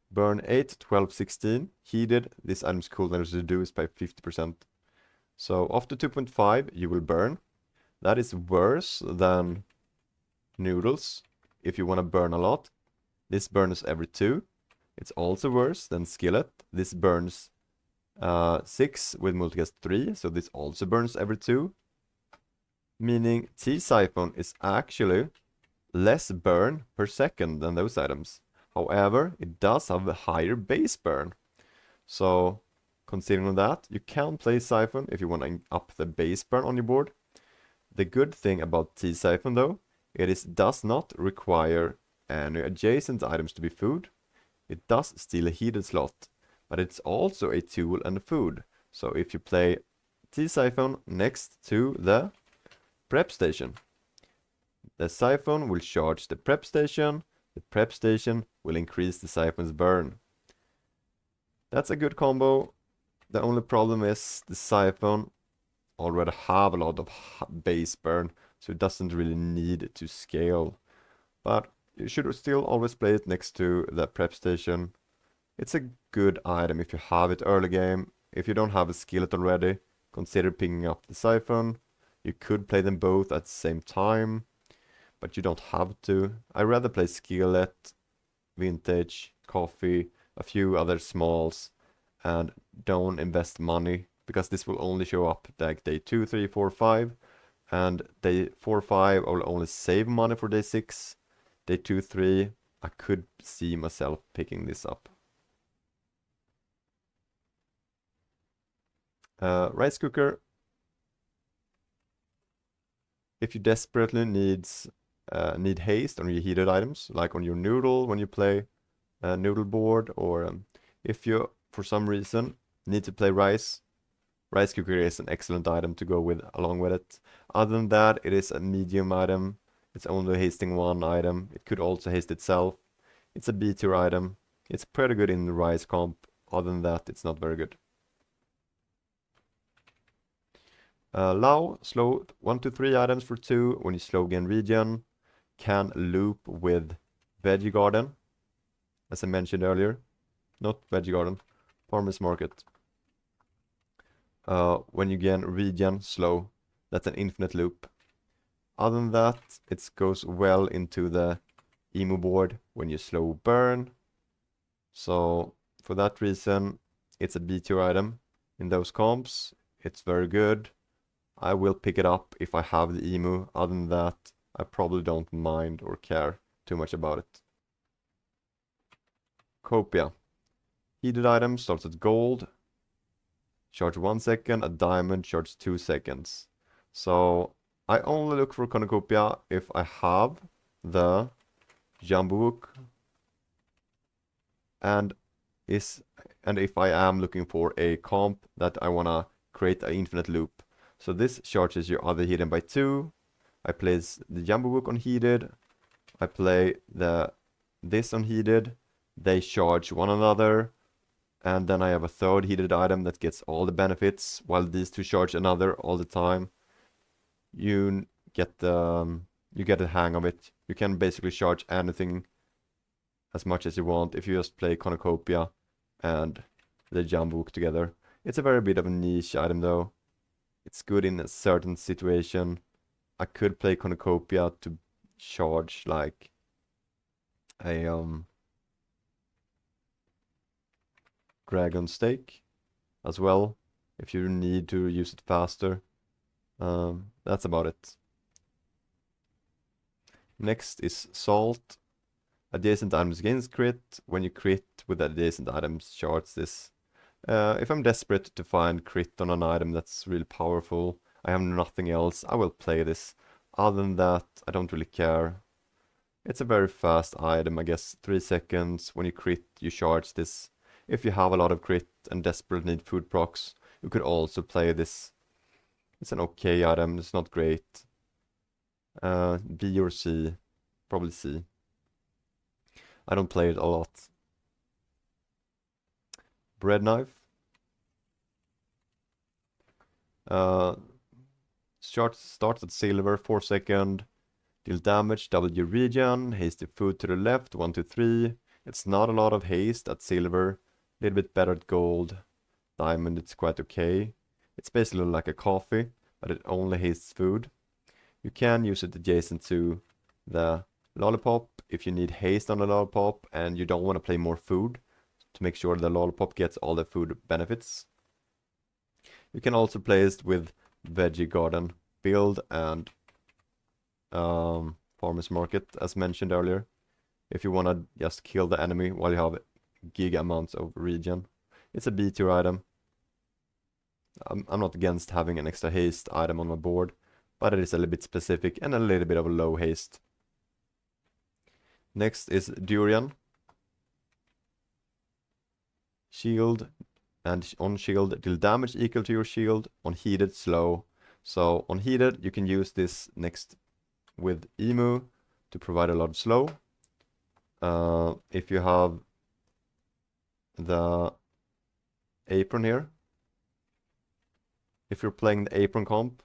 S1: Burn 8, 12, 16. Heated, this item's cooldown is reduced by 50%. So after 2.5, you will burn. That is worse than Noodles, if you want to burn a lot. This burns every 2. It's also worse than Skillet. This burns 6 with multicast 3, so this also burns every 2. Meaning T-Siphon is actually less burn per second than those items. However, it does have a higher base burn. So, considering that, you can play Siphon if you want to up the base burn on your board. The good thing about T-Siphon though, does not require any adjacent items to be food. It does steal a heated slot, but it's also a tool and a food. So if you play T-Siphon next to the prep station, the siphon will charge the prep station will increase the siphon's burn. That's a good combo. The only problem is the siphon already have a lot of base burn, so it doesn't really need to scale. But you should still always play it next to the prep station. It's a good item if you have it early game. If you don't have a skillet already, consider picking up the siphon. You could play them both at the same time, but you don't have to. I rather play skillet, vintage, coffee, a few other smalls, and don't invest money, because this will only show up like day 2, 3, 4, 5, and day 4, 5 I will only save money for day 6. Day 2, 3 I could see myself picking this up. Rice cooker. If you desperately need haste on your heated items, like on your noodle when you play noodle board, or if you for some reason need to play rice cooker is an excellent item to go with along with it. Other than that, it is a medium item. It's only hasting 1 item. It could also haste itself. It's a B tier item. It's pretty good in the rice comp. Other than that, it's not very good. Lao, slow 1 to 3 items for 2 when you slow gain regen. Can loop with Veggie Garden, as I mentioned earlier. Not Veggie Garden, Farmer's Market. When you gain regen slow, that's an infinite loop. Other than that, it goes well into the emo board when you slow burn. So for that reason, it's a B tier item in those comps. It's very good. I will pick it up if I have the emu. Other than that, I probably don't mind or care too much about it. Copia. Heated item starts at gold. Charge 1 second. A diamond charge 2 seconds. So I only look for cornucopia if I have the jumbo hook and if I am looking for a comp that I wanna create an infinite loop. So this charges your other hidden by 2. I place the jumbo hook on heated. I play this on heated. They charge one another. And then I have a third heated item that gets all the benefits, while these two charge another all the time. You get the hang of it. You can basically charge anything as much as you want if you just play cornucopia and the jumbo hook together. It's a very bit of a niche item though. It's good in a certain situation. I could play Cornucopia to charge like a dragon stake as well if you need to use it faster. That's about it. Next is salt. Adjacent items gains crit. When you crit with adjacent items, charge this. If I'm desperate to find crit on an item that's really powerful, I have nothing else, I will play this. Other than that, I don't really care. It's a very fast item, I guess 3 seconds. When you crit, you charge this. If you have a lot of crit and desperate need food procs, you could also play this. It's an okay item, it's not great. B or C, probably C. I don't play it a lot. Bread knife. Starts at silver, 4 second. Deal damage, W regen, haste the food to the left, 1, 2, 3. It's not a lot of haste at silver. A little bit better at gold. Diamond, it's quite okay. It's basically like a coffee, but it only hastes food. You can use it adjacent to the lollipop if you need haste on the lollipop and you don't want to play more food to make sure the lollipop gets all the food benefits. You can also play it with veggie garden build and farmers market as mentioned earlier. If you want to just kill the enemy while you have giga amounts of regen. It's a B tier item. I'm not against having an extra haste item on my board, but it is a little bit specific and a little bit of a low haste. Next is durian. Shield, and on shield deal damage equal to your shield, on heated slow. So on heated you can use this next with emu to provide a lot of slow. If you have the apron here, if you're playing the apron comp,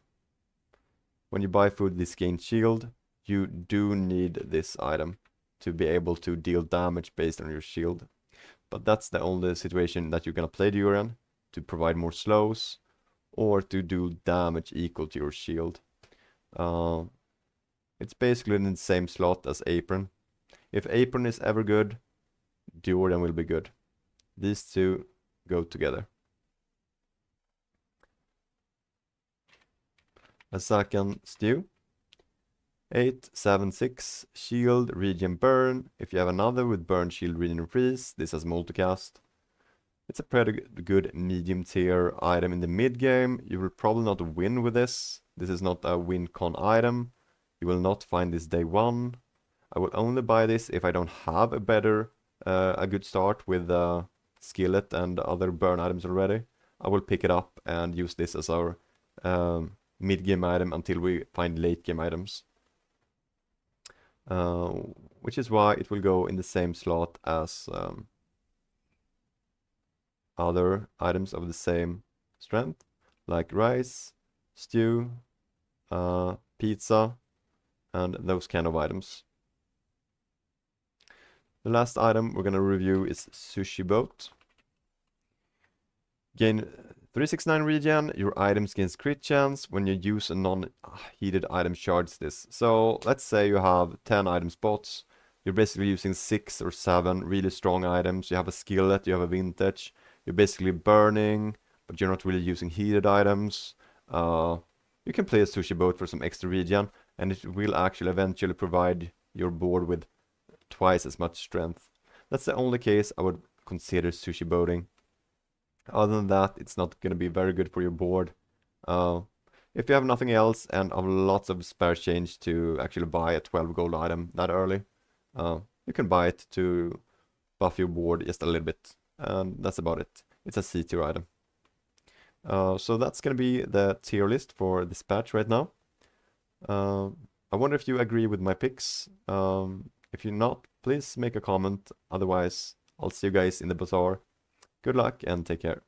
S1: when you buy food this gains shield, you do need this item to be able to deal damage based on your shield. But that's the only situation that you're gonna play durian, to provide more slows or to do damage equal to your shield. It's basically in the same slot as apron. If apron is ever good, durian will be good. These two go together. A second stew. 8, 7, 6, shield, regen, burn. If you have another with burn, shield, regen, freeze, this has multicast. It's a pretty good medium tier item in the mid game. You will probably not win with this. This is not a win con item. You will not find this day one. I will only buy this if I don't have a good start with skillet and other burn items already. I will pick it up and use this as our mid game item until we find late game items. Which is why it will go in the same slot as other items of the same strength, like rice, stew, pizza, and those kind of items. The last item we're gonna review is sushi boat. Gain 369 regen, your items gains crit chance. When you use a non-heated item, charge this. So let's say you have 10 item spots. You're basically using 6 or 7 really strong items. You have a skillet, you have a vintage. You're basically burning, but you're not really using heated items. You can play a sushi boat for some extra regen, and it will actually eventually provide your board with twice as much strength. That's the only case I would consider sushi boating. Other than that, it's not going to be very good for your board. If you have nothing else and have lots of spare change to actually buy a 12 gold item that early, you can buy it to buff your board just a little bit. And that's about it. It's a C tier item. So that's going to be the tier list for this patch right now. I wonder if you agree with my picks. If you're not, please make a comment. Otherwise, I'll see you guys in the bazaar. Good luck and take care.